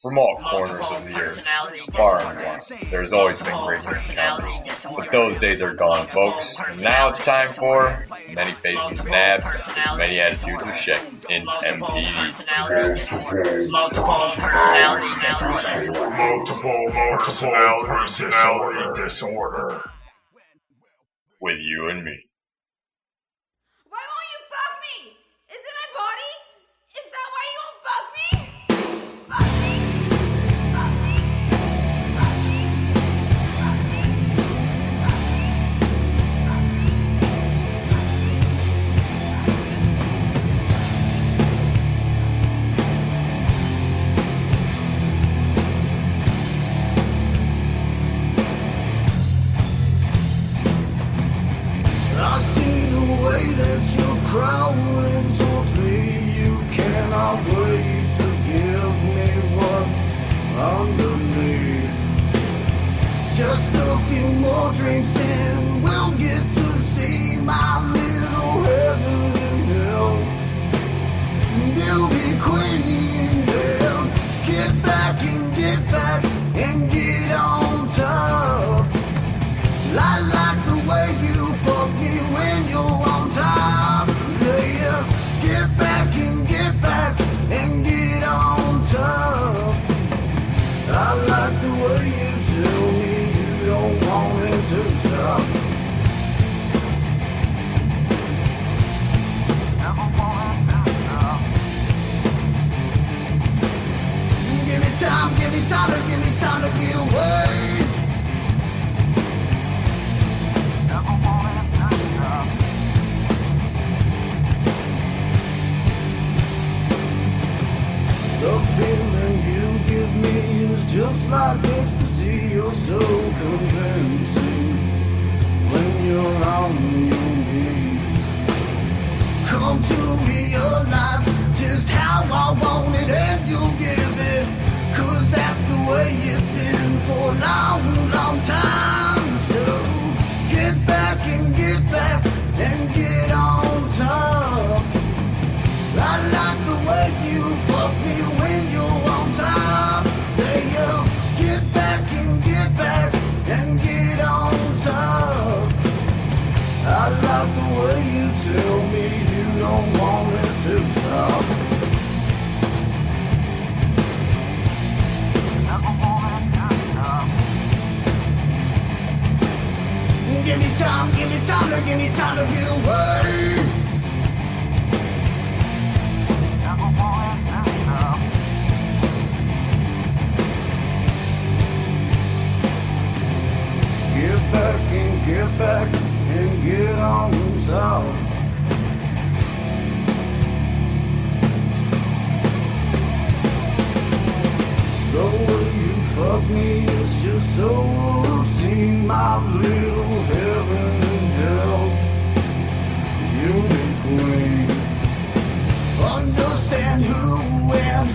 From all corners of the earth, far and wide, there's always been great encounters. But those days are gone, folks. And now it's time for Many Faces of Nabs, Many Attitudes of Shecky in MPD. Multiple personality disorder. With you and me. Why won't you fuck me? Is it my body? Is that why you won't fuck me? Fuck me. Fuck me. Fuck me. I see the way that you're crawling towards me. You cannot wait to give me what's underneath. Just a few more drinks and we'll get to see my little heaven and hell. Beauty queen, yeah. Get back and get on top. I like the way you fuck me when you're on top. Yeah, get back and get on top. I like the way you tell me you don't want it to stop. Give me time to get away. The feeling you give me is just like ecstasy. You're so convincing when you're on your knees. Come to realize just how I want it and you'll give it. 'Cause that's the way it's been for a long, long time. So get back and get on top. I like the way you fuck me when you're on top. Yeah, get back and get on top. I like the way you tell me you don't want it to stop. Give me time to get away. Get back and get on top. The way you fuck me is just so routine. My little heaven and hell, beauty queen. Understand who and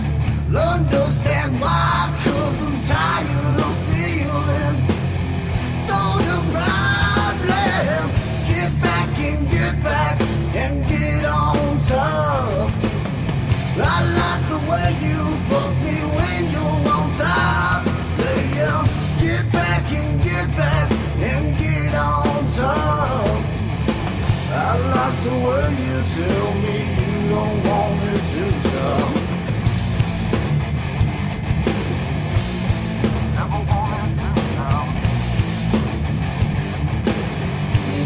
understand why. 'Cause I'm tired of feeling so deprived. Get back and get on top. I like the way you fuck me when you're on top. Yeah, get back and get on top. I like the way you tell me you don't want it to stop.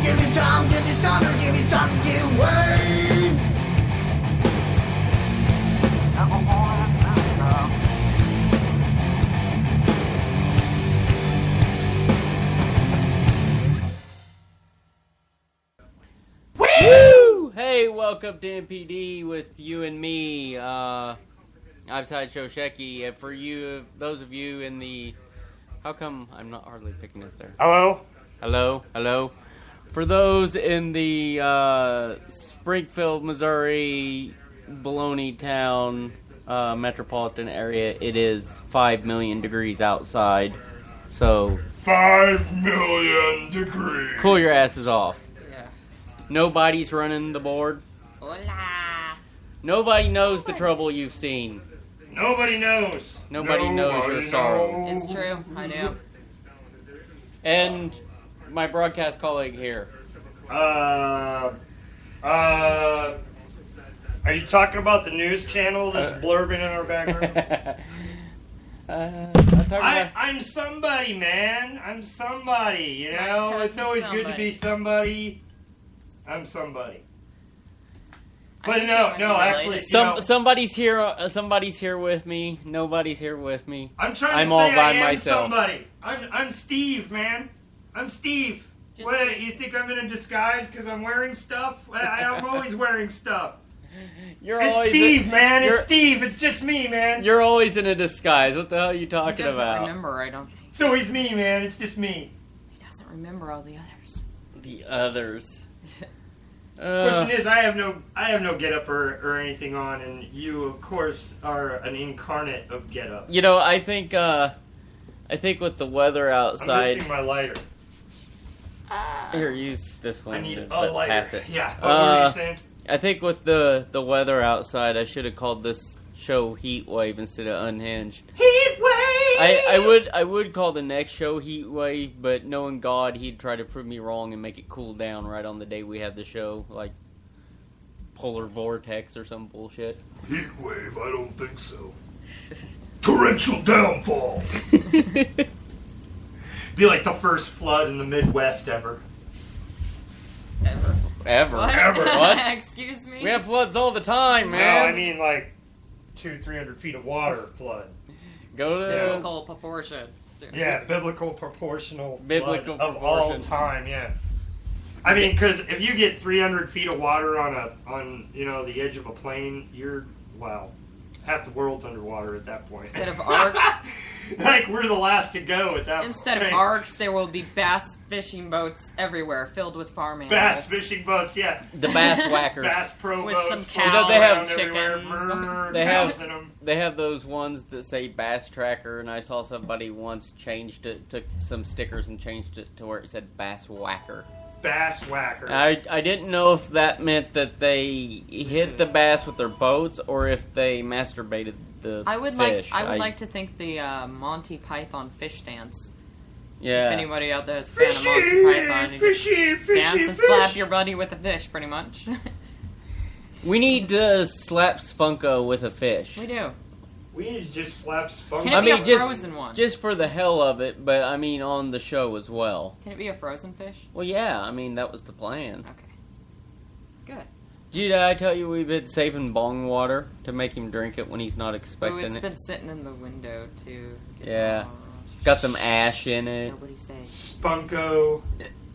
Give me time to get away. Woo! Hey, welcome to MPD with you and me. I'm Sideshow Shecky, and for you, those of you in the... How come I'm not hardly picking it there? Hello? For those in the Springfield, Missouri, Baloney Town metropolitan area, it is 5 million degrees outside. So 5 million degrees. cool your asses off. Yeah. Nobody's running the board. Hola. Nobody knows the trouble you've seen. Nobody knows. Nobody knows your sorrow. It's true. I do. And my broadcast colleague here. Are you talking about the news channel that's blurbing in our background? I'm somebody, man. I'm somebody, you know? It's always good to be somebody. I'm somebody. But no, actually, somebody's here. Somebody's here with me. Nobody's here with me. I'm trying to I'm say all by I am myself. somebody. I'm Steve, man. I'm Steve. What, you think I'm in a disguise because I'm wearing stuff? I'm always wearing stuff. It's Steve, man. It's Steve. It's just me, man. You're always in a disguise. What the hell are you talking He about? doesn't remember, I don't think. So he's me, man. It's just me. He doesn't remember all the others. The others. Question is, I have no get up or anything on, and you, of course, are an incarnate of get up. You know, I think with the weather outside. I'm missing my lighter. Here, use this one. I need but a lighter. pass it. Yeah. What were you saying? I think with the weather outside, I should have called this show Heat Wave instead of Unhinged. Heat Wave! I would call the next show Heat Wave, but knowing God, he'd try to prove me wrong and make it cool down right on the day we have the show, like Polar Vortex or some bullshit. Heat wave? I don't think so. Torrential downfall. Be like the first flood in the Midwest ever. Ever? What? What? Excuse me? We have floods all the time, man. No, I mean like 200-300 feet of water flood. Go to biblical proportion. Yeah, biblical proportional Biblical flood proportion. of all time. Yeah. I mean, because if you get 300 feet of water on the edge of a plane, half the world's underwater at that point. Instead of arcs. Like, we're the last to go at that point. Instead of arcs, there will be bass fishing boats everywhere filled with farm animals. Bass fishing boats, yeah. the bass whackers. Bass pro With boats. some cows, You know, they have chickens. They have those ones that say Bass Tracker, and I saw somebody once took some stickers and changed it to where it said Bass Whacker. Bass whacker. I didn't know if that meant that they hit the bass with their boats or if they masturbated the fish. I would like to think the Monty Python fish dance. Yeah. If anybody out there is a fan of Monty Python, you just dance and slap your buddy with a fish, pretty much. We need to slap Spunko with a fish. We do. We need to just slap Spunk. Can it be a frozen one? Just for the hell of it, but I mean on the show as well. Can it be a frozen fish? Well, yeah, I mean that was the plan. Okay. Good. Did I tell you we've been saving bong water to make him drink it when he's not expecting It's it? been sitting in the window too. Yeah. It's got some ash in it. Nobody say. Spunko.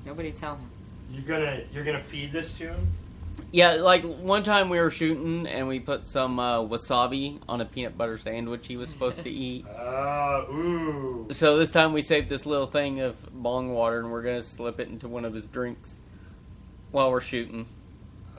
Nobody tell him. You're gonna feed this to him? Yeah, like one time we were shooting and we put some wasabi on a peanut butter sandwich he was supposed to eat. Ooh. So this time we saved this little thing of bong water and we're going to slip it into one of his drinks while we're shooting.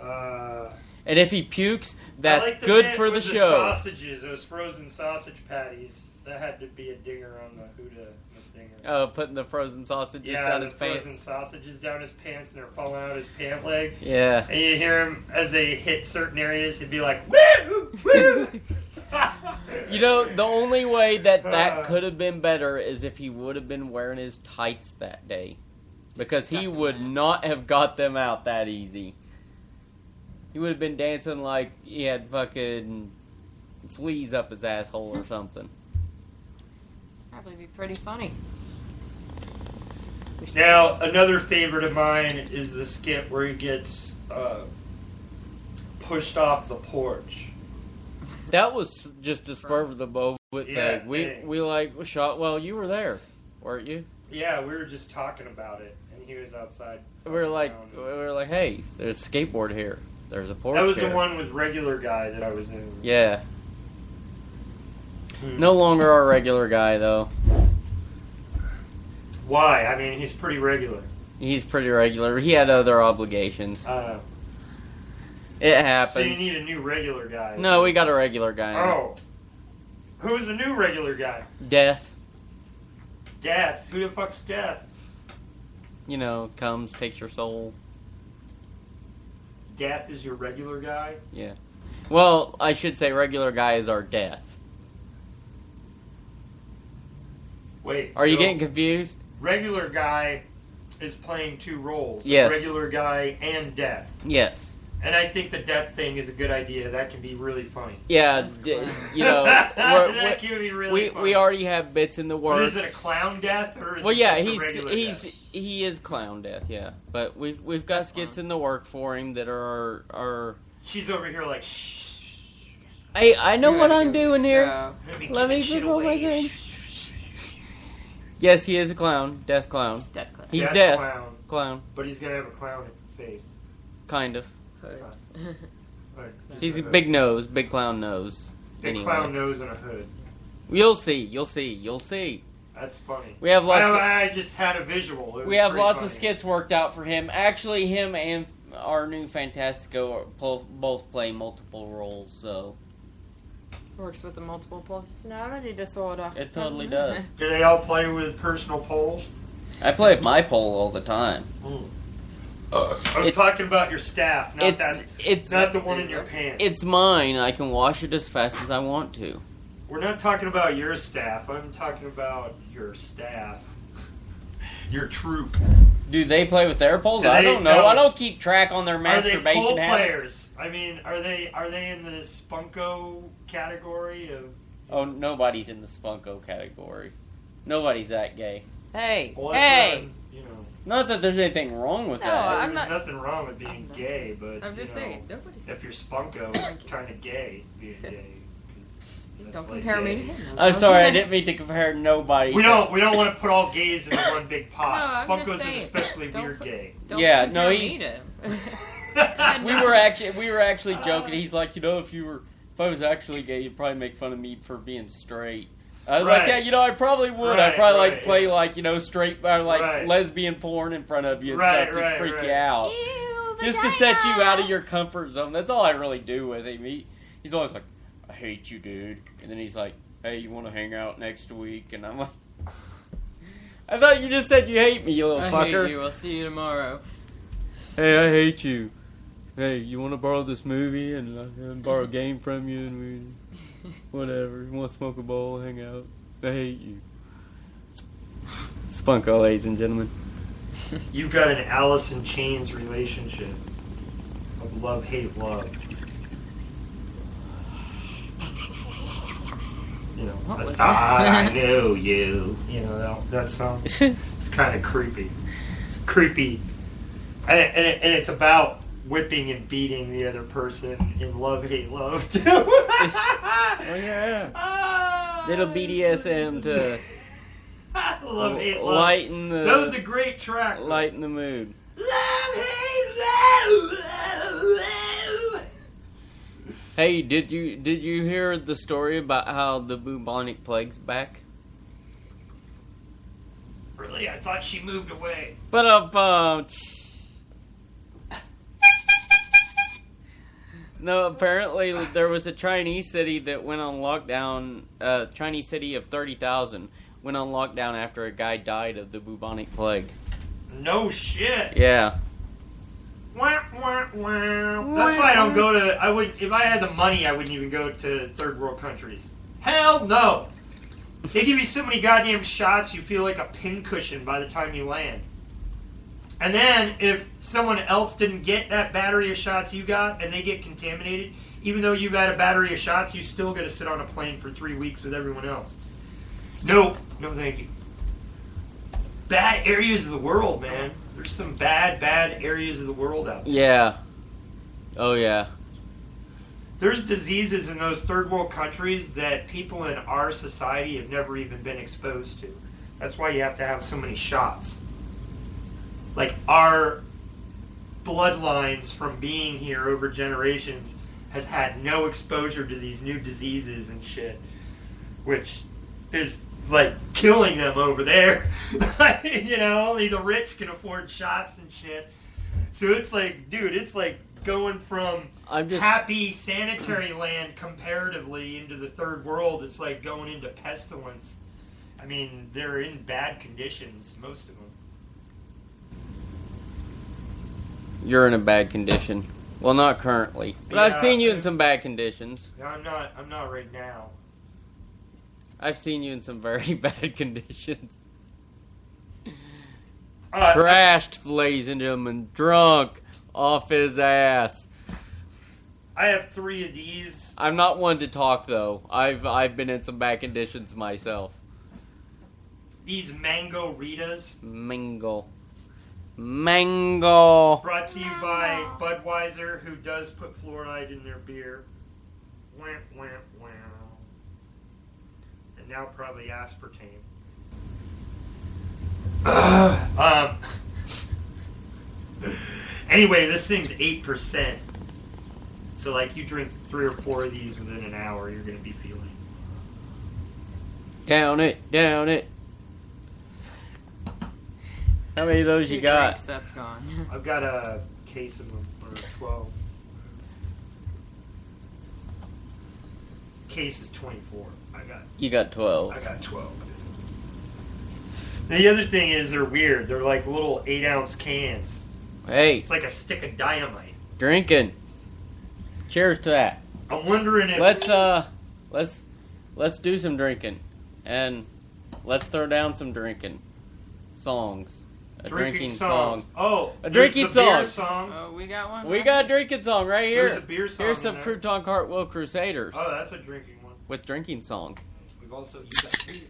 And if he pukes, that's like good for the show. Sausages, those frozen sausage patties. That had to be a dinger on the Huda thinger. Oh, putting the frozen sausages down his pants. Frozen sausages down his pants, and they're falling out his pant leg. Yeah. And you hear him as they hit certain areas. He'd be like, "Woo, woo." You know, the only way that could have been better is if he would have been wearing his tights that day, because he would not have got them out that easy. He would have been dancing like he had fucking fleas up his asshole or something. Probably be pretty funny. Now, another favorite of mine is the skit where he gets pushed off the porch. That was just a spur of the moment Yeah, thing. We shot. Well, you were there, weren't you? Yeah, we were just talking about it, and he was outside. We were like, hey, there's a skateboard here. There's a porch. That was here. the one with regular guy that I was in. Yeah. No longer our regular guy, though. Why? I mean, he's pretty regular. He's pretty regular. He had other obligations. It happens. So you need a new regular guy. No, we got a regular guy now. Oh. Who's the new regular guy? Death. Death? Who the fuck's Death? You know, comes, takes your soul. Death is your regular guy? Yeah. Well, I should say regular guy is our death. Wait. Are you getting confused? Regular guy is playing 2 roles. Yes. Regular guy and death. Yes. And I think the death thing is a good idea. That can be really funny. Yeah, you know, that can be really funny. We already have bits in the works. But is it a clown death or is well, it yeah, just a regular death? he is clown death, yeah. But we've got skits in the work for him that are. She's over here like shh. Hey, I know what I'm doing here. Let me shit put my away. thing. Yes, he is a clown, death clown. Death clown. He's Death death clown. But he's gonna have a clown face. kind of. Right. He's a big nose, big clown nose. Big Anyway. clown nose and a hood. You'll see. That's funny. We have lots. I just had a visual. We have lots of skits worked out for him. Actually, him and our new Fantastico both play multiple roles, so Works with the multiple personality disorder. it totally does. Do they all play with personal poles? I play with my pole all the time. I'm talking about your staff, not the one in your pants. It's mine. I can wash it as fast as I want to. We're not talking about your staff. I'm talking about your staff. Your troop. Do they play with their poles? Do I they- don't know. no. I don't keep track on their Are they masturbation pole habits. players? I mean, are they in the spunko category of? Oh, nobody's in the spunko category. Nobody's that gay. Hey, Well, hey! you know, Not that there's anything wrong with No, that. I'm there's not- nothing wrong with being gay, but I'm just you know, saying, nobody's. if you're spunko, it's kind of gay being gay. 'cause that's Don't like compare me gay. to him. I'm sorry, I didn't mean to compare nobody. We don't want to put all gays into one big pot. No, I'm Spunko's just an saying, especially don't weird put- gay. Don't Yeah, compare no, me he's- to him. We were actually joking. He's like, you know, if I was actually gay, you'd probably make fun of me for being straight. I was like, Right. yeah, you know, I probably would. Right, I'd probably right, like play yeah. like, you know, straight or like Right. lesbian porn in front of you and Right, stuff, just right, freak right. you out, Ew, just to set you vagina. out of your comfort zone. That's all I really do with him. He's always like, I hate you, dude, and then he's like, hey, you want to hang out next week? And I'm like, I thought you just said you hate me, you little I fucker. hate you. I'll see you tomorrow. Hey, I hate you. Hey, you want to borrow this movie and borrow a game from you and we, whatever. You want to smoke a bowl, hang out? I hate you. Spunko, ladies and gentlemen. You've got an Alice in Chains relationship of love, hate, love. You know, What was I that? know you. You know that song. It's kind of creepy. It's creepy, and it's about whipping and beating the other person in love, hate, love too. Oh yeah. Little BDSM to love, hate, love. lighten the That was a great track. lighten the mood. Love, hate, love. Hey, did you hear the story about how the bubonic plague's back? Really, I thought she moved away. But no, apparently there was a Chinese city that went on lockdown. Chinese city of 30,000 went on lockdown after a guy died of the bubonic plague. No shit. Yeah. Wah, wah, wah. That's why I don't go to. If I had the money, I wouldn't even go to third world countries. Hell no. They give you so many goddamn shots, you feel like a pincushion by the time you land. And then, if someone else didn't get that battery of shots you got, and they get contaminated, even though you've had a battery of shots, you still got to sit on a plane for 3 weeks with everyone else. No thank you. Bad areas of the world, man. There's some bad areas of the world out there. Yeah. Oh yeah. There's diseases in those third world countries that people in our society have never even been exposed to. That's why you have to have so many shots. Like, our bloodlines from being here over generations has had no exposure to these new diseases and shit, which is like killing them over there. You know, only the rich can afford shots and shit. So it's like, dude, it's like going from happy sanitary land comparatively into the third world. It's like going into pestilence. I mean, they're in bad conditions, most of them. You're in a bad condition. Well, not currently, but I've Yeah, seen you in some bad conditions. No, I'm not right now. I've seen you in some very bad conditions. Trashed, ladies and gentlemen, drunk off his ass. I have 3 of these. I'm not one to talk though. I've been in some bad conditions myself. These mango Ritas. Mango. Brought to you by Budweiser, who does put fluoride in their beer. Wah, wah, wah. And now probably aspartame. Anyway, this thing's 8%. So, like, you drink 3 or 4 of these within an hour, you're going to be feeling. Down it. How many of those you got? Drinks, that's gone. I've got a case of them, or 12. Case is 24. You got 12. I got 12. Now, the other thing is they're weird. They're like little 8-ounce cans. Hey. It's like a stick of dynamite. Drinking. Cheers to that. I'm wondering if... Let's do some drinking. And let's throw down some drinking. Songs. A drinking song. Oh, a drinking song. Oh, we got one? We got a drinking song right here. There's a beer song. Here's some Crouton Cartwheel Crusaders. Oh, that's a drinking one. With drinking song. We've also used that beer.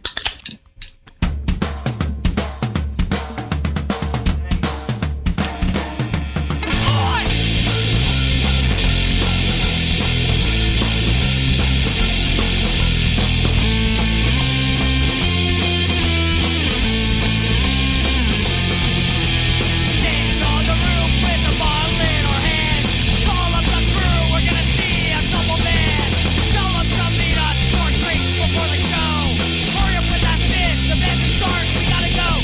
Before the show, hurry up with that fist. The band is starting. We gotta go.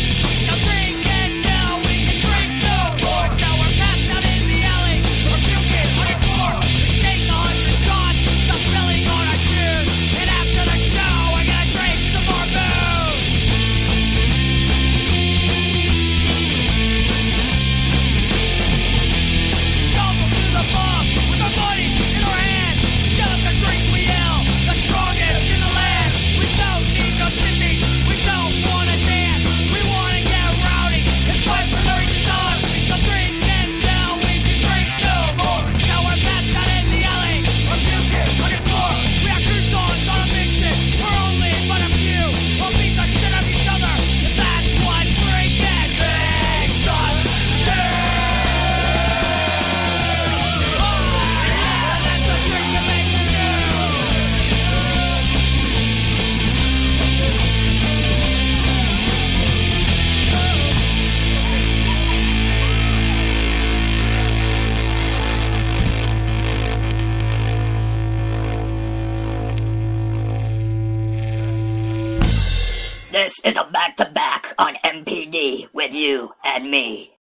This is a back-to-back on MPD with you and me.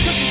Took his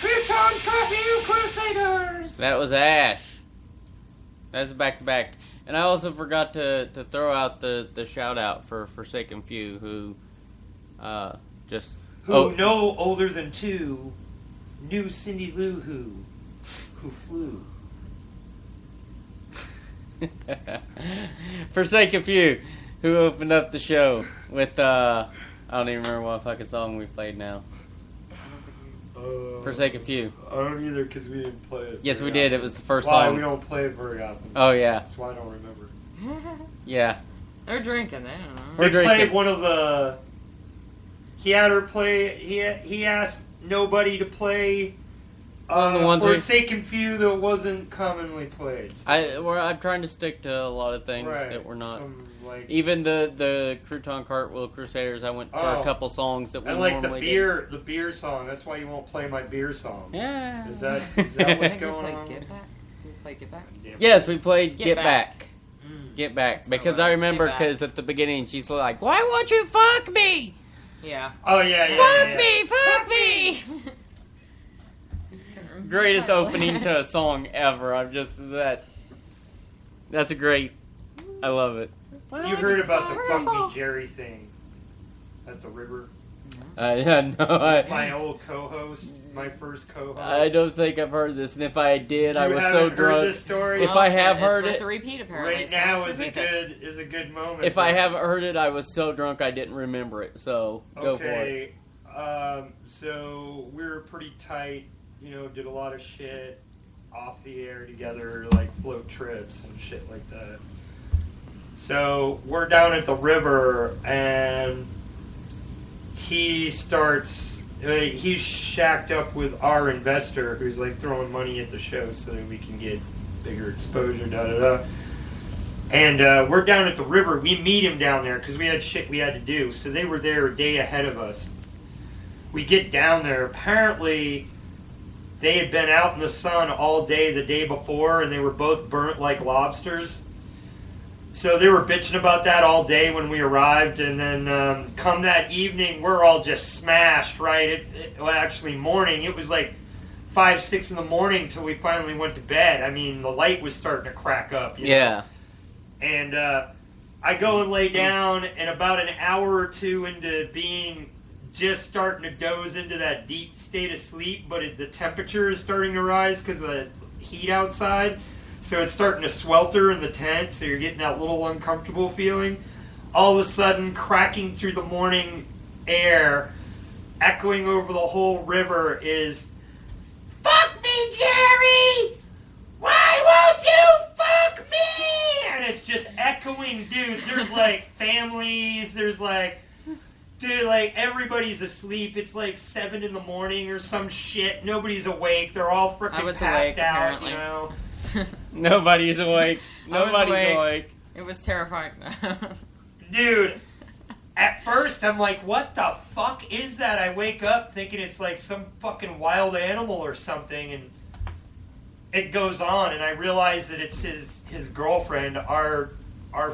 Crouton Cartwheel Crusaders! That was Ash. That's back to back. And I also forgot to throw out the shout out for Forsaken Few, who just no older than 2 knew Cindy Lou who flew. Forsaken Few, who opened up the show with I don't even remember what fucking song we played now. Forsaken Few. I don't either because we didn't play it. Yes, we did. It was the first song. song. We don't play it very often. Oh yeah. That's why I don't remember. Yeah. They're drinking. I don't know. We're They played drinking. one of the. He had her play. He asked nobody to play. One of the ones Forsaken Few that wasn't commonly played. I'm trying to stick to a lot of things Right. that were not. Some, like, Even the Crouton Cartwheel Crusaders, I went for a couple songs that we and like normally the beer song. That's why you won't play my beer song. Yeah. Is that what's going on? Get Back? We play Get Back? Yes, we played Get Back. Back. Get Back. That's what Because it I was, remember, Get Back. because at the beginning she's like, "Why won't you fuck me? Yeah. Oh yeah. Fuck me! Greatest opening to a song ever. I'm just that. That's a great. I love it. You heard about the Fuck Me Jerry thing at the river? No, My old co-host, my first co-host. I don't think I've heard this, and if I did, I You was so haven't heard drunk. this story? If I have it's heard worth it, a repeat, apparently. Right so now let's is a repeat this. good moment. if I haven't heard it, I was so drunk I didn't remember it. So go for it. Okay, so we were pretty tight. Did a lot of shit off the air together, like float trips and shit like that. So we're down at the river, and he's shacked up with our investor, who's like throwing money at the show so that we can get bigger exposure. And we're down at the river. We meet him down there because we had shit we had to do. So they were there a day ahead of us. We get down there. Apparently, they had been out in the sun all day the day before, and they were both burnt like lobsters. So they were bitching about that all day when we arrived, and then come that evening, we're all just smashed, right? Well, actually, morning. It was like 5, 6 in the morning till we finally went to bed. I mean, the light was starting to crack up. Yeah. And I go and lay down, and about an hour or two into being just starting to doze into that deep state of sleep, but the temperature is starting to rise because of the heat outside. So it's starting to swelter in the tent, so you're getting that little uncomfortable feeling. All of a sudden, cracking through the morning air, echoing over the whole river is, "Fuck me, Jerry! Why won't you fuck me?" And it's just echoing, dude. There's like families, there's like, dude, like everybody's asleep. It's like 7 in the morning or some shit. Nobody's awake. They're all freaking passed awake, out, apparently. Nobody's awake. Nobody's awake. It was terrifying. Dude, at first I'm like, what the fuck is that? I wake up thinking it's like some fucking wild animal or something, and it goes on, and I realize that it's his girlfriend, our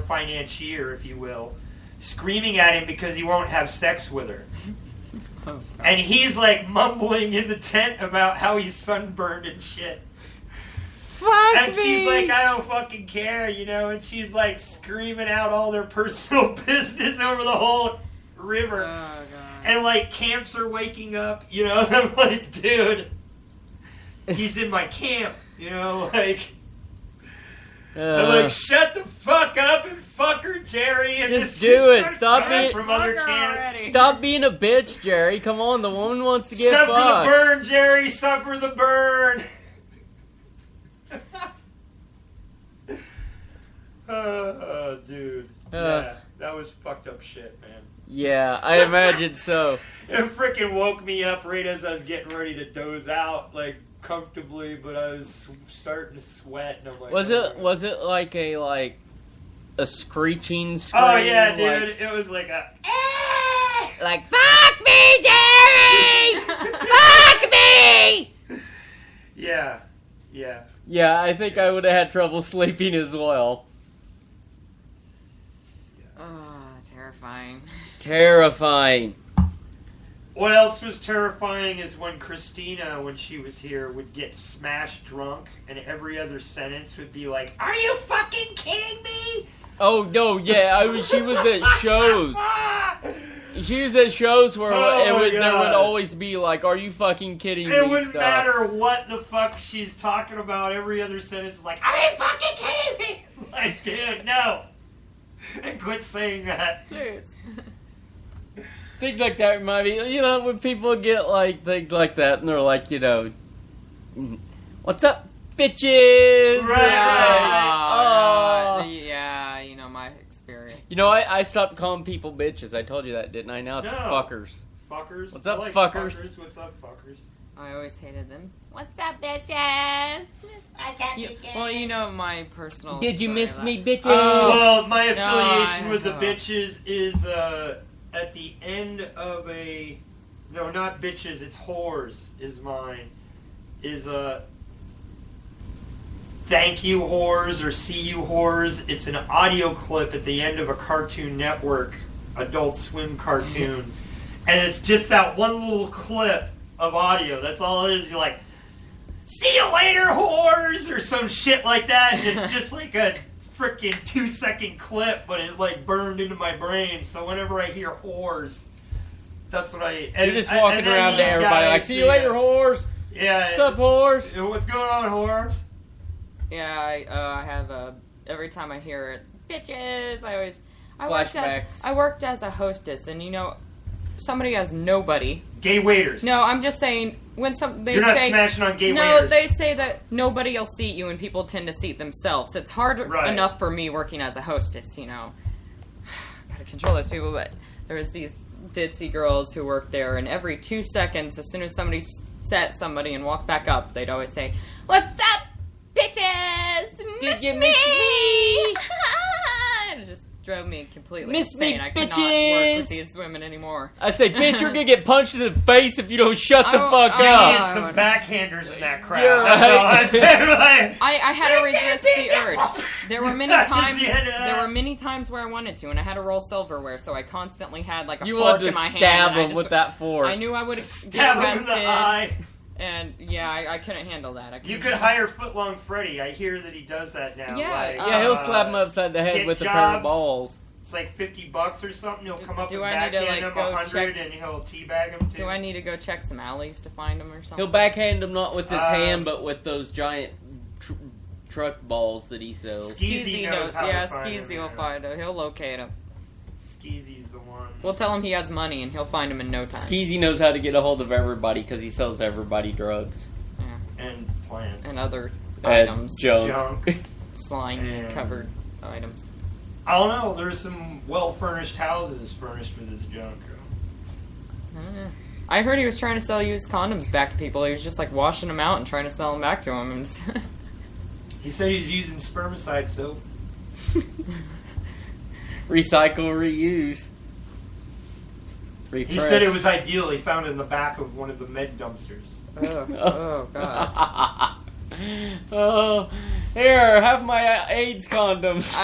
financier, if you will, screaming at him because he won't have sex with her. And he's like mumbling in the tent about how he's sunburned and shit. And she's like, "I don't fucking care," and she's like screaming out all their personal business over the whole river. Oh, God. And like camps are waking up, and I'm like, dude, he's in my camp, like. I'm like, shut the fuck up and fuck her, Jerry. And Just this shit do it. starts Stop coming being- from other Fuck her camps. already. Stop being a bitch, Jerry. Come on, the woman wants to get Suffer fucked. the burn, Jerry. Suffer the burn. Dude. Yeah, that was fucked up shit, man. Yeah, I imagine so. It freaking woke me up right as I was getting ready to doze out, like comfortably, but I was starting to sweat, and I'm like, Was it like a screeching scream? Oh yeah, dude! Like, It was like a. like fuck me, Jerry! Fuck me! Yeah. Yeah, I think I would have had trouble sleeping as well. Oh, terrifying. Terrifying. What else was terrifying is when Christina, when she was here, would get smashed drunk, and every other sentence would be like, "Are you fucking kidding me?" Oh no, yeah, she was at shows. She was at shows where there would always be like, "Are you fucking kidding me?" It wouldn't matter what the fuck she's talking about. Every other sentence is like, "Are you fucking kidding me?" Like, dude, no. And quit saying that. Please. Things like that remind me, you know, when people get like things like that, and they're like, you know, "What's up, bitches?" Right. Yeah, you know, my experience. You know, I stopped calling people bitches. I told you that, didn't I? Now it's fuckers. Fuckers. What's up, I like fuckers? What's up, fuckers? I always hated them. What's up, bitches? Well, you know, my personal... Did you miss me, bitches? Well, my affiliation with the bitches is, at the end of a... No, not bitches, it's whores is mine. Is, thank you whores or see you whores. It's an audio clip at the end of a Cartoon Network Adult Swim cartoon. And it's just that one little clip of audio. That's all it is. You're like, "See you later, whores," or some shit like that. And it's just like a freaking 2-second clip, but it like burned into my brain. So whenever I hear whores, that's what I... You're just walking around to everybody like, "See you later, whores." Yeah. What's up, whores? What's going on, whores? Yeah, I have every time I hear it, bitches, I Flashbacks. worked as a hostess, and you know, somebody has nobody. Gay waiters. No, I'm just saying, when they You're not say... smashing on gay no, waiters. they say that nobody will seat you, and people tend to seat themselves. It's hard enough for me working as a hostess, you know. Gotta control those people, but there was these ditzy girls who worked there, and every 2 seconds, as soon as somebody sat somebody and walked back up, they'd always say, "What's up, bitches? Did you miss me?" And it just drove me completely Miss me, insane. I could not bitches. work with these women anymore. I say, "Bitch, you're gonna get punched in the face if you don't shut the fuck We up." need some backhanders in that crowd. You're That's all I right. said. Like, I had to resist the urge. There were many That's times. the end of that. There were many times where I wanted to, and I had to roll silverware, so I constantly had like a You fork wanted to in my stab hand. him with that fork. I knew I would get Stab him in the arrested, eye. and yeah, I couldn't handle that. You could hire Footlong Freddy. I hear that he does that now. Yeah, like, Yeah, he'll slap him upside the head get with a pair jobs. of balls. It's like $50 or something. He'll come up Do and I need to, backhand like, him go 100, check- and he'll teabag him too. Do I need to go check some alleys to find them or something? He'll backhand him not with his hand, but with those giant truck balls that he sells. Skeezy knows how yeah, to find Skeezy him. will find him. He'll locate him. Skeezy's the one. We'll tell him he has money, and he'll find him in no time. Skeezy knows how to get a hold of everybody because he sells everybody drugs. And plants. And other And items. Junk. Slime-covered items. I don't know. There's some well-furnished houses furnished with his junk. I heard he was trying to sell used condoms back to people. He was just like washing them out and trying to sell them back to them. And He said he's using spermicide soap. Recycle, reuse. Refresh. He said it was ideal. He found it in the back of one of the med dumpsters. oh God. Oh, here, have my AIDS condoms.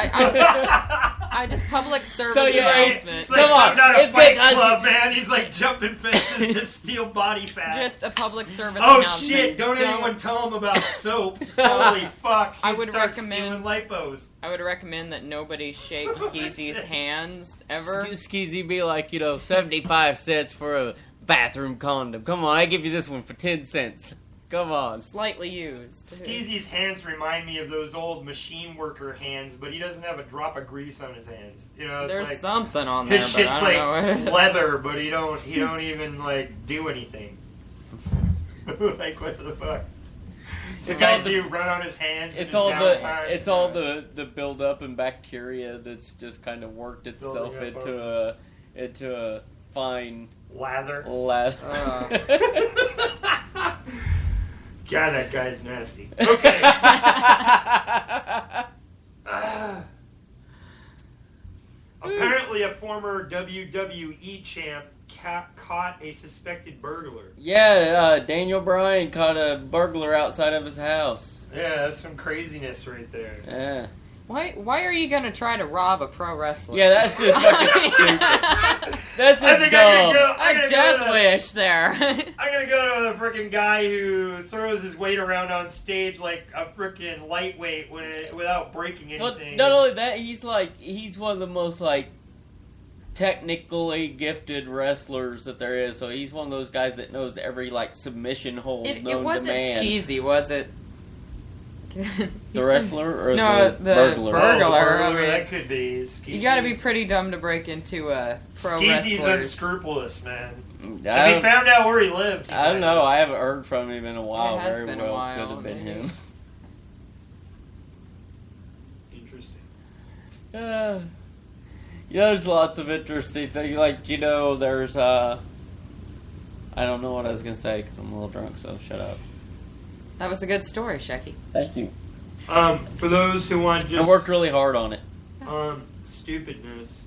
I just public service So your AIDS. announcement. It's like Come on, something out of it's Fight good. Club, man. He's like jumping fences to steal body fat. Just a public service Oh announcement. shit! Don't anyone tell him about soap. Holy fuck! I He'd would start recommend- stealing lipos. I would recommend that nobody shake Skeezy's hands ever. Skeezy be like, 75 cents for a bathroom condom. Come on, I give you this one for 10 cents. Come on. Slightly used. Skeezy's hands remind me of those old machine worker hands, but he doesn't have a drop of grease on his hands. It's There's like, something on there, his but shit's I like don't know what it is. leather, but he don't even like do anything. Like what the fuck? It's guy all the- do run on his hands. in It's his all downtime? the buildup and bacteria that's just kind of worked itself Building up into a fine lather. God, that guy's nasty. Okay. Apparently, a former WWE champ caught a suspected burglar. Yeah, Daniel Bryan caught a burglar outside of his house. Yeah, that's some craziness right there. Yeah. Why are you gonna try to rob a pro wrestler? Yeah, that's just fucking stupid. That's just dumb. A death wish there. I'm gonna go to the freaking guy who throws his weight around on stage like a freaking lightweight without breaking anything. Not only that, he's one of the most technically gifted wrestlers that there is. So he's one of those guys that knows every submission hold known to man. It wasn't skeezy, was it? The wrestler or the burglar? Burglar, I mean, that could be. Skeezy's. You got to be pretty dumb to break into a pro Skeezy's wrestler. unscrupulous, man. If I he found out where he lived, I don't know. I haven't heard from him in a while. It has Very been a well while, could have been maybe. him. Interesting. There's lots of interesting things. There's I don't know what I was gonna say because I'm a little drunk. So shut up. That was a good story, Shecky. Thank you. For those who want just... I worked really hard on it. Stupidness.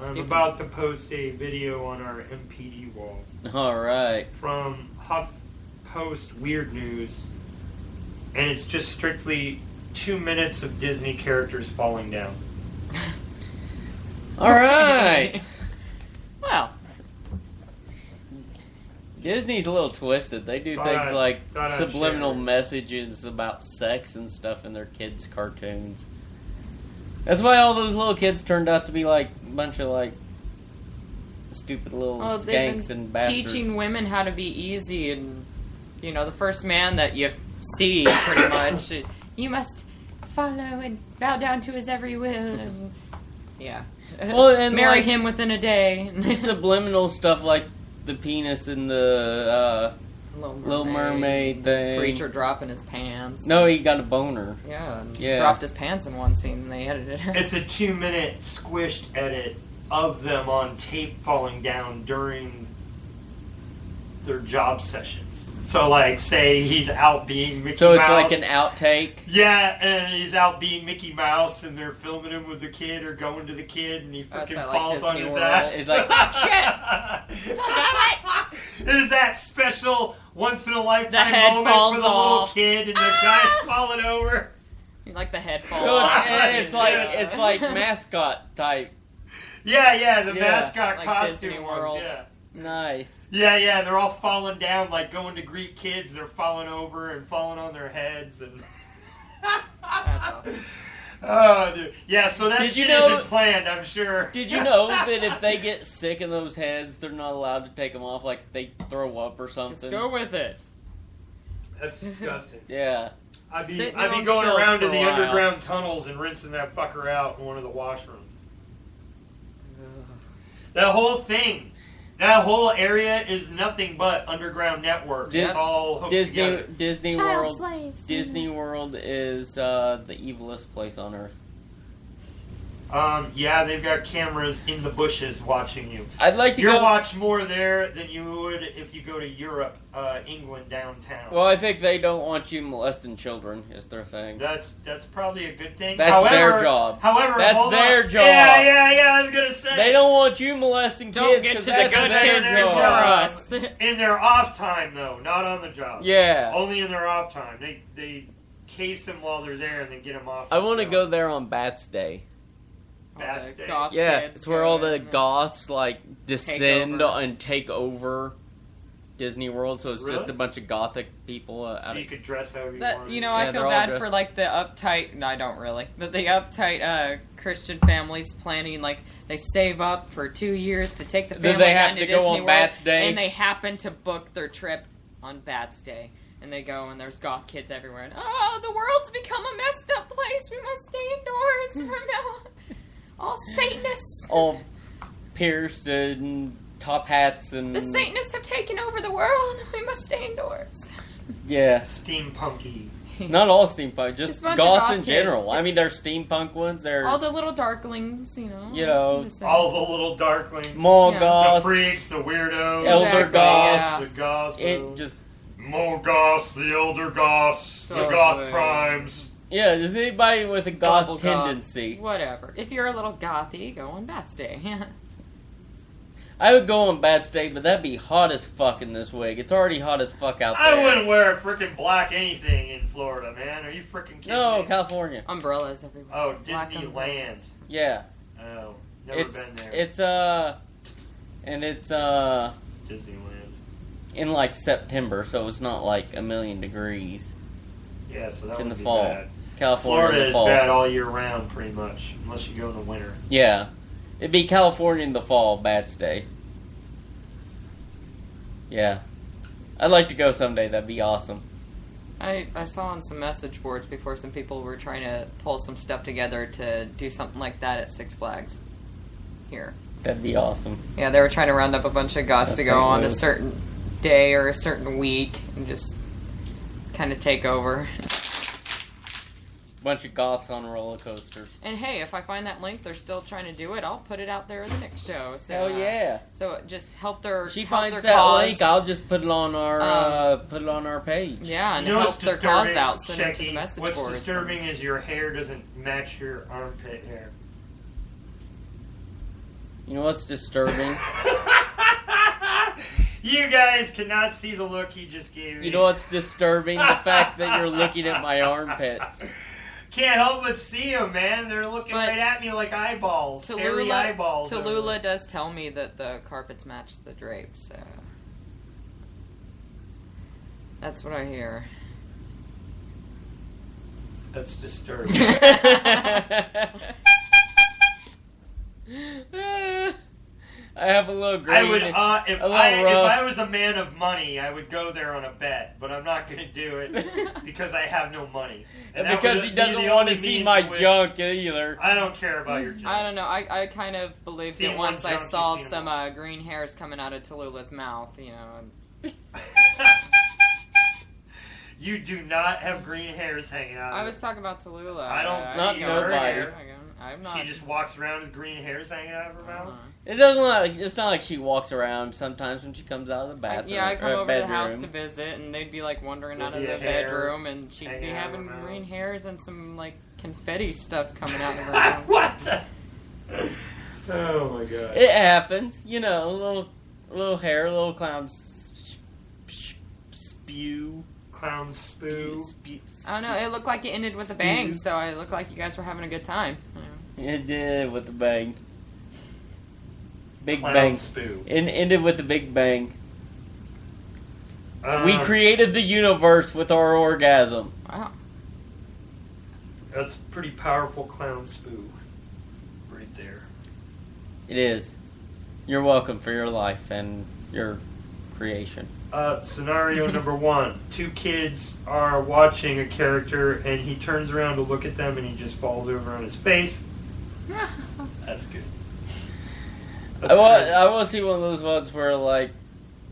I'm about to post a video on our MPD wall. Alright. From HuffPost Weird News. And it's just strictly 2 minutes of Disney characters falling down. Alright! Well. Disney's a little twisted. They do things like subliminal messages about sex and stuff in their kids' cartoons. That's why all those little kids turned out to be a bunch of stupid little skanks and bastards. Teaching women how to be easy, and the first man that you see, pretty much, you must follow and bow down to his every will. And, yeah. Well, and marry him within a day. Subliminal stuff like the penis in the Little Mermaid thing. Preacher dropping his pants. No, he got a boner. Yeah, dropped his pants in one scene and they edited it. It's a 2-minute squished edit of them on tape falling down during their job sessions. So, say he's out being Mickey Mouse. So it's like an outtake? Yeah, and he's out being Mickey Mouse, and they're filming him with the kid or going to the kid, and he freaking falls on his ass. It's like, shit! There's that special once-in-a-lifetime moment for the little kid, and the guy's falling over. Like the head falls so off. It's like mascot type. Yeah, the mascot costume Disney ones, World. yeah. Nice. Yeah, they're all falling down, going to greet kids. They're falling over and falling on their heads. And That's awesome. Oh, dude. Yeah, so that shit isn't planned, I'm sure. Did you know that if they get sick in those heads, they're not allowed to take them off, if they throw up or something? Just go with it. That's disgusting. Yeah. I'd be going around to the underground tunnels and rinsing that fucker out in one of the washrooms. That whole thing. That whole area is nothing but underground networks. It's all hooked together. Disney World. Disney World is the evilest place on earth. Yeah, they've got cameras in the bushes watching you. I'd like to You'll watch more there than you would if you go to Europe, England, downtown. Well, I think they don't want you molesting children, is their thing. That's probably a good thing. That's their job. However, that's their job. Yeah, I was going to say. They don't want you molesting kids. Don't get to the good kids before us. In their off time, though, not on the job. Yeah. Only in their off time. They case them while they're there and then get them off. I want to go there on Bats Day. Bats Day. Yeah, it's where all the goths descend and take over Disney World. So it's just a bunch of gothic people. So you could dress however you want. I feel bad for the uptight. No, I don't really. But the uptight Christian families planning they save up for 2 years to take the family down to Disney World, Bats Day, and they happen to book their trip on Bats Day. And they go, and there's goth kids everywhere. And, the world's become a messed up place. We must stay indoors from now on. All Satanists. All pierced and top hats and... The Satanists have taken over the world. We must stay indoors. Yeah. Steampunky. Not all steampunk, just goths in general. Kids. I mean, there's steampunk ones. There's all the little darklings, all the little darklings. Mall goths. The freaks, the weirdos. Elder goths. The goths. Mall goths, the elder goths, the goth primes. Yeah, just anybody with a goth tendency. Whatever. If you're a little gothy, go on Bats Day. I would go on bad state, but that'd be hot as fuck in this wig. It's already hot as fuck out there. I wouldn't wear a freaking black anything in Florida, man. Are you freaking kidding No, me? California. Umbrellas everywhere. Oh, Black Disneyland. umbrellas. Yeah. Oh, never been there. It's Disneyland. in like September, so it's not like 1,000,000 degrees. Yeah, so that It's in would the be fall. bad. California Florida in the is fall. bad all year round, pretty much, unless you go in the winter. Yeah. It'd be California in the fall, bad stay. Yeah. I'd like to go someday, that'd be awesome. I saw on some message boards before some people were trying to pull some stuff together to do something like that at Six Flags here. That'd be awesome. Yeah, they were trying to round up a bunch of goths to go on a Louis. certain day or a certain week and just kind of take over. Bunch of goths on roller coasters. And hey, if I find that link, they're still trying to do it, I'll put it out there in the next show. So, Hell yeah. So just help their She help finds their that cause. link, I'll just put it on our page. Yeah, and You know help what's their cause disturbing, out. Send it to the Shecky? message What's boards. disturbing is your hair doesn't match your armpit hair. You know what's disturbing? You guys cannot see the look he just gave me. You know what's disturbing? The fact that you're looking at my armpits. Can't help but see them, man. They're looking But right at me like eyeballs. Hairy eyeballs. Tallulah does tell me that the carpets match the drapes, so that's what I hear. That's disturbing. I have a little green. I would, if a little I rough. was a man of money, I would go there on a bet, but I'm not going to do it because I have no money. And that because would he be doesn't the want to only see means my in which- junk either. I don't care about your junk. I don't know. I kind of believed Seen it one once I junk, saw you've seen some them all. green hairs coming out of Tallulah's mouth, you know. And You do not have green hairs hanging out. I of was it. talking about Tallulah. I don't Not see nobody. her hair. I'm not. She just walks around with green hairs hanging out of her mouth. It doesn't like it's not like she walks around sometimes when she comes out of the bathroom. Yeah, I come or over to the bedroom. house to visit, and they'd be like wandering out of There'd the be a hair bedroom, and she'd be hanging out of having her mouth. green hairs and some like confetti stuff coming out of her mouth. What the? Oh my god. It happens, you know, a little hair, a little clown spew. Clown spoo. I don't know. It looked like it ended with a bang, so it looked like you guys were having a good time. It did with the bang. Big Clown bang. spoo. It ended with a big bang. Uh, We created the universe with our orgasm. Wow. That's pretty powerful clown spoo. Right there. It is. You're welcome for your life and your creation. Scenario number 1. 2 kids are watching a character and he turns around to look at them and he just falls over on his face. That's good. That's good. I want to see one of those ones where like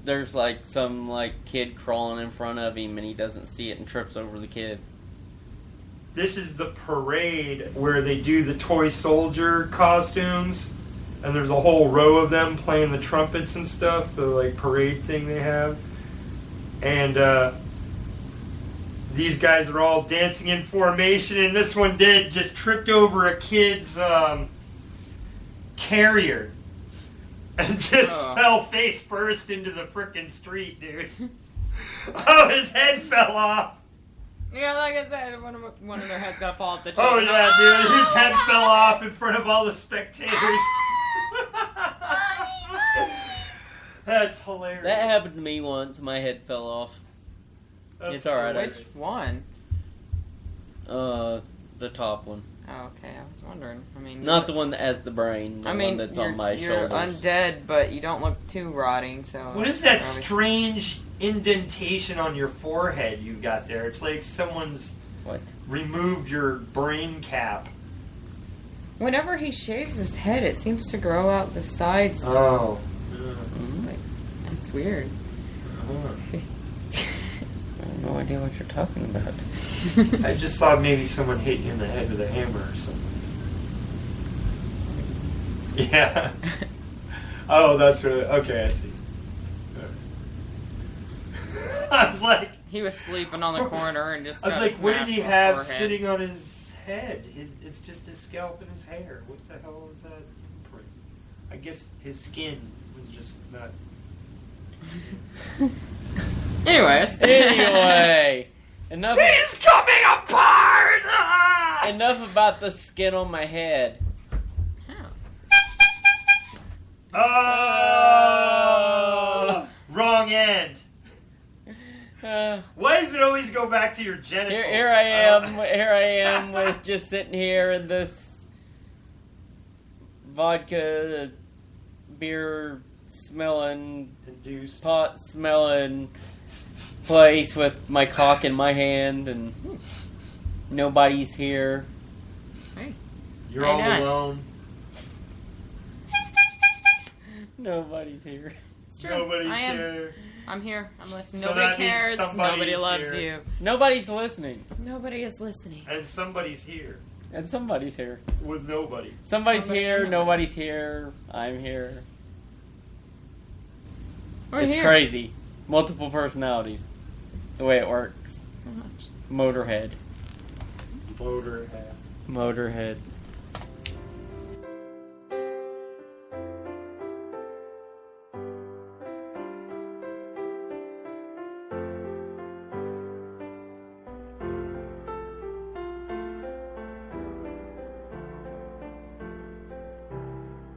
there's like some like kid crawling in front of him and he doesn't see it and trips over the kid. This is the parade where they do the toy soldier costumes, and there's a whole row of them playing the trumpets and stuff, the like parade thing they have. And these guys are all dancing in formation, and this one just tripped over a kid's carrier and just fell face first into the frickin' street, dude. Oh, his head fell off. Yeah, like I said, one of their heads got fall off the tree. Oh yeah, dude, his head fell off in front of all the spectators. That's hilarious. That happened to me once. My head fell off. That's It's alright. Which one? The top one. Oh, okay, I was wondering. I mean, Not the one that has the brain. The one that's on my you're shoulders. undead, but you don't look too rotting. So What is that obviously- strange indentation on your forehead you got there? It's like someone's What? removed your brain cap. Whenever he shaves his head, it seems to grow out the sides. Oh. That's weird. I have no idea what you're talking about. I just thought maybe someone hit you in the head with a hammer or something. Yeah. Oh, that's what. Okay, I see. I was like, He was sleeping on the corner and just. I was got like, what did smacked he on the have forehead. sitting on his head? It's just his scalp and his hair. What the hell is that imprint? I guess his skin was just not... Anyway, enough. He's coming apart! Ah! Enough about the skin on my head. Oh! Wrong end. Why does it always go back to your genitals? Here I am with just sitting here in this vodka, beer smelling, induced, pot smelling place with my cock in my hand, and nobody's here. Hey, you're all alone. Nobody's here. It's true. Nobody's here. I'm here. I'm listening. So Nobody cares. Nobody loves here. you. Nobody's listening. Nobody is listening. And somebody's here. And somebody's here. With nobody. Somebody's here. Nobody's here. I'm here. It's crazy. Multiple personalities. The way it works. Motorhead. Motorhead.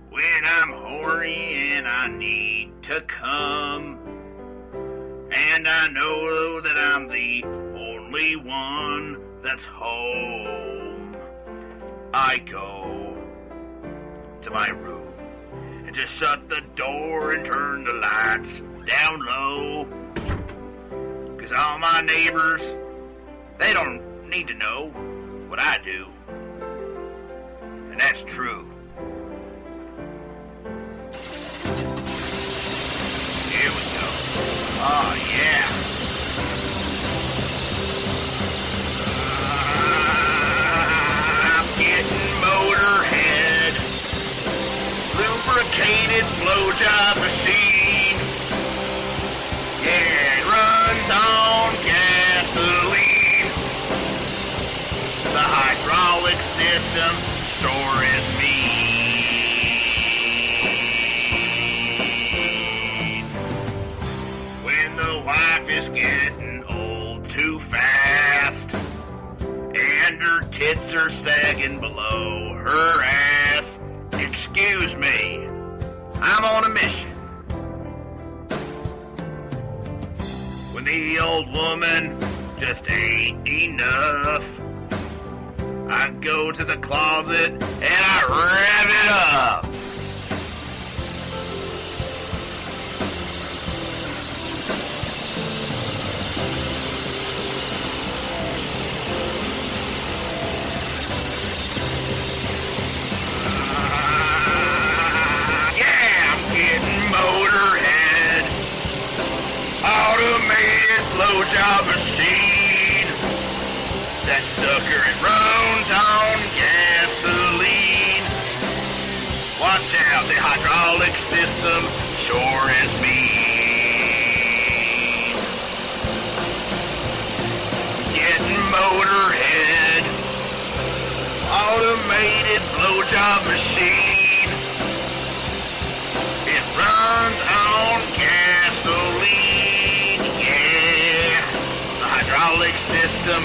When I'm horny and I need to come, and I know that I'm the only one that's home, I go to my room and just shut the door and turn the lights down low. 'Cause all my neighbors, they don't need to know what I do. And that's true. Here we go. Oh, yeah. I'm getting Motorhead. Lubricated blowjob machine. Yeah, it runs on gasoline. The hydraulic system sure is mean. Wife is getting old too fast, and her tits are sagging below her ass. Excuse me, I'm on a mission. When the old woman just ain't enough, I go to the closet and I rev it up. Motorhead, automated blowjob machine. That sucker, it runs on gasoline. Watch out, the hydraulic system sure is mean. Getting Motorhead, automated blowjob machine. Runs on gasoline, yeah. The hydraulic system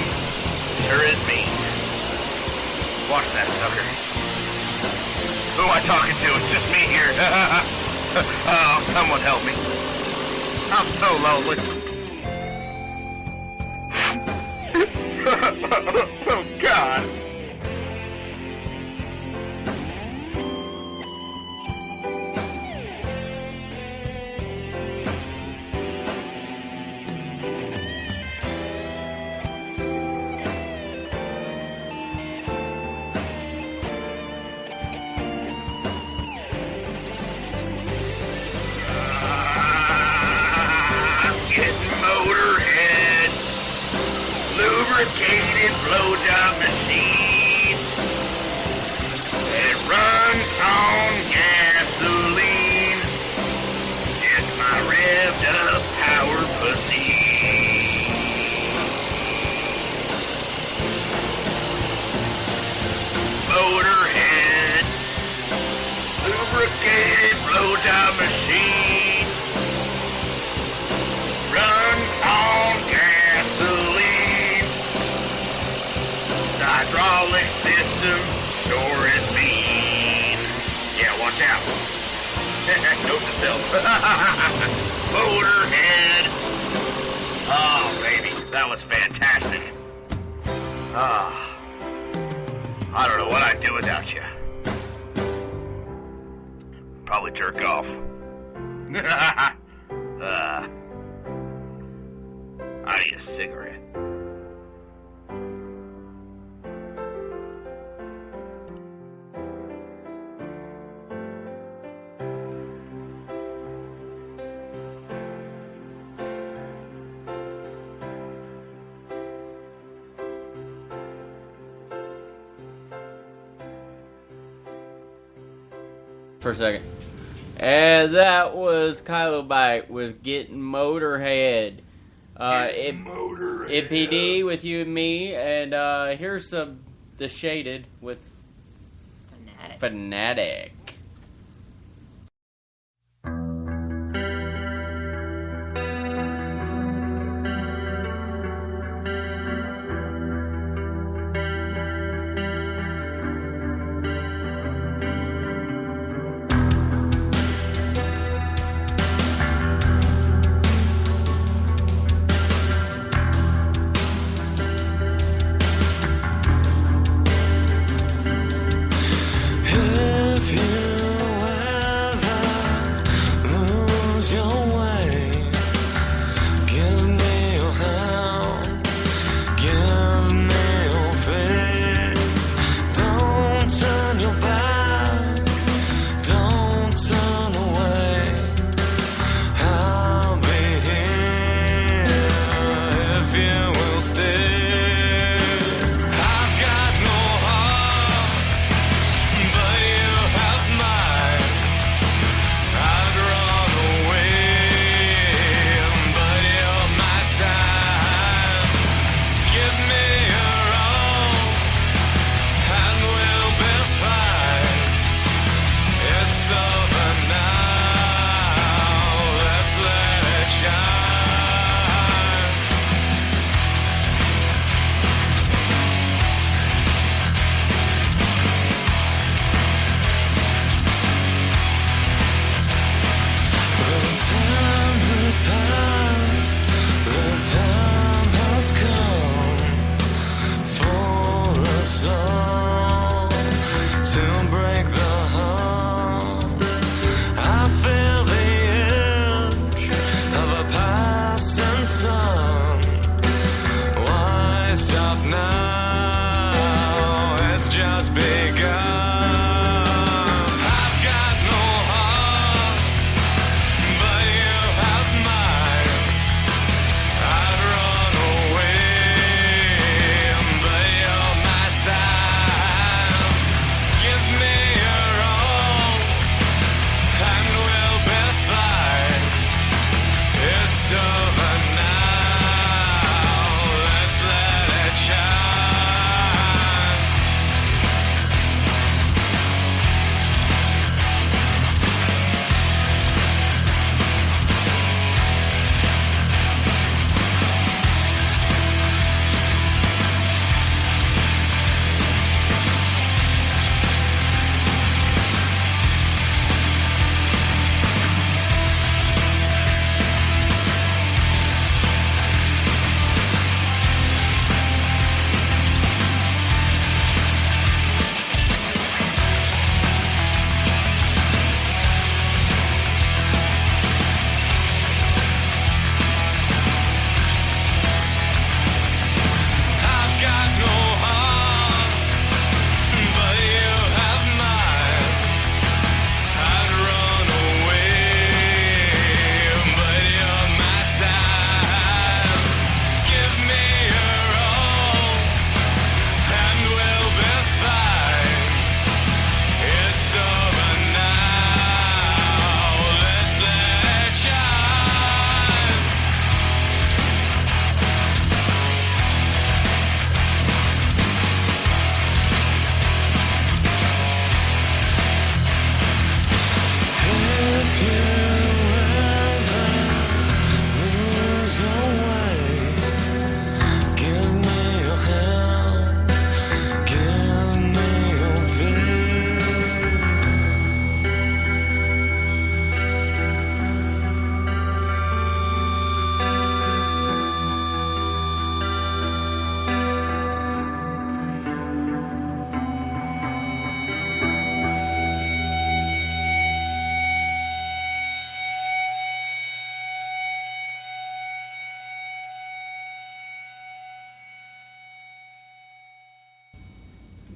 sure is mean. Watch that sucker. Who am I talking to? It's just me here. Oh, someone help me. I'm so lonely. Oh, God. Lubricated blowjob machine. It runs on gasoline. It's my revved up power pussy. Motorhead. Lubricated low-down machine. Run on gasoline. The hydraulic system sure is mean. Yeah, watch out. Note to self. Motorhead. Oh, baby, that was fantastic. I don't know what I'd do without you. Probably jerk off. I need a cigarette. For a second. And that was Kylo Bite with Getting Motorhead. MPD with you and me. And here's The Shaded with Fanatic.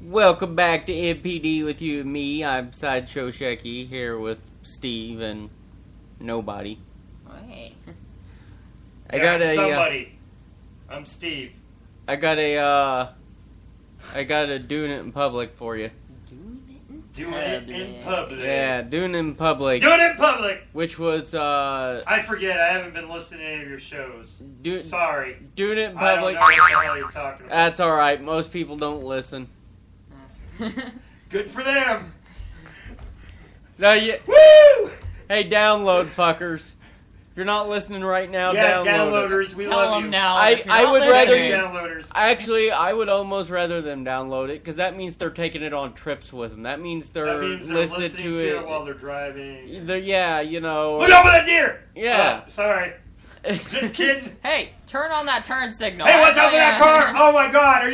Welcome back to MPD with you and me. I'm Sideshow Shecky here with Steve and nobody. Hey. I got a somebody. I'm Steve. I got a doing it in public for you. Doing it in public. Yeah, doing it in public. Doing it in public. Which was I forget. I haven't been listening to any of your shows. Sorry. Doing it in I don't public. know what the hell you're talking about. That's all right. Most people don't listen. Good for them. No, Woo! Hey, download fuckers. If you're not listening right now, downloaders, we Tell love them you. now. I would rather you. Downloaders. Actually, I would almost rather them download it because that means they're taking it on trips with them. That means they're listening to it while they're driving. Yeah, you know. Look over that deer. Yeah. Sorry. Just kidding. Hey, turn on that turn signal. Hey, what's up with that car? Oh my God,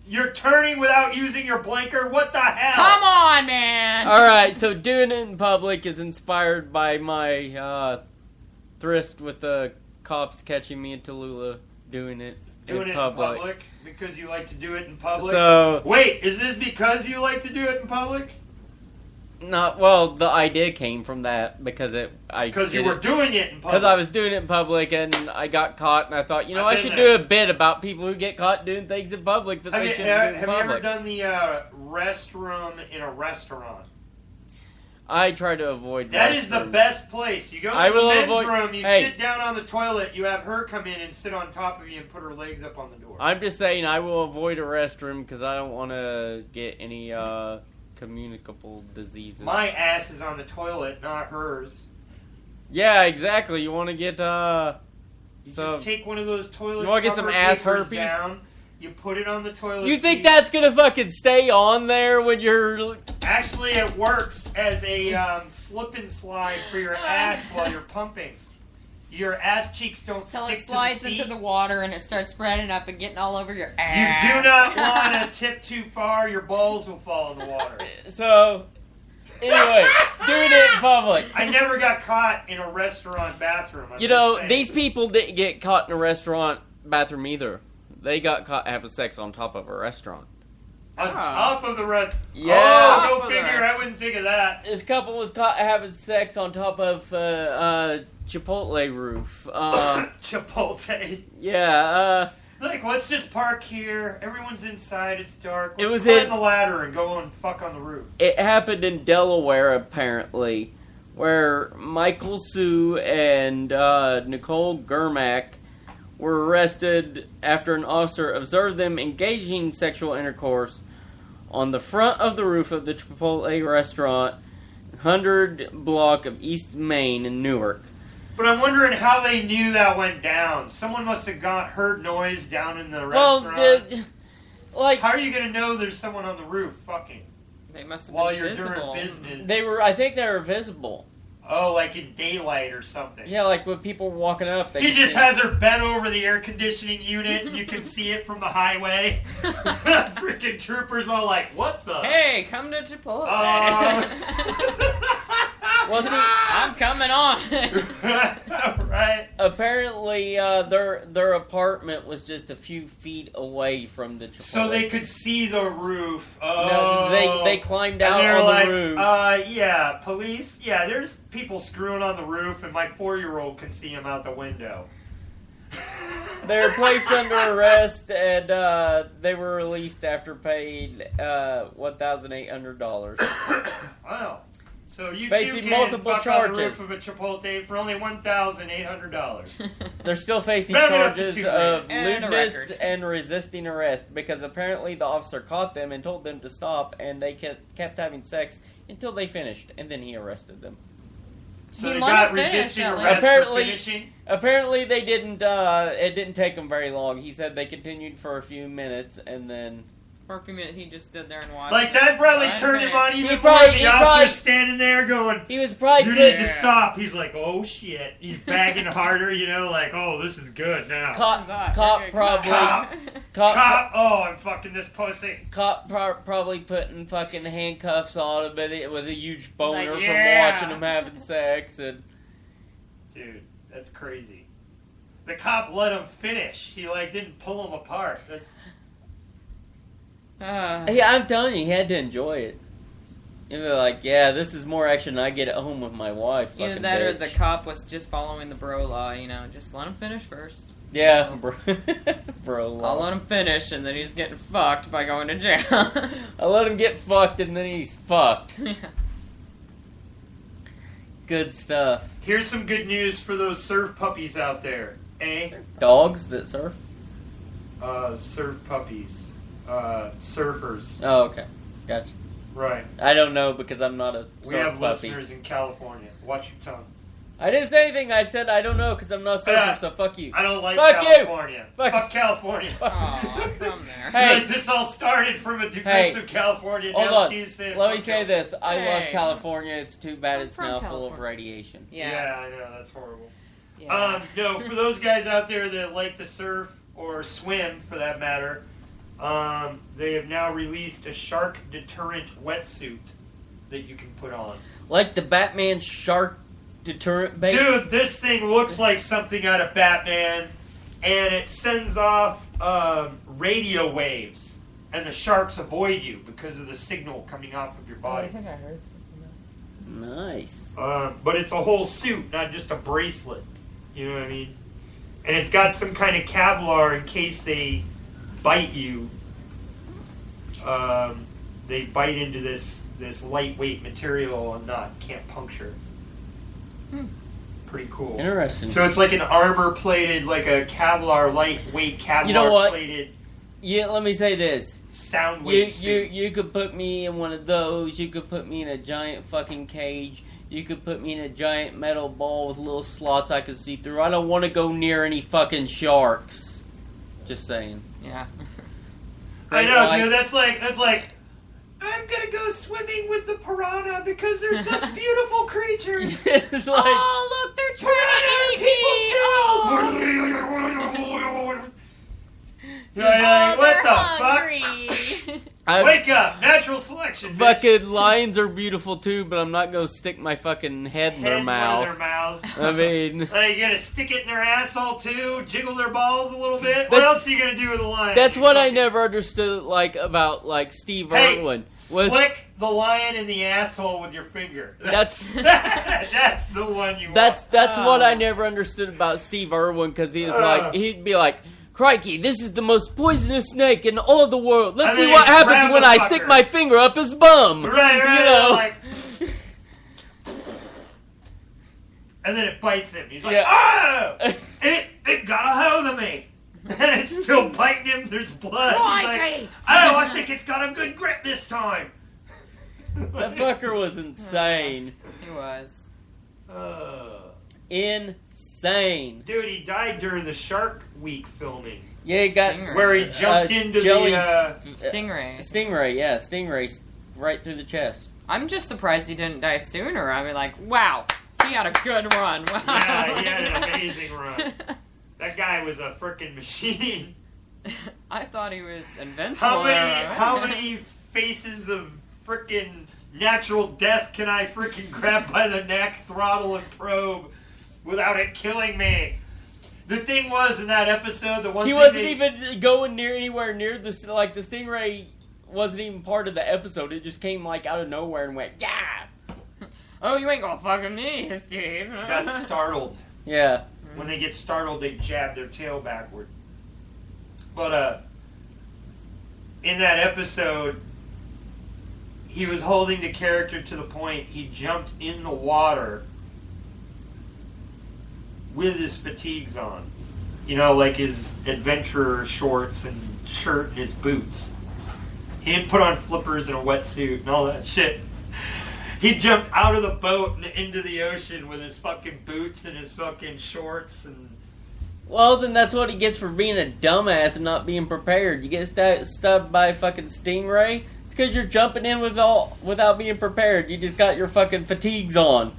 you're turning without using your blinker? What the hell? Come on, man. All right, so doing it in public is inspired by my tryst with the cops catching me in Tallulah doing it in public. Because you like to do it in public? So wait, is this because you like to do it in public? Not well. The idea came from that because you were doing it in public. Because I was doing it in public and I got caught, and I thought, I should do a bit about people who get caught doing things in public that they shouldn't do in public. Have you ever done the restroom in a restaurant? I try to avoid that. Is the best place. You go to the men's room, you sit down on the toilet, you have her come in and sit on top of you and put her legs up on the door. I'm just saying I will avoid a restroom because I don't want to get any communicable diseases. My ass is on the toilet, not hers. Yeah, exactly. You want to get just take one of those toilet. You want to get some ass herpes? Down, you put it on the toilet. You think that's gonna fucking stay on there when you're? Actually, it works as a slip and slide for your ass while you're pumping. Your ass cheeks don't stick to the seat. Until it slides into the water and it starts spreading up and getting all over your ass. You do not want to tip too far. Your balls will fall in the water. So, anyway, doing it in public. I never got caught in a restaurant bathroom. These people didn't get caught in a restaurant bathroom either. They got caught having sex on top of a restaurant. On top of the restaurant? Yeah. Oh, go figure. I wouldn't think of that. This couple was caught having sex on top of Chipotle roof. Chipotle? Yeah, let's just park here. Everyone's inside. It's dark. Let's climb the ladder and go and fuck on the roof. It happened in Delaware, apparently, where Michael Sue and Nicole Germack were arrested after an officer observed them engaging sexual intercourse on the front of the roof of the Chipotle restaurant, 100 block of East Main in Newark. But I'm wondering how they knew that went down. Someone must have heard noise down in the restaurant. How are you going to know there's someone on the roof fucking? They must have while been you're visible. doing business. I think they were visible. Oh, like in daylight or something. Yeah, like when people were walking up. He just has her bent over the air conditioning unit, and you can see it from the highway. Freaking troopers all like, what the? Hey, come to Chipotle. Well, see, I'm coming on. Right. Apparently, their apartment was just a few feet away from the Chipotle. So they could see the roof. Oh. No, they climbed out on the roof. Yeah, police. Yeah, there's people screwing on the roof, and my 4-year-old can see them out the window. They were placed under arrest, and they were released after paid $1,800. Wow. So you facing can multiple fuck charges on the roof of a Chipotle for only $1,800. They're still facing charges of lewdness and resisting arrest because apparently the officer caught them and told them to stop, and they kept having sex until they finished, and then he arrested them. So they got resisting arrest for finishing? Apparently they didn't. It didn't take them very long. He said they continued for a few minutes, and then. For a few minutes, he just stood there and watched. Like that probably turned him on even more. The officer standing there going, he was probably you need to stop. He's like, oh shit. He's bagging harder, like, oh, this is good now. Cop probably. Cop. Oh, I'm fucking this pussy. Cop probably putting fucking handcuffs on him with a huge boner from watching him having sex and. Dude, that's crazy. The cop let him finish. He didn't pull him apart. Yeah, I'm telling you, he had to enjoy it. And they're like, yeah, this is more action than I get at home with my wife. Either that or the cop was just following the bro law, just let him finish first. Yeah, bro law. I'll let him finish, and then he's getting fucked by going to jail. I'll let him get fucked, and then he's fucked. Yeah. Good stuff. Here's some good news for those surf puppies out there, eh? Dogs that surf? Surf puppies. Surfers. Oh, okay. Gotcha. Right. I don't know because I'm not a surf We have puppy. listeners in California. Watch your tongue. I didn't say anything. I said I don't know because I'm not a surfer, so fuck you. I don't like fuck California. You. Fuck California. Aw, from there. Hey. This all started from a defense of California. Hold now on. Steve's saying Let me say this. I love Hey. California. It's too bad I'm it's from now full California. of radiation. Yeah, I know. That's horrible. Yeah. No, for those guys out there that like to surf or swim, for that matter, they have now released a shark deterrent wetsuit that you can put on. Like the Batman shark deterrent bait? Dude, this thing looks like something out of Batman, and it sends off radio waves, and the sharks avoid you because of the signal coming off of your body. I think I heard something. Nice. But it's a whole suit, not just a bracelet. You know what I mean? And it's got some kind of Kevlar in case they bite you. They bite into this lightweight material and can't puncture. Pretty cool. Interesting. So it's like an armor-plated, like a Kevlar, lightweight Kevlar-plated. You know what? Yeah, let me say this. Sound wave suit. You could put me in one of those. You could put me in a giant fucking cage. You could put me in a giant metal ball with little slots I could see through. I don't want to go near any fucking sharks. Just saying. Yeah. I know, dude. That's like. I'm gonna go swimming with the piranha because they're such beautiful creatures. It's like, Oh, look, they're trying to eat me. What the hungry. fuck? Wake up! Natural selection. Bitch. fucking lions are beautiful too, but I'm not gonna stick my fucking head in their mouth. I mean, are you gonna stick it in their asshole too? Jiggle their balls a little bit? What else are you gonna do with a lion? That's what I never understood, about Steve Irwin. Flick the lion in the asshole with your finger. That's that's the one you want. That's what I never understood about Steve Irwin, because he'd be like, crikey, this is the most poisonous snake in all of the world. Let's see what happens when I stick my finger up his bum. Right. And then it bites him. He's like, oh! It got a hold of me. And it's still biting him. There's blood. He's like, I think it's got a good grip this time. That fucker was insane. He was. Insane. Dude, he died during the Shark Week filming. Yeah, he got... Where he jumped into Stingray. Stingray, yeah. Stingray right through the chest. I'm just surprised he didn't die sooner. I mean, wow. He had a good run. Wow. Yeah, he had an amazing run. That guy was a frickin' machine. I thought he was invincible. How many faces of frickin' natural death can I frickin' grab by the neck, throttle, and probe without it killing me? The thing was, in that episode, he wasn't even going anywhere near the Stingray wasn't even part of the episode. It just came out of nowhere and went, yeah. Oh, you ain't gonna fucking me, Steve. Got startled. Yeah. When they get startled, they jab their tail backward. But, in that episode, he was holding the character to the point he jumped in the water with his fatigues on. Like his adventurer shorts and shirt and his boots. He didn't put on flippers and a wetsuit and all that shit. He jumped out of the boat and into the ocean with his fucking boots and his fucking shorts and... Well, then that's what he gets for being a dumbass and not being prepared. You get stubbed by a fucking stingray, it's because you're jumping in without being prepared. You just got your fucking fatigues on.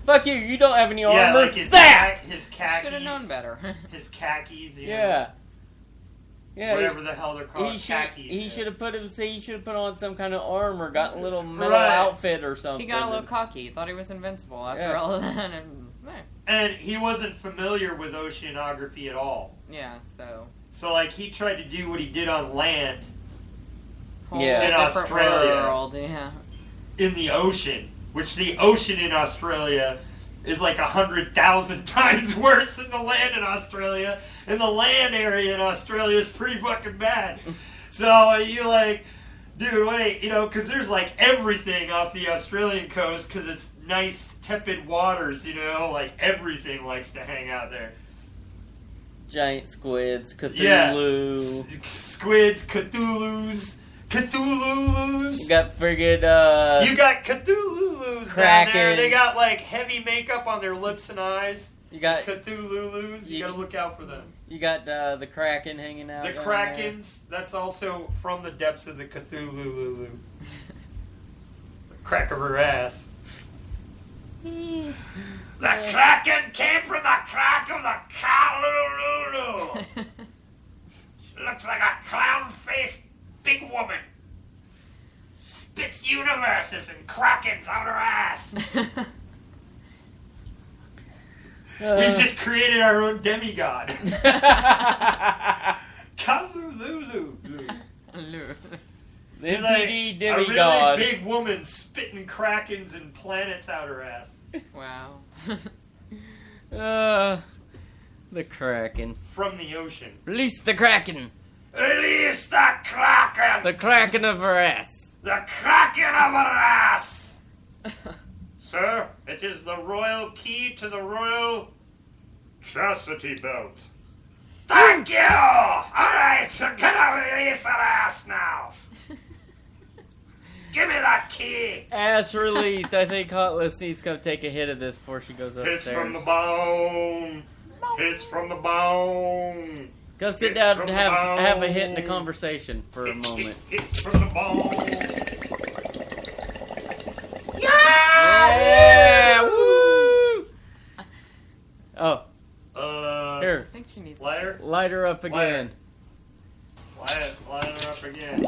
Fuck you, you don't have any armor. Yeah, like his khakis. Should have known better. His khakis, Yeah. Yeah, whatever the hell they're called. He should have put on some kind of armor, got a little metal outfit or something. He got a little cocky. He thought he was invincible after all of that. And he wasn't familiar with oceanography at all. Yeah, so he tried to do what he did on land, in Australia. World, yeah. In the ocean, which the ocean in Australia is like 100,000 times worse than the land in Australia, and the land area in Australia is pretty fucking bad. So you're like, dude, wait, because there's like everything off the Australian coast because it's nice, tepid waters, like everything likes to hang out there. Giant squids, Cthulhu. Yeah. Squids, Cthulhus. You got friggin' you got Cthulhus down there. They got like heavy makeup on their lips and eyes. You got Cthulhus. You gotta look out for them. You got the Kraken hanging out. The Krakens. That's also from the depths of the Cthulhu. Crack of her ass. The Kraken came from the crack of the Kalulu. She looks like a clown-faced big woman. Spits universes and Krakens out her ass. We've just created our own demigod. Kalulu. The like MPD a demigod. really big woman spitting Krakens and planets out her ass. Wow. The Kraken. From the ocean. Release the Kraken. Release the Kraken. The Kraken of her ass. The Kraken of her ass. Sir, it is the royal key to the royal chastity belt. Thank you! Alright, you're gonna release her ass now. Give me that key. Ass released. I think Hot Lips needs to come take a hit of this before she goes upstairs. Hits from the bone. Hits from the bone. Go sit down and have a hit in the conversation for a moment. Hits from the bone. Yeah! Woo! Oh. Here. I think she needs lighter. Light her up again. Light her up again.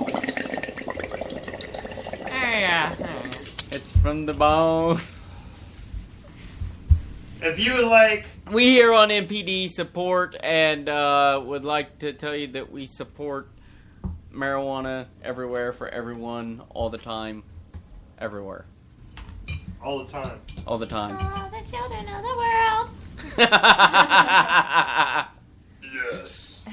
Yeah. It's from the bone. If you would like... We here on MPD support and would like to tell you that we support marijuana everywhere for everyone, all the time, everywhere. All the time. All the time. All the children of the world. Yes.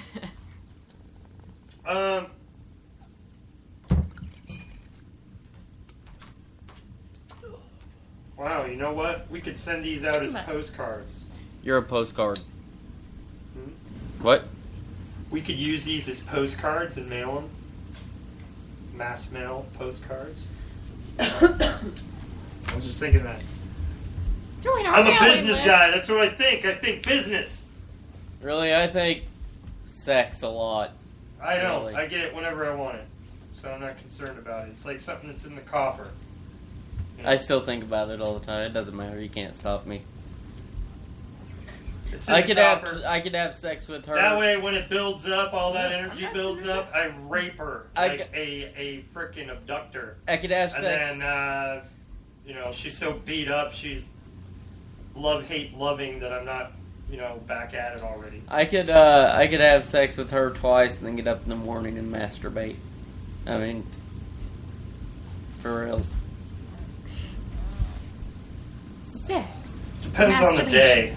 Wow, you know what? We could send these out as postcards. You're a postcard. What? We could use these as postcards and mail them. Mass mail postcards. I was just thinking that. I'm a business guy. That's what I think. I think business. Really, I think sex a lot. I know. Really. I get it whenever I want it. So I'm not concerned about it. It's like something that's in the coffer. You know? I still think about it all the time. It doesn't matter. You can't stop me. I could have sex with her. That way, when it builds up, all that energy builds up, I rape her like a freaking abductor. I could have sex. And then, she's so beat up, she's hate loving that I'm not, back at it already. I could have sex with her twice and then get up in the morning and masturbate. I mean, for reals. Sex. Depends on the day.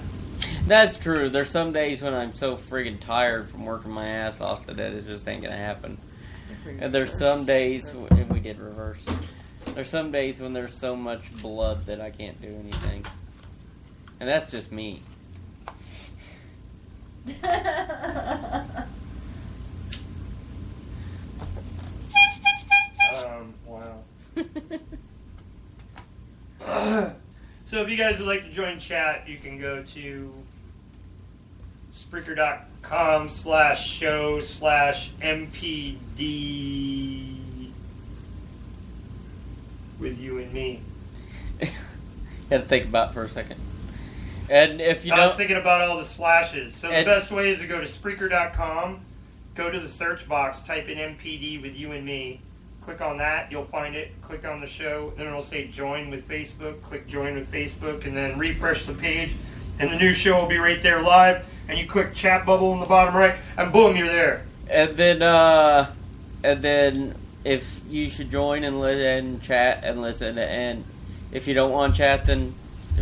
That's true. There's some days when I'm so friggin' tired from working my ass off that it just ain't gonna happen. And there's some days, and we did reverse. There's some days when there's so much blood that I can't do anything. And that's just me. Wow. So if you guys would like to join chat, you can go to Spreaker.com/show/MPD with you and me. Had to think about it for a second. And if you I was thinking about all the slashes. So the best way is to go to Spreaker.com, go to the search box, type in MPD with you and me. Click on that, you'll find it. Click on the show, then it'll say join with Facebook. Click join with Facebook, and then refresh the page, and the new show will be right there live. And you click chat bubble in the bottom right, and boom, you're there. And then if you should join and listen, chat and listen, and if you don't want to chat, then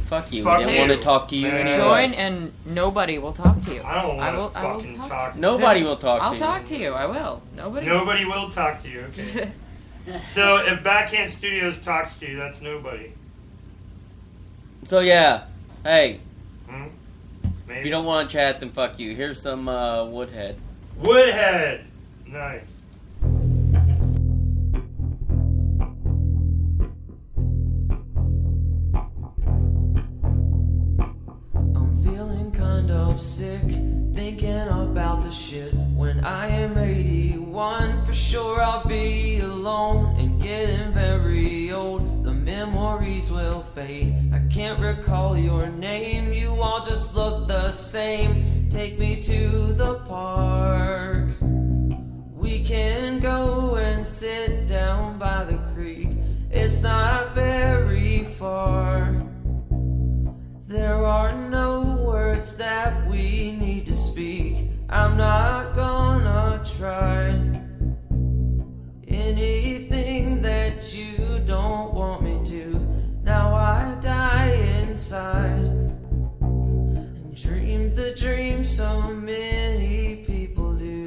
fuck you. Fuck we don't you, want to talk to you man. anymore. Join and nobody will talk to you. I don't want to I will fucking talk talk. to you. Nobody will talk to I'll you. talk to you. I will. Nobody Will talk to you. Okay. So if Backhand Studios talks to you, that's nobody. So yeah, hey, Maybe. if you don't want to chat, then fuck you. Here's some Woodhead. Woodhead. Nice. I'm feeling kind of sick, thinking about the shit. When I am 81, for sure I'll be alone and getting very old. The memories will fade. I can't recall your name, you all just look the same. Take me to the park. We can go and sit down by the creek. It's not very far. There are no words that we need to speak. I'm not gonna try anything that you don't want me to. Now I die inside and dream the dream so many people do.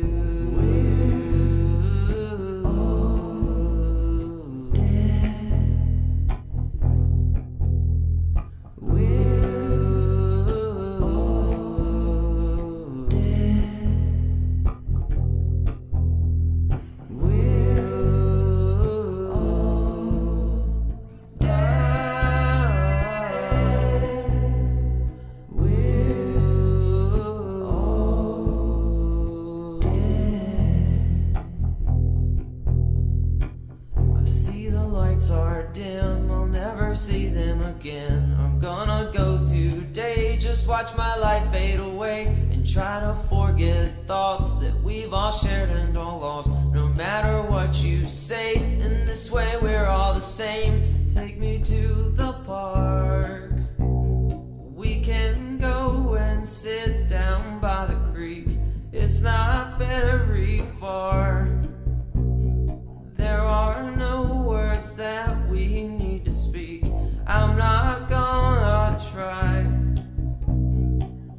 See them again. I'm gonna go today, just watch my life fade away and try to forget thoughts that we've all shared and all lost. No matter what you say, in this way we're all the same. Take me to the park. We can go and sit down by the creek. It's not very far. There are no words that we need to speak. I'm not gonna try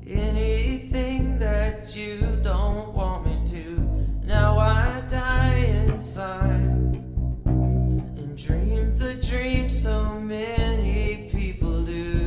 anything that you don't want me to. Now I die inside and dream the dream so many people do.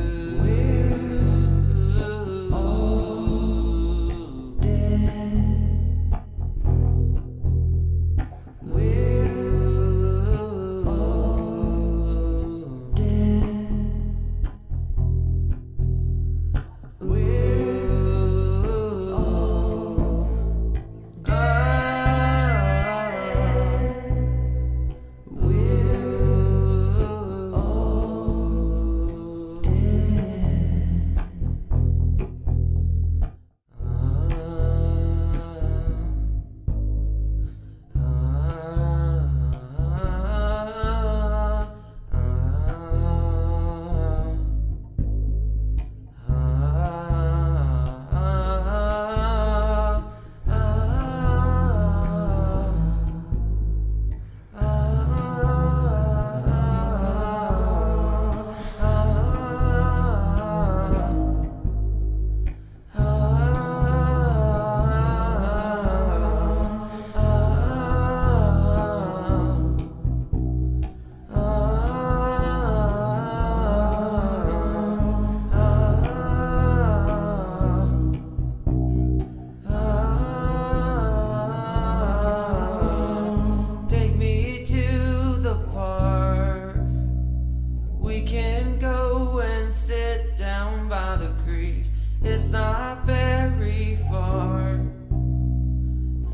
It's not very far.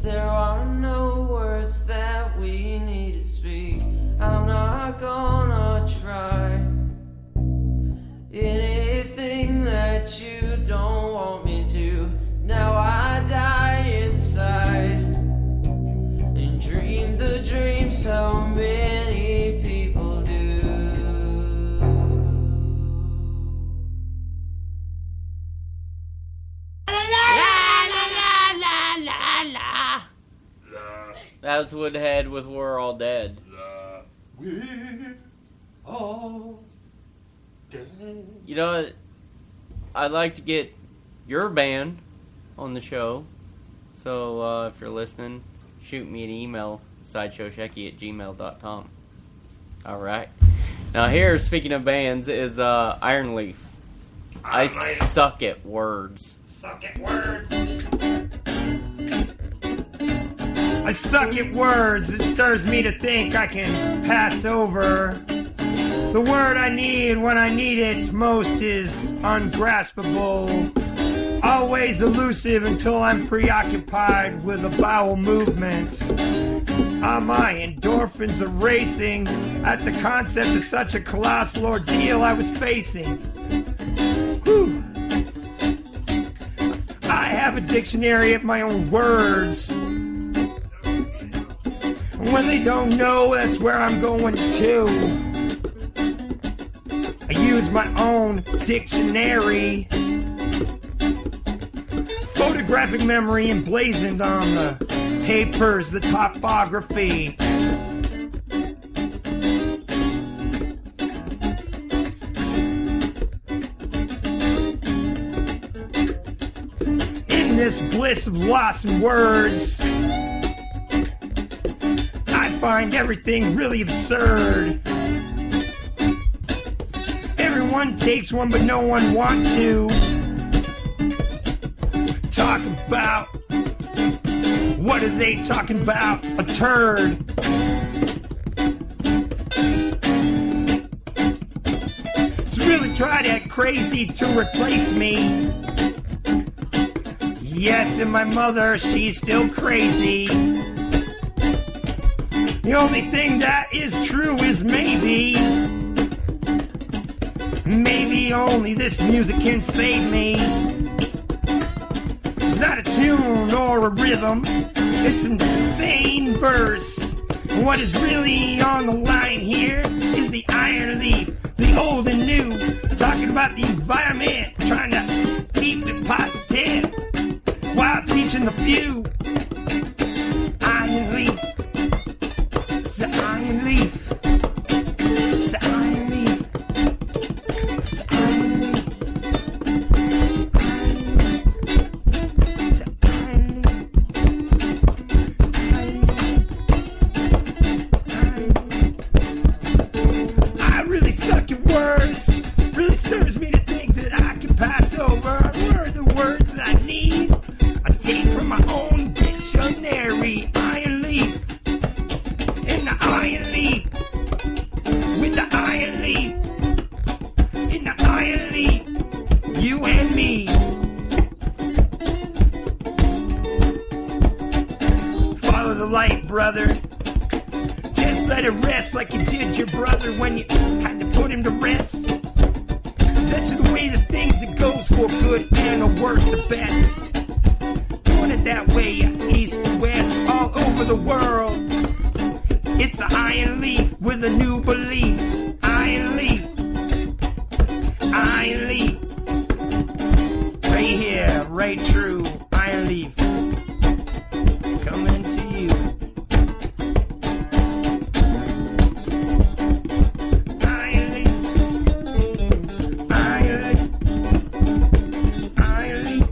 There are no words that we need to speak. I'm not gonna try anything that you don't want me to. Now I die inside and dream the dream so many people do. La la la Travis Woodhead with We're All Dead. We're all dead. You know, I'd like to get your band on the show. So if you're listening, shoot me an email, sideshowshecky@gmail.com. Alright. Now here, speaking of bands, is Iron Leaf. I suck at words. Suck at words. I suck at words. It stirs me to think I can pass over. The word I need when I need it most is ungraspable. Always elusive until I'm preoccupied with a bowel movement. My endorphins are racing at the concept of such a colossal ordeal I was facing. Whew. I have a dictionary of my own words. When they don't know, that's where I'm going to. I use my own dictionary. Photographic memory emblazoned on the papers, the topography. In this bliss of lost words, I find everything really absurd. Everyone takes one, but no one wants to talk about. What are they talking about? A turd. So really try to act crazy to replace me. Yes, and my mother, she's still crazy. The only thing that is true is maybe only this music can save me. It's not a tune or a rhythm, it's insane verse. What is really on the line here is the Iron Leaf, the old and new, talking about the environment, trying to keep it positive while teaching the few. Iron Leaf, it's the Iron Leaf, it's the Iron Leaf, it's the Iron Leaf, it's the Iron Leaf, I really suck at words. Really stirs me to think that I can pass over. What are the words that I need? I take from my own dictionary. Iron Leaf, in the Iron Leaf, with the Iron Leaf, in the Iron Leaf, you and me. Follow the light, brother. Just let it rest like you did your brother when you had to put him to rest. That's the way the things it goes for good and or worse or best. Doing it that way, east to west, all over the world. It's the Iron Leaf with a new belief. Iron Leaf, Iron Leaf, right here, right true. Iron Leaf, coming to you. Iron Leaf, Iron Leaf, Iron Leaf.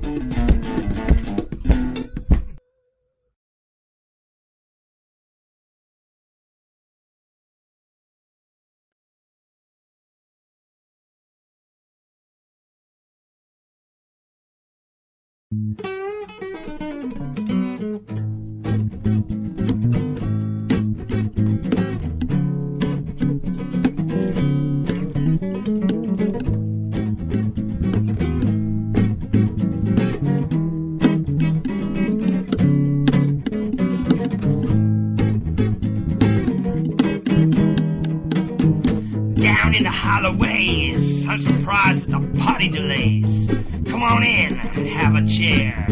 Down in the holloways, I'm surprised at the party delays. Come on in and have a chair,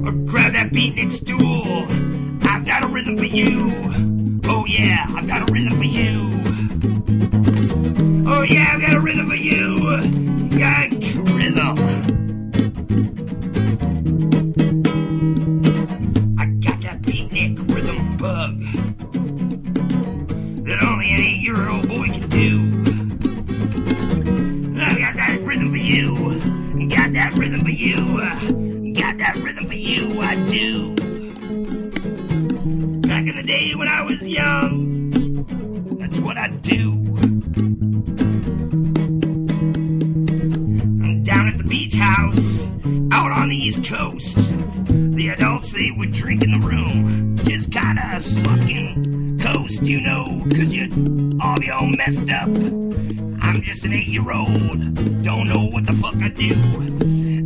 or grab that beatnik stool. I've got a rhythm for you. Oh yeah, I've got a rhythm for you. Oh yeah, I've got a rhythm for you. Yank rhythm. I got that beatnik rhythm. 8-year-old boy can do. I got that rhythm for you. Got that rhythm for you. Got that rhythm for you, I do. Back in the day when I was young, that's what I do. I'm down at the beach house, out on the East Coast. The adults, they would drink in the room, just kinda slucking coast, you know, 'cause you'd all be all messed up. I'm just an 8-year-old, don't know what the fuck I do.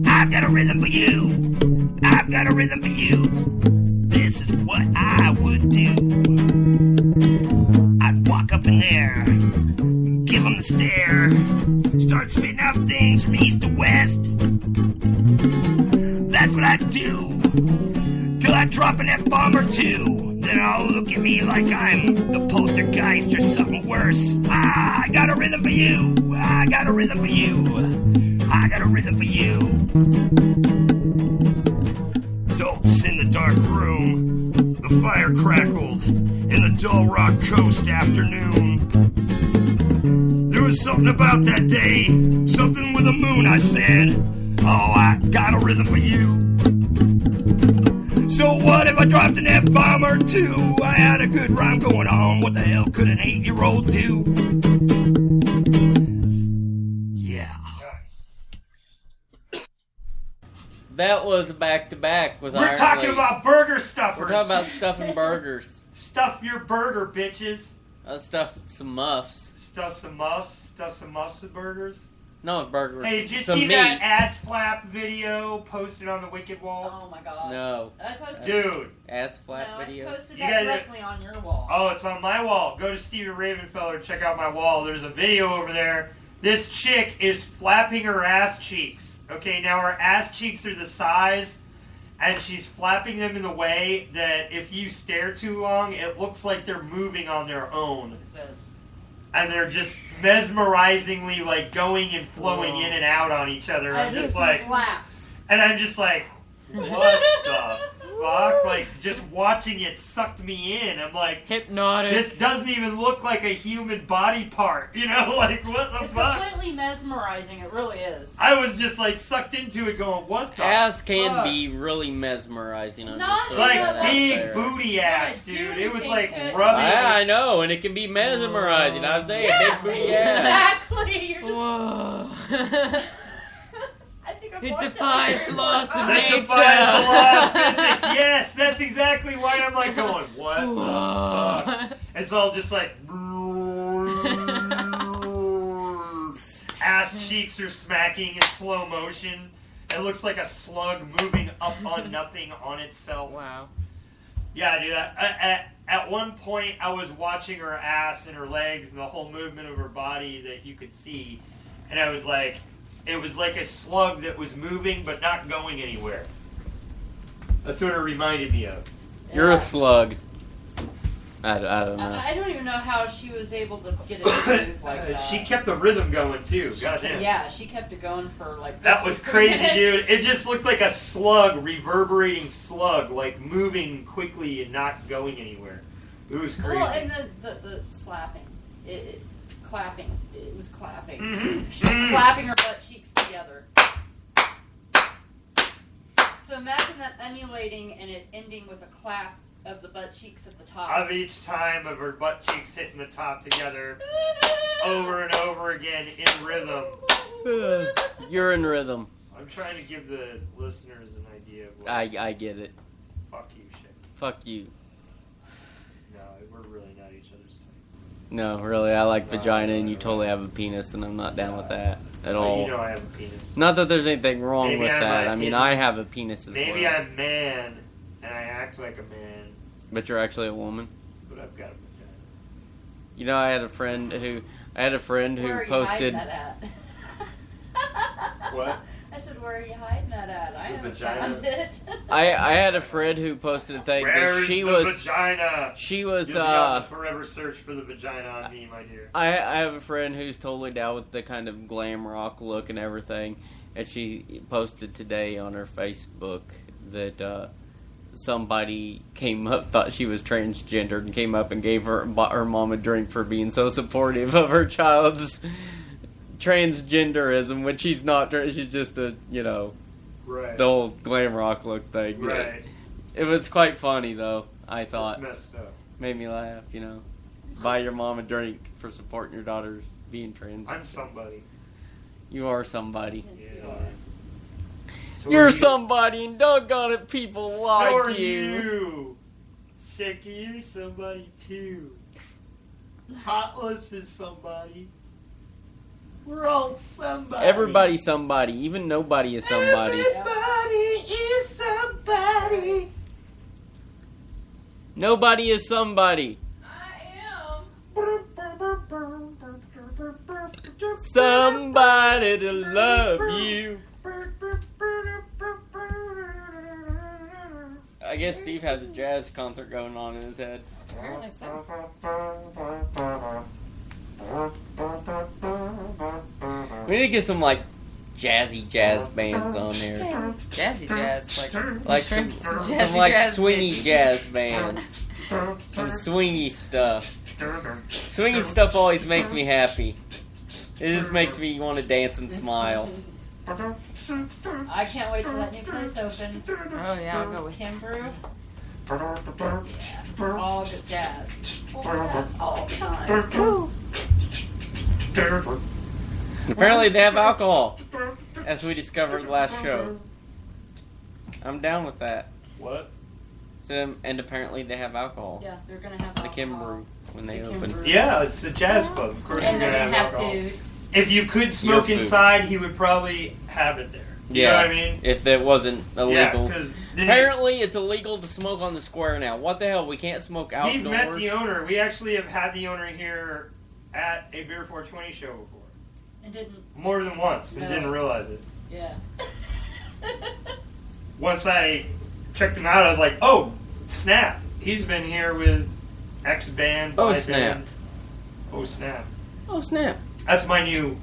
I've got a rhythm for you, I've got a rhythm for you. This is what I would do. I'd walk up in there, give them the stare, start spitting out things from east to west. That's what I'd do, till I drop an F-bomb or two. Then all look at me like I'm the poltergeist or something worse. I got a rhythm for you, I got a rhythm for you, I got a rhythm for you. Adults in the dark room, the fire crackled in the dull rock coast afternoon. There was something about that day, something with the moon, I said. Oh, I got a rhythm for you. So what if I dropped an F-bomb or two? I had a good rhyme going on. What the hell could an 8-year-old do? Yeah. That was a back-to-back with We're talking about burger stuffers. We're talking about stuffing burgers. Stuff your burger, bitches. Stuff some muffs. Stuff some muffs. Stuff some muffs with burgers. No, burgers. Hey, did you some see meat. that ass flap video posted on the Wicked Wall? Oh my god. No. I posted Dude. Ass flap video? I posted You that guys- directly on your wall. Oh, it's on my wall. Go to Steven Ravenfeller and check out my wall. There's a video over there. This chick is flapping her ass cheeks. Okay, now her ass cheeks are the size, and she's flapping them in the way that if you stare too long, it looks like they're moving on their own. And they're just mesmerizingly like going and flowing in and out on each other. I'm just like, slaps. and I'm just like, what the fuck? Like, just watching it sucked me in. I'm like, hypnotic. This doesn't even look like a human body part. You know, like what the It's fuck? completely mesmerizing. It really is. I was just like sucked into it, going, what the Ass can fuck? be really mesmerizing. I'm Not just throwing that Like out big there. booty ass, dude. It was like anything to it. rubbing. I know, and it can be mesmerizing. I'm saying big booty ass. Exactly. You're just. Whoa. I think I've It watched defies that. the laws of That nature. defies the law of physics. Yes, that's exactly why I'm like going, what the fuck? It's all just like ass cheeks are smacking in slow motion. It looks like a slug moving up on nothing on itself. Wow. Yeah, dude. At one point, I was watching her ass and her legs and the whole movement of her body that you could see, and I was like, it was like a slug that was moving but not going anywhere. That's what it reminded me of. You're a slug. I don't know. I don't even know how she was able to get it to move like that. She kept the rhythm going too. Goddamn. Yeah, she kept it going for like. That was 3 crazy, minutes. dude. It just looked like a slug, reverberating slug, like moving quickly and not going anywhere. It was crazy. Well, and the slapping, clapping. It was clapping. Mm-hmm. She was clapping her butt cheeks together. So imagine that emulating and it ending with a clap of the butt cheeks at the top. Of each time of her butt cheeks hitting the top together, over and over again in rhythm. You're in rhythm. I'm trying to give the listeners an idea of what. I get it. Fuck you, shit. Fuck you. No, we're really not each other's type. No, really, I like vagina and you totally have a penis and I'm not down with that at Well, all. you know I have a penis. Not that there's anything wrong Maybe with I'm that. not I mean, kidding. I have a penis as Maybe well. I'm man and I act like a man, But you're actually a woman. but I've got a vagina. You know, I had a friend who Where are you posted. hiding that at? What? I said, where are you hiding that at? I The haven't vagina? found it. I had a friend who posted a thing that Where's she the was. vagina? She was. You'll be on the forever search for the vagina on me, my dear. I have a friend who's totally down with the kind of glam rock look and everything, and she posted today on her Facebook that somebody came up, thought she was transgender, and came up and bought her mom a drink for being so supportive of her child's transgenderism, when she's not. She's just a, right. the old glam rock look thing. Right. It was quite funny, though, I thought. It's messed up. Made me laugh, Buy your mom a drink for supporting your daughter's being trans. I'm somebody. You are somebody. Yeah. So You're somebody, and doggone it, people like so are you. you. Shecky, you're somebody too. Hot Lips is somebody. We're all somebody. Everybody's somebody. Even nobody is somebody. Everybody is somebody. Nobody is somebody. Somebody to love you. I guess Steve has a jazz concert going on in his head. Apparently so. We need to get some jazzy jazz bands on there. Jazzy jazz, like some swingy jazz bands. Some swingy stuff. Swingy stuff always makes me happy. It just makes me want to dance and smile. I can't wait till that new place opens. Oh yeah, I'll go with Kim Brew. Yeah, all good jazz. That's all the time. Cool. Apparently they have alcohol, as we discovered last show. I'm down with that. What? And apparently they have alcohol. Yeah, they're gonna have the Kim Brew when they open. Yeah, it's a jazz club. Of course, and you're they're gonna have alcohol. food. If you could smoke inside, he would probably have it there. You know what I mean? If that wasn't illegal. Yeah, apparently it's illegal to smoke on the square now. What the hell? We can't smoke outdoors? We've met the owner. We actually have had the owner here at a Beer 420 show before. And didn't. More than once, and didn't realize it. Yeah. Once I checked him out, I was like, oh, snap. He's been here with X band, Oh, Y snap. band. Oh, snap. Oh, snap. That's my new...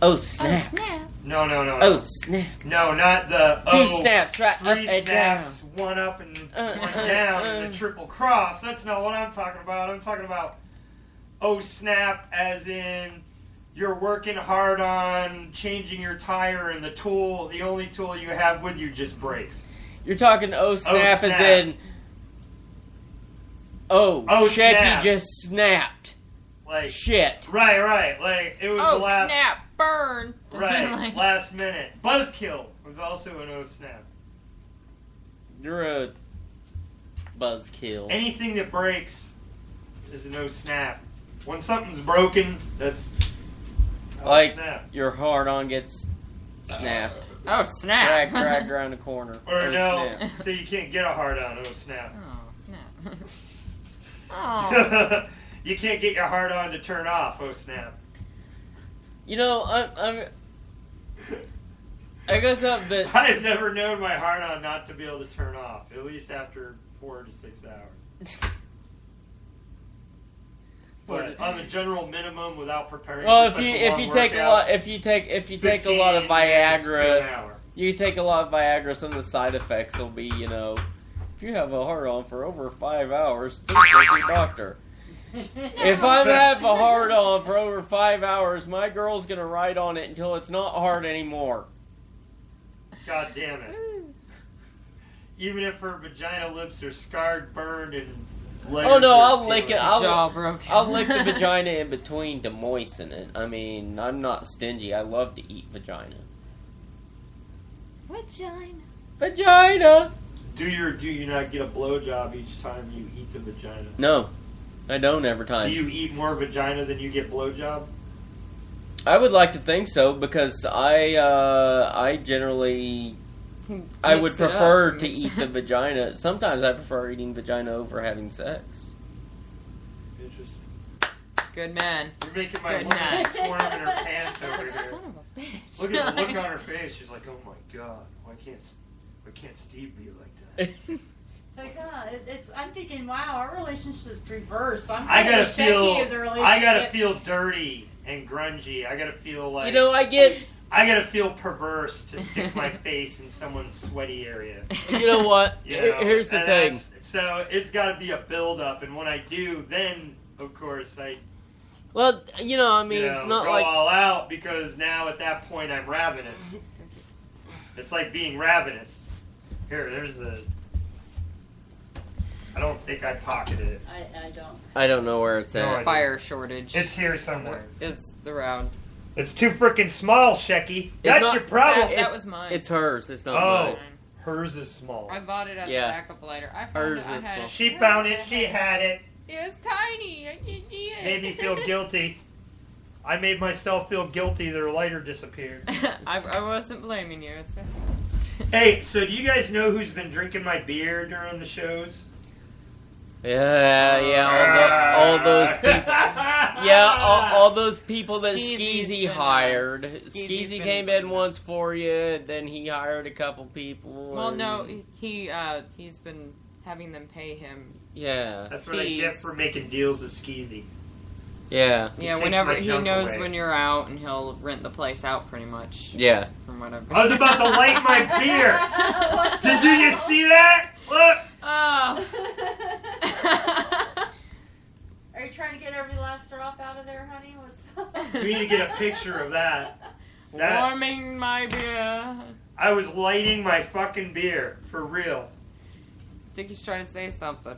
Oh, snap. Oh, snap. No. Oh, snap. No, not the... Two snaps, right up three and snaps, one up and one down, and the triple cross. That's not what I'm talking about. I'm talking about oh, snap, as in... You're working hard on changing your tire, and the only tool you have with you just breaks. You're talking snap as in... Oh, Shecky snap. just snapped. Like shit. Right. Like it was the last... snap, burn. Right, last minute. Buzzkill was also an snap. You're a buzzkill. Anything that breaks is an snap. When something's broken, that's... snap. Your hard-on gets snapped. Oh, snap. Dragged around the corner. Or no, snap. so you can't get a hard-on. Snap. Oh, snap. Oh. You can't get your hard-on to turn off. Snap. I guess I've never known my hard-on not to be able to turn off, at least after 4 to 6 hours. But on the general minimum, without preparing. Well, for if you take a lot of Viagra, you take a lot of Viagra. Some of the side effects will be, if you have a hard on for over 5 hours, please go to your doctor. If I have a hard on for over 5 hours, my girl's gonna ride on it until it's not hard anymore. God damn it! Even if her vagina lips are scarred, burned, and oh no, I'll lick it. Jaw I'll lick the vagina in between to moisten it. I mean, I'm not stingy. I love to eat vagina. Vagina. Do you not get a blowjob each time you eat the vagina? No, I don't every time. Do you eat more vagina than you get blowjob? I would like to think so, because I generally I would prefer to eat the vagina. Sometimes I prefer eating vagina over having sex. Interesting. Good man. You're making my woman squirm in her pants over here. Son of a bitch. Look at the look on her face. She's like, oh my god, why can't Steve be like that? It's like, I'm thinking, wow, our relationship's reversed. I gotta feel dirty and grungy. I gotta feel like... I gotta feel perverse to stick my face in someone's sweaty area. You know what? Here's the thing. So it's gotta be a build-up, and when I do, then, of course, Well, you know, I mean, it's not go like... all out, because now at that point I'm ravenous. It's like being ravenous. Here, there's the... I don't think I pocketed it. I don't. I don't know where it's at. Fire shortage. It's here somewhere. It's around. It's too freaking small, Shecky. That's your problem. That was mine. It's hers. It's not mine. Hers is small. I bought it as a backup lighter. I found Hers it. I is had small. it. She found it. She had it. It was tiny. I can't see it. Made me feel guilty. I made myself feel guilty. Their lighter disappeared. I wasn't blaming you. So. Hey, so do you guys know who's been drinking my beer during the shows? All those people. All those people that Skeezy hired. Skeezy came in once for you, then he hired a couple people. Well, no, he's been having them pay him. Yeah. That's what I get for making deals with Skeezy. Yeah. Yeah, whenever he knows when you're out, and he'll rent the place out pretty much. Yeah. From whatever. I was about to light my beer. Did you just see that? Look. Oh. Are you trying to get every last drop out of there, honey? What's We need to get a picture of that. Warming my beer. I was lighting my fucking beer. For real. I think he's trying to say something.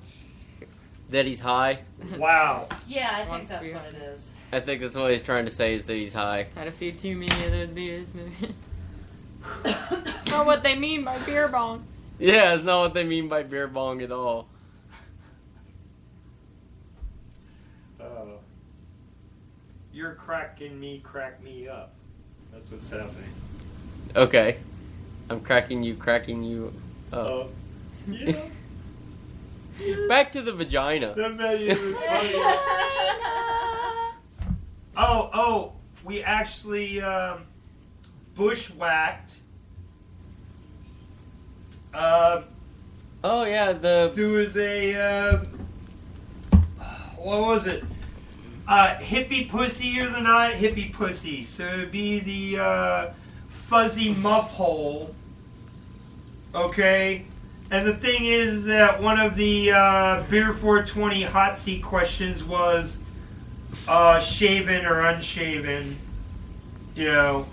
That he's high? Wow. Yeah, I think that's what it is. I think that's what he's trying to say, is that he's high. Had a few too many of those beers, maybe. It's not what they mean by beer bong. Yeah, it's not what they mean by beer bong at all. You're cracking me, crack me up. That's what's happening. Okay. I'm cracking you up. Yeah. Back to the vagina. That menu was funny. Oh, we actually bushwhacked. Oh yeah, there was a what was it? Hippie pussy or the not hippie pussy. So it'd be the fuzzy muff hole. Okay. And the thing is that one of the Beer 420 hot seat questions was shaven or unshaven. You know,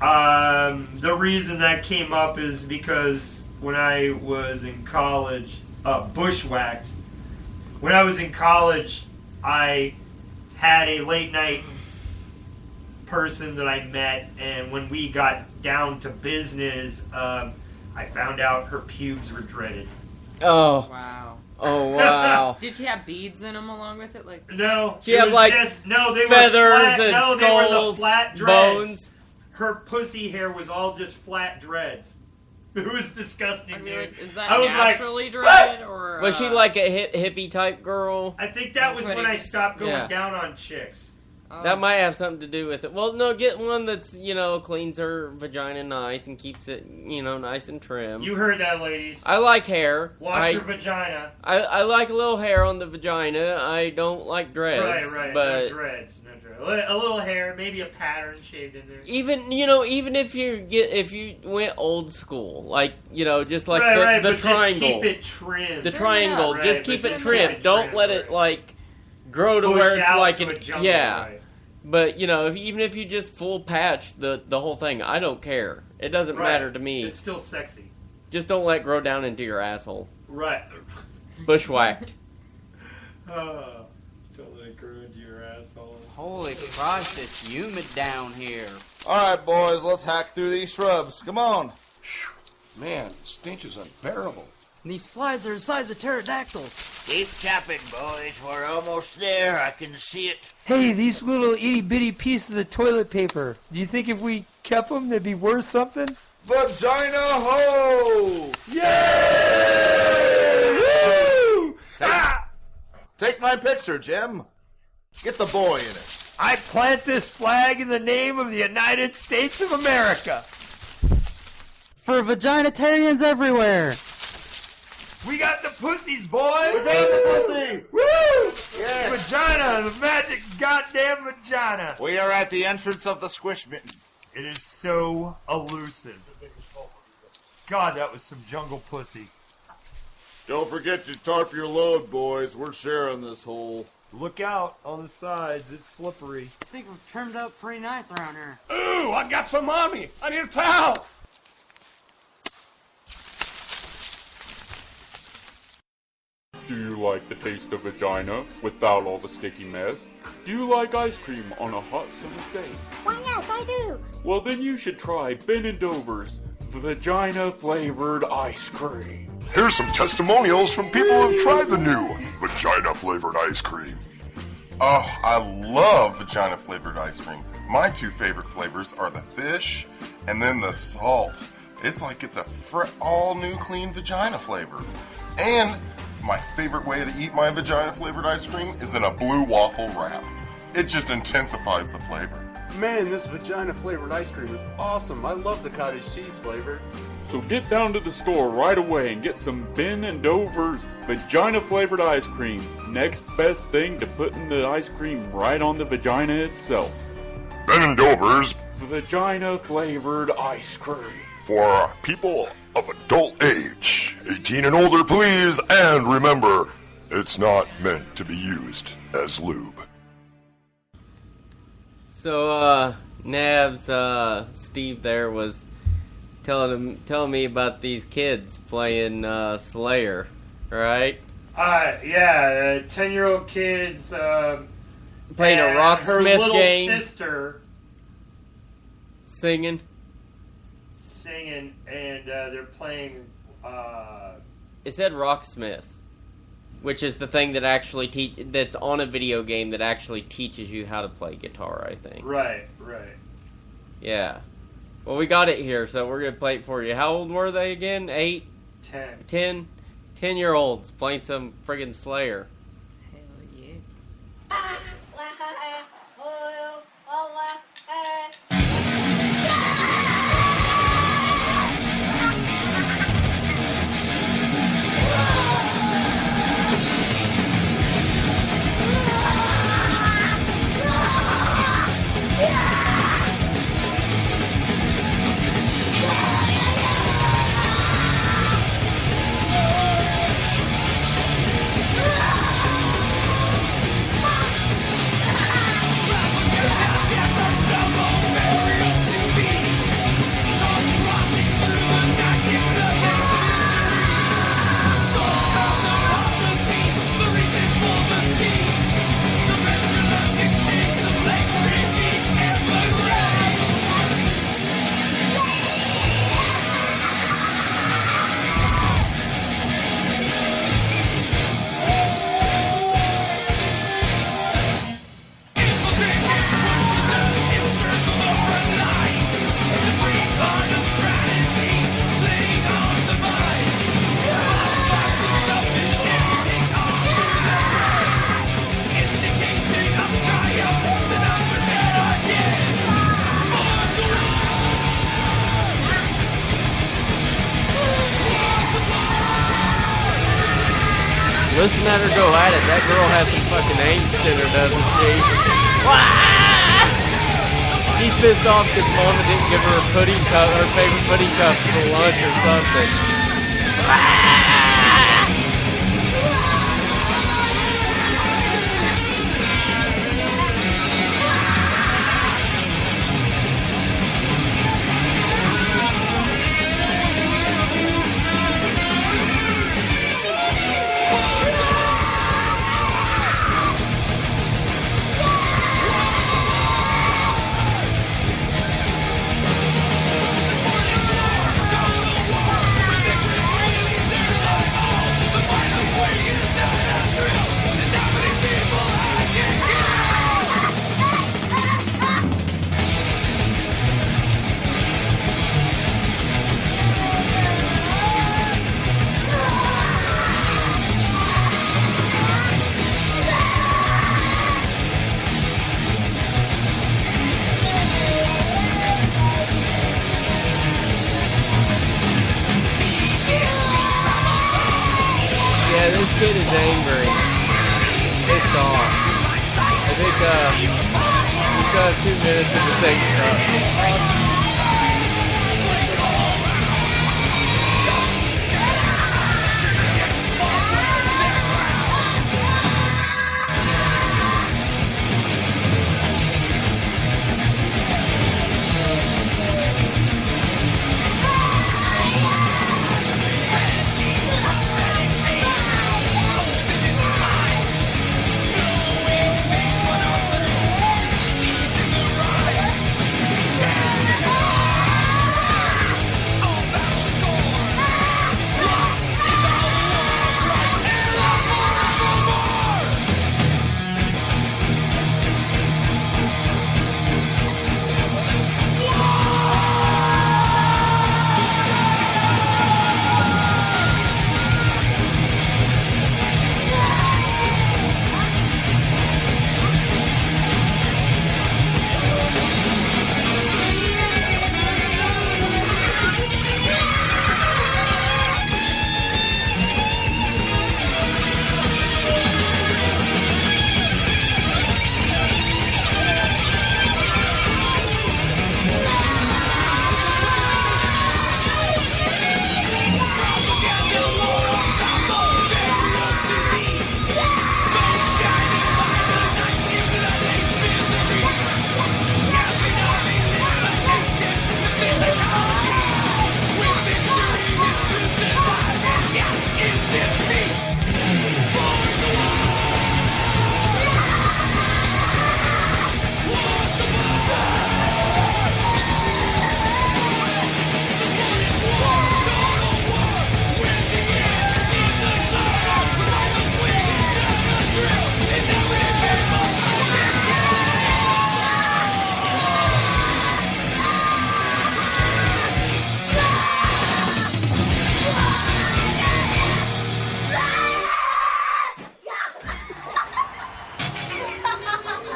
the reason that came up is because when I was in college, bushwhacked. When I was in college, I had a late night person that I met, and when we got down to business, I found out her pubes were dreaded. Oh. Wow. Oh, wow. Did she have beads in them along with it? Like no. She had like they feathers were flat, and no, skulls, they were the flat dreads. bones. Her pussy hair was all just flat dreads. It was disgusting, dude. Is that I was naturally like, dreaded, or was she like a hippie type girl? I think that was when I stopped going Yeah. down on chicks. That might have something to do with it. Well, no, get one that's, cleans her vagina nice and keeps it, nice and trim. You heard that, ladies. I like hair. Wash your vagina. I like a little hair on the vagina. I don't like dreads. Right. But No dreads. A little hair, maybe a pattern shaved in there. even if you went old school, like, just like the but triangle. Just keep it trimmed. The triangle. Right, just keep it just trimmed. keep it Don't trimmed, let it, like, grow to Bush where it's out like to a jungle, yeah. right. But even if you just full patch the whole thing, I don't care. It doesn't matter to me. It's still sexy. Just don't let it grow down into your asshole. Right. Bushwhacked. Don't let it grow into your asshole. Holy Christ, it's humid down here. Alright, boys, let's hack through these shrubs. Come on. Man, stench is unbearable. These flies are the size of pterodactyls. Keep chopping, boys. We're almost there. I can see it. Hey, these little itty-bitty pieces of toilet paper. Do you think if we kept them, they'd be worth something? Vagina ho! Yay! Woo! Take my picture, Jim. Get the boy in it. I plant this flag in the name of the United States of America. For vaginitarians everywhere. We got the pussies, boys! We found the pussy! Woo! Yes. Vagina, the magic goddamn vagina. We are at the entrance of the squish mitten. It is so elusive. God, that was some jungle pussy. Don't forget to tarp your load, boys. We're sharing this hole. Look out on the sides. It's slippery. I think we've trimmed up pretty nice around here. Ooh, I got some on me. I need a towel. Do you like the taste of vagina without all the sticky mess? Do you like ice cream on a hot summer's day? Why, yes, I do. Well, then you should try Ben & Dover's vagina-flavored ice cream. Here's some testimonials from people who've tried the new vagina-flavored ice cream. Oh, I love vagina-flavored ice cream. My two favorite flavors are the fish and then the salt. It's like it's a all-new clean vagina flavor. And my favorite way to eat my vagina-flavored ice cream is in a blue waffle wrap. It just intensifies the flavor. Man, this vagina-flavored ice cream is awesome. I love the cottage cheese flavor. So get down to the store right away and get some Ben & Dover's vagina-flavored ice cream. Next best thing to putting the ice cream right on the vagina itself. Ben & Dover's vagina-flavored ice cream. For people of adult age. 18 and older, please. And remember, it's not meant to be used as lube. So, Nav's, Steve there was telling me about these kids playing, Slayer, right? Yeah, 10-year-old kids, playing a Rocksmith her little game. Sister Singing, and they're playing, It said Rocksmith, which is the thing that actually that's on a video game that actually teaches you how to play guitar, I think. Right. Yeah. Well, we got it here, so we're going to play it for you. How old were they again? 8? 10. 10-year-olds playing some friggin' Slayer. Hell yeah. Listen at her go at it. That girl has some fucking angst in her, doesn't she? She's pissed off because Mama didn't give her her favorite pudding cups for lunch or something. This kid is angry. Pissed off. I think, he's still have 2 minutes of the same stuff.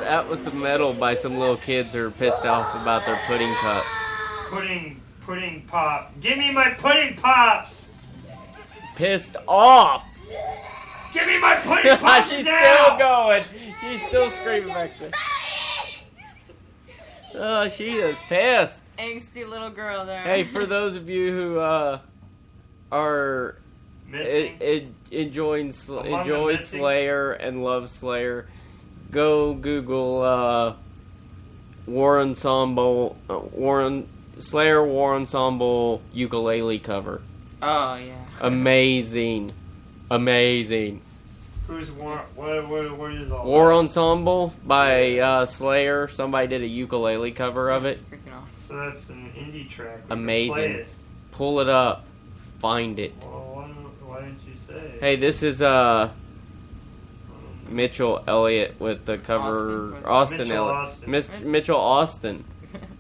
That was some metal by some little kids who are pissed off about their pudding cups. Pudding pop. Give me my pudding pops! Pissed off! Give me my pudding pops She's now! still going. She's still screaming back there. Oh, she is pissed. Angsty little girl there. Hey, for those of you who are enjoy Slayer and love Slayer, go Google Slayer War Ensemble ukulele cover. Oh yeah. Amazing. Who's what is all War that? Ensemble by Slayer. Somebody did a ukulele cover of it. So that's an indie track. Amazing. Pull it up. Find it. Well, why didn't you say? Hey, this is Mitchell Elliott with the cover. Mitchell Austin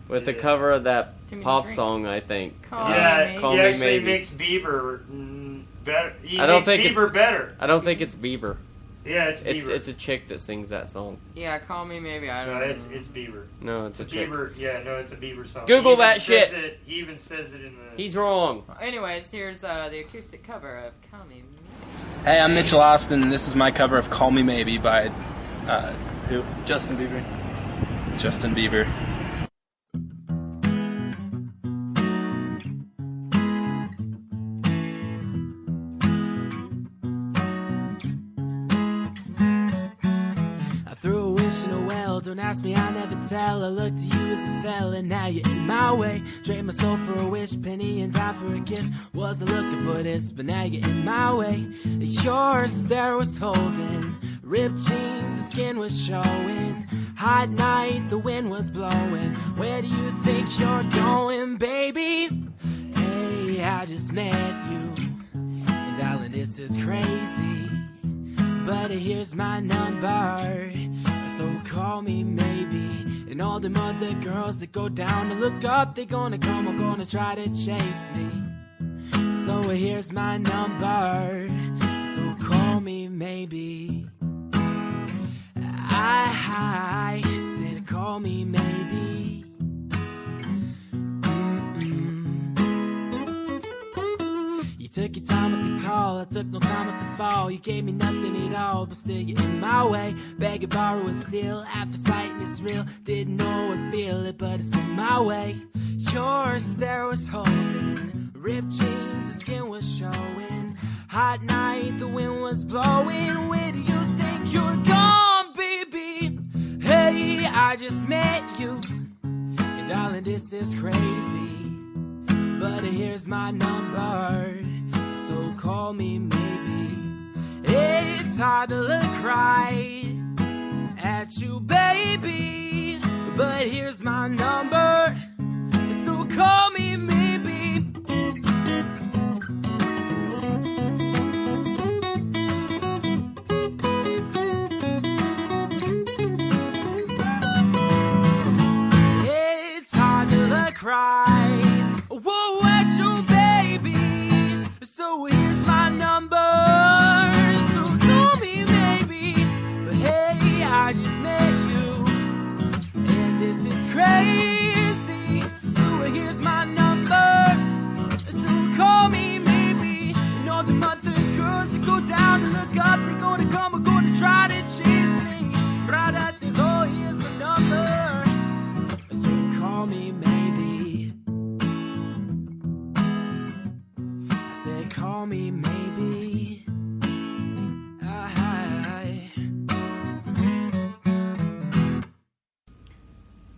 with the cover of that pop song, I think. Call he actually makes Bieber better. I don't think it's better. I don't think it's Bieber. Yeah, it's Bieber. It's a chick that sings that song. Yeah, Call Me Maybe. I don't know. It's Bieber. No, it's a chick. Bieber. Yeah, no, it's a Bieber song. Google that shit. He even says it in the... He's wrong. Anyways, here's the acoustic cover of Call Me Maybe. Hey, I'm Mitchell Austin, and this is my cover of Call Me Maybe by, who? Justin Bieber. Justin Bieber. Don't ask me, I never tell. I looked to you as a fella, now you're in my way. Trade my soul for a wish, penny and dime for a kiss. Wasn't looking for this, but now you're in my way. Your stare was holding, ripped jeans, the skin was showing. Hot night, the wind was blowing. Where do you think you're going, baby? Hey, I just met you, and darling, this is crazy. But here's my number, so call me maybe. And all them other girls that go down to look up, they gonna come or gonna try to chase me. So here's my number, so call me maybe. I said call me maybe. took your time with the call, I took no time with the fall. You gave me nothing at all, but still you're in my way. Beg and borrow and steal, half a sight and it's real. Didn't know or feel it, but it's in my way. Your stare was holding, ripped jeans, the skin was showing. Hot night, the wind was blowing. Where do you think you're gone, baby? Hey, I just met you, and darling, this is crazy. But here's my number, so call me maybe. It's hard to look right at you, baby, but here's my number, so call me maybe. It's hard to look right, whoa, at you, baby, so here's my number, so call me maybe. But hey, I just met you, and this is crazy, so here's my number, so call me maybe. And all the monthly girls that go down to look up, they're gonna come, are gonna try to chase me. Right at this, oh, here's my number, so call me maybe. I said call me maybe.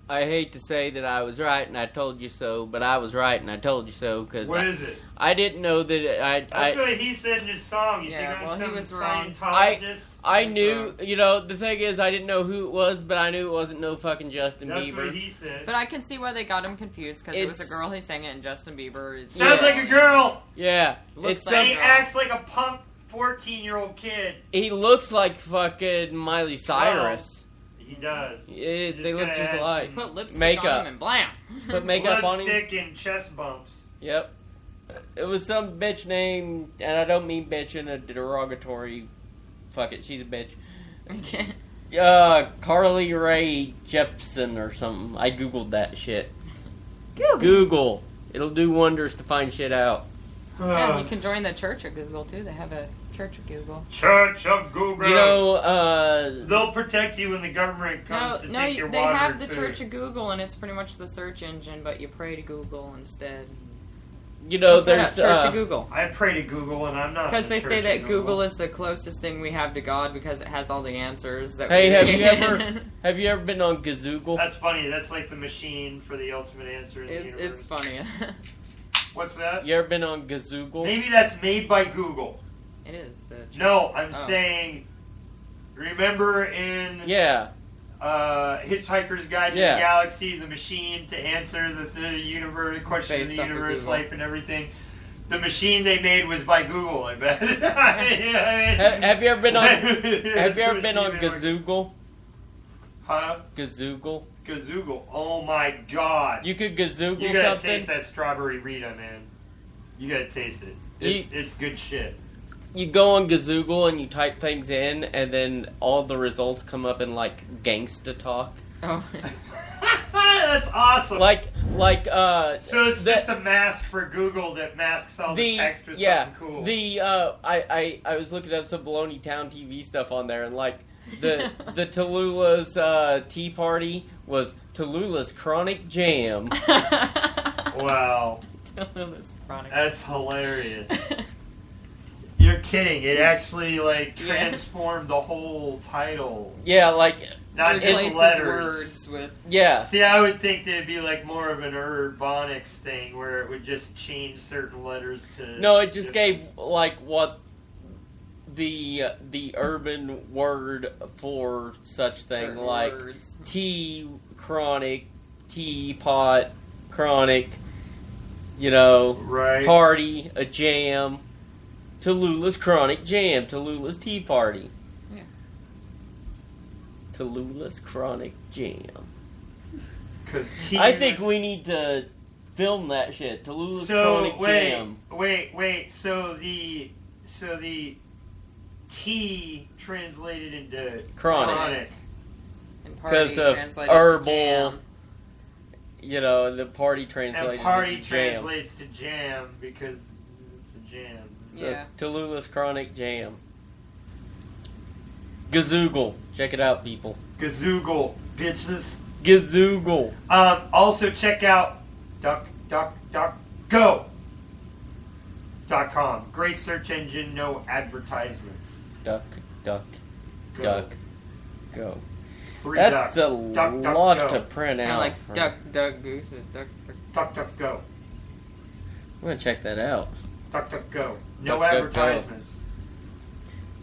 I hate to say that I was right and I told you so, but I was right and I told you so. Cause What is it? I didn't know that That's what he said in his song. You think I'm some Scientologist? I knew, the thing is, I didn't know who it was, but I knew it wasn't no fucking Justin Bieber. That's what he said. But I can see why they got him confused, because it was a girl who sang it, and Justin Bieber is... Sounds like a girl! Yeah. Looks And he acts like a punk 14-year-old kid. He looks like fucking Miley Cyrus. He does. Yeah, they look just alike. Put lipstick makeup on him and blam. Put makeup on him. Lipstick and chest bumps. Yep. It was some bitch named, and I don't mean bitch in a derogatory. Fuck it, she's a bitch. Carly Rae Jepsen or something. I googled that shit. Google. It'll do wonders to find shit out. Yeah, you can join the Church of Google too. They have a Church of Google. Church of Google. You know, they'll protect you when the government comes to take your water. They have the food. Church of Google, and it's pretty much the search engine, but you pray to Google instead. You know, there's Church of Google. I pray to Google, and I'm not. Because they say that Google is the closest thing we have to God because it has all the answers. That hey, have you ever been on Gazoogle? That's funny. That's like the machine for the ultimate answer in the universe. It's funny. What's that? You ever been on Gazoogle? Maybe that's made by Google. It is. No, I'm saying. Remember in Hitchhiker's Guide to the Galaxy, the machine to answer the universe question of the universe, life, and everything. The machine they made was by Google, I bet. You know what I mean? Have you ever been on? Have you ever been on Gazoogle? Huh? Gazoogle. Gazoogle. Oh my God! You could Gazoogle You gotta something. taste that strawberry Rita, man. You gotta taste it. It's good shit. You go on Gazoogle and you type things in, and then all the results come up in like gangsta talk. Oh. That's awesome. So it's just a mask for Google that masks all the text with something cool. I was looking at some Baloney Town TV stuff on there, and like the Tallulah's tea party was Tallulah's Chronic Jam. Wow. Tallulah's Chronic. That's hilarious. You're kidding. It actually transformed the whole title. Yeah, like not just letters. Words with See, I would think there'd be like more of an urbonics thing where it would just change certain letters to. No, it just gave like what the urban word for such thing, certain like words. Tea, chronic, teapot, chronic. You know, party, a jam. Tallulah's Chronic Jam. Tallulah's Tea Party. Yeah. Tallulah's Chronic Jam. I think we need to film that shit. Tallulah's Chronic Jam. Wait. So the tea translated into chronic. Because of herbal. You know, the party translates to jam because it's a jam. Yeah. Tallulah's Chronic Jam. Gazoogle. Check it out, people. Gazoogle, bitches. Gazoogle. Also check out DuckDuckGo.com. Great search engine, no advertisements. Duck, go. 3 That's ducks. a lot Go. to print out. Like duck, goose, duck. Go. I'm gonna check that out. Go. No Duck, advertisements.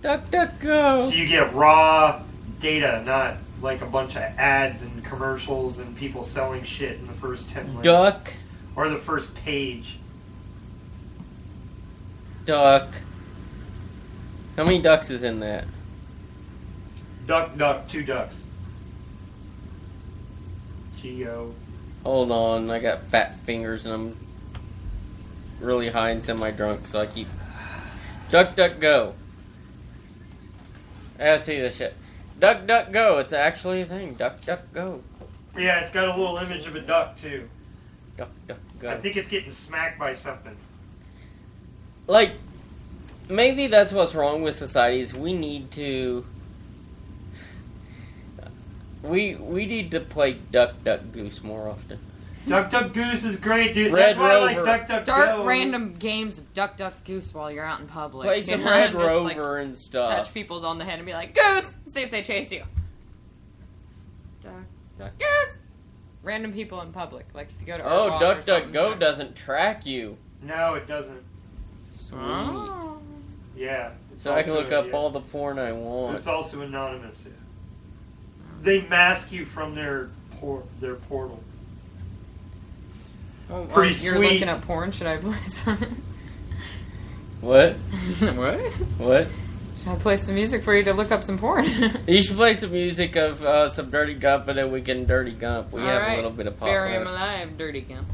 Go. So you get raw data, not like a bunch of ads and commercials and people selling shit in the first 10 links. Duck. Or the first page. Duck. How many ducks is in that? Duck, 2 ducks. Geo. Hold on, I got fat fingers and I'm really high and semi-drunk, so I keep... Duck, go. I gotta see this shit. Duck, go. It's actually a thing. Duck, go. Yeah, it's got a little image of a duck, too. Duck, go. I think it's getting smacked by something. Like, maybe that's what's wrong with society is we need to... We need to play Duck, Goose more often. Duck, Goose is great, dude. Red That's why Rover. I like Duck, Go. Start random games of Duck, Goose while you're out in public. Play some you know? Red Just, Rover and stuff. Touch people on the head and be like, Goose! See if they chase you. Duck, Goose! Random people in public. Like if you go to Duck, Go doesn't track you. No, it doesn't. Sweet. Oh. Yeah. So I can look up all the porn I want. It's also anonymous, yeah. They mask you from their portal. Oh, Pretty you're sweet. looking at porn. Should I play some? What? What? Should I play some music for you to look up some porn? You should play some music of some Dirty Gump, and then we can Dirty Gump. We have a little bit of pop. Bury him left. alive, Dirty Gump.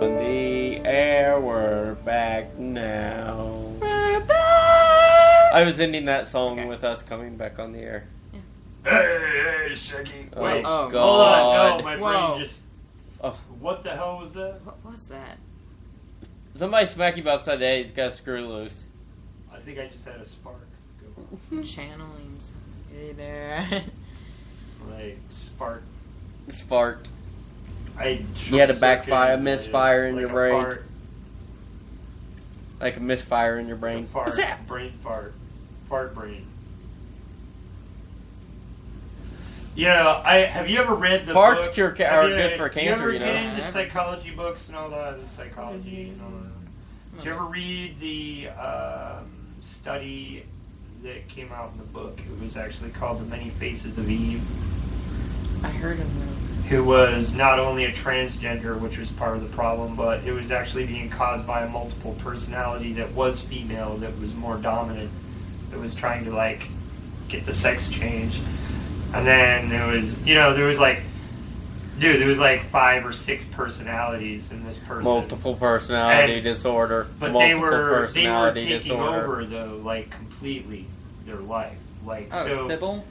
on the air. We're back now. We're back! I was ending that song with us coming back on the air. Hey, Shecky. Oh, Wait, God. hold on. No, my Whoa. brain just... What the hell was that? What was that? Somebody smack you upside the head. He's got a screw loose. I think I just had a spark. Channeling. Hey there. Like, spark. Sparked. You had a backfire, misfire in like your a brain. Fart. Like a misfire in your brain. Like a fart, What's that? brain fart. Fart brain. You know, have you ever read the Farts book? are good for cancer, you know. ever get into psychology books and all that? The psychology and all that. Did you ever read the study that came out in the book? It was actually called The Many Faces of Eve. I heard of them. Who was not only a transgender, which was part of the problem, but it was actually being caused by a multiple personality that was female, that was more dominant, that was trying to, like, get the sex change. And then there was, there was like 5 or 6 personalities in this person. Multiple personality disorder. But they were taking over, though, like, completely their life. Like, Sybil?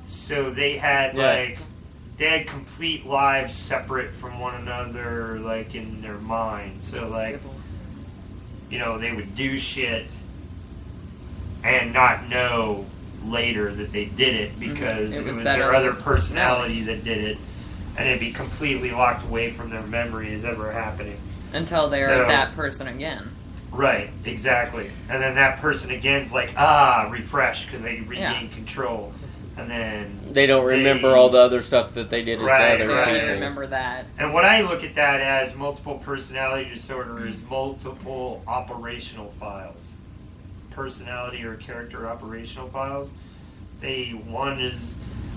So they had, they had complete lives separate from one another, like, in their mind. So, like, they would do shit and not know later that they did it because it was their other personality that did it, and it'd be completely locked away from their memory as ever happening. Until they're that person again. Right, exactly. And then that person again's like, refresh, because they regain control. And then they don't remember all the other stuff that they did as the other people. I remember that. And what I look at that as multiple personality disorder is multiple operational files. Personality or character operational files. One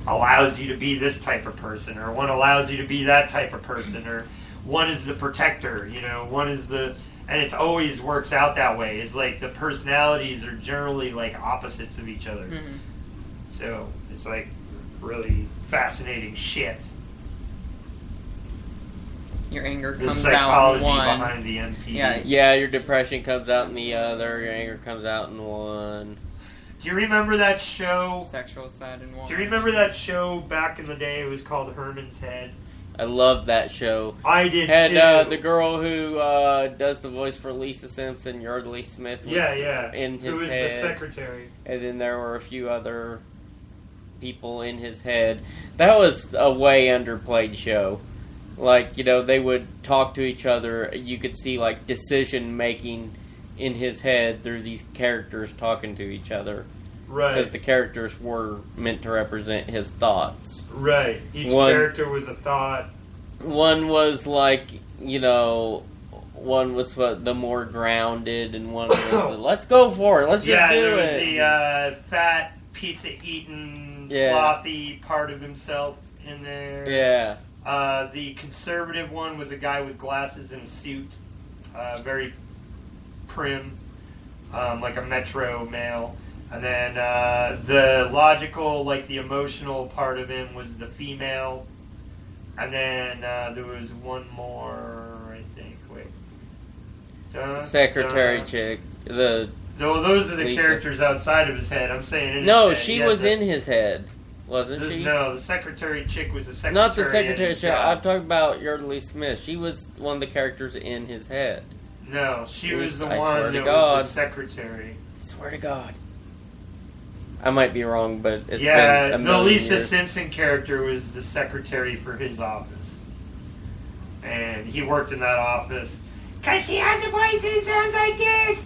allows you to be this type of person, or one allows you to be that type of person, or one is the protector, one is the... And it always works out that way. It's like the personalities are generally like opposites of each other. Mm-hmm. So it's like really fascinating shit. Your anger the comes psychology out in one. Behind the NP. Yeah, your depression comes out in the other, your anger comes out in one. Do you remember that show? Sexual side in one. Do you remember that show back in the day? It was called Herman's Head. I loved that show. I did and, too. The girl who does the voice for Lisa Simpson, Yardley Smith, was in his Who was head. the secretary. And then there were a few other people in his head. That was a way underplayed show. Like, they would talk to each other. You could see, like, decision making in his head through these characters talking to each other. Right. Because the characters were meant to represent his thoughts. Right. Each character was a thought. One was like, one was the more grounded, and one was the, let's go for it, let's just do it. Yeah, there was the fat, pizza-eating, slothy part of himself in there. Yeah. The conservative one was a guy with glasses and a suit, very prim, like a metro male. And then the logical, like the emotional part of him was the female. And then there was one more, I think. Wait. Secretary chick. No, those are the Lisa. Characters outside of his head. I'm saying in No, his head. she was in his head. Wasn't she? No, the secretary chick was the secretary. Not the secretary chick. I'm talking about Yardley Smith. She was one of the characters in his head. No, she was the I one swear to that God. was the secretary. I swear to God. I might be wrong, but it's been a the million Lisa years. Simpson character was the secretary for his office. And he worked in that office. Because he has a voice that sounds like this!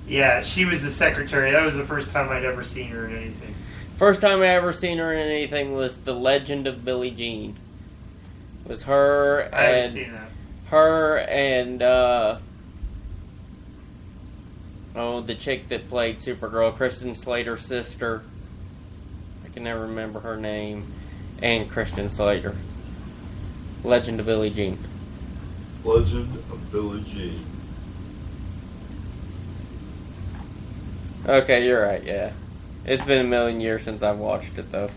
Yeah, she was the secretary. That was the first time I'd ever seen her in anything. First time I ever seen her in anything was The Legend of Billie Jean. It was her I haven't seen that. Her and the chick that played Supergirl, Kristen Slater's sister. I can never remember her name. And Kristen Slater. Legend of Billie Jean. Legend of Billie Jean. Okay, you're right, yeah. It's been a million years since I've watched it, though.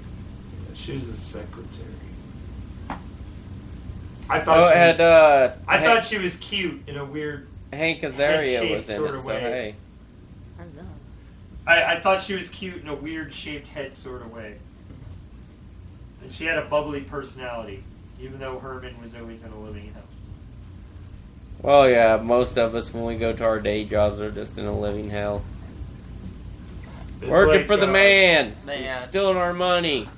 She was the secretary. I thought I thought she was cute in a weird. Hank Azaria was in it, so hey. I thought she was cute in a weird shaped head sort of way. And she had a bubbly personality, even though Herman was always in a living hell. Well, yeah, most of us when we go to our day jobs are just in a living hell. It's Working like, for the man. Yeah. Stealing our money.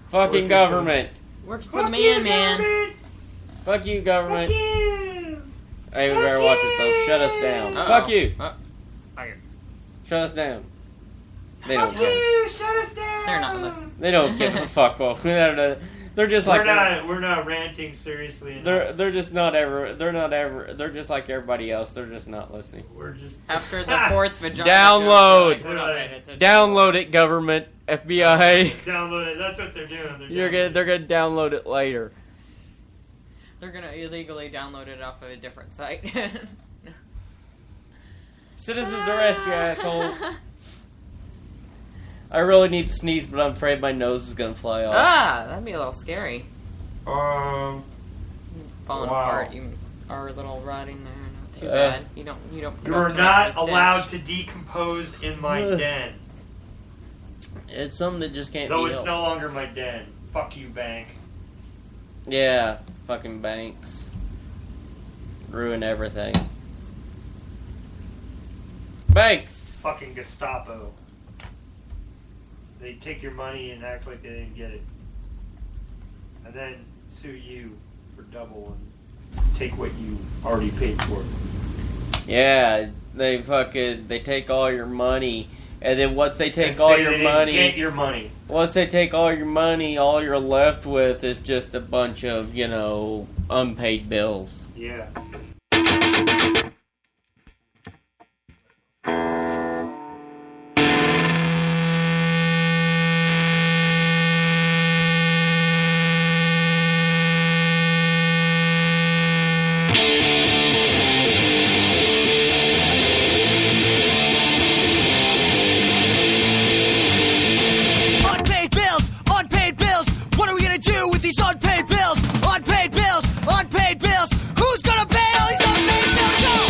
Fucking government. Working for the man. Fuck you, government. Fuck you. Hey, we better watch it, though. Shut us down. Fuck you. Shut us down. They don't care. Shut us down. They're not listening. They don't give a fuck. Well, they're just like we're not ranting seriously enough. they're just not ever. They're just like everybody else. They're just not listening. We're just after the fourth vagina. Download it, government, FBI. Download it. That's what they're doing. They're gonna download it later. They're gonna illegally download it off of a different site. Citizens arrest you, assholes. I really need to sneeze, but I'm afraid my nose is gonna fly off. That'd be a little scary. Falling apart. You are a little rotting there. Not too bad. You don't. You are not allowed to decompose in my den. It's something that just can't Though be it's helped. no longer my den. Fuck you, bank. Yeah, fucking banks. Ruin everything. Banks! Fucking Gestapo. They take your money and act like they didn't get it. And then sue you for double and take what you already paid for. Yeah, they take all your money, and then once they take And all say your they didn't money, get your money. Once they take all your money, all you're left with is just a bunch of, unpaid bills. Yeah. Unpaid bills. What are we gonna do with these unpaid bills? Unpaid bills. Who's gonna pay all these unpaid bills? Go!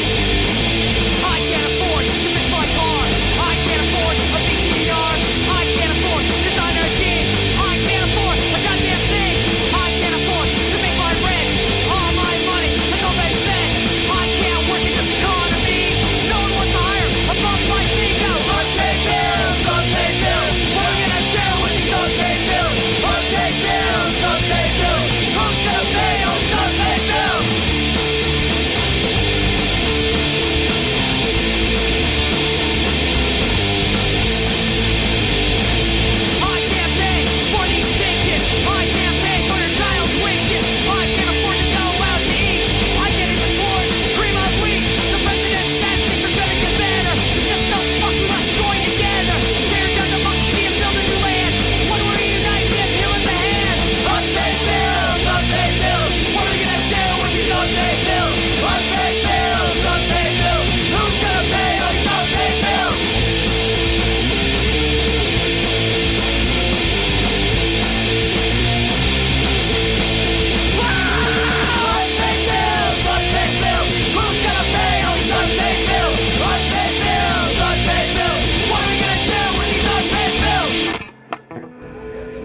I can't afford to fix my car. I can't afford a VCR. I can't afford designer jeans. I can't afford a goddamn thing. I can't afford to make my rent. All my money has all been spent. I can't work in this economy. No one wants to hire a bum like me. Go unpaid bills, unpaid bills. What are we gonna do with these unpaid bills? Unpaid bills, unpaid bills. Who's gonna pay all these unpaid bills? I can't pay for these tickets. I can't pay for your child's wishes. I can't afford to go out to eat. I can't even afford cream of wheat. The president says things are gonna get better. The system fucking must join together. Tear down democracy and build a new land. When we unite, give humans a hand. Unpaid bills, unpaid bills. What are we gonna do with these unpaid bills? Unpaid bills, unpaid bills. Who's gonna pay all these unpaid bills? Unpaid bills, unpaid bills. Who's gonna pay all these unpaid bills? Unpaid bills, unpaid bills. What are we gonna do with these unpaid bills?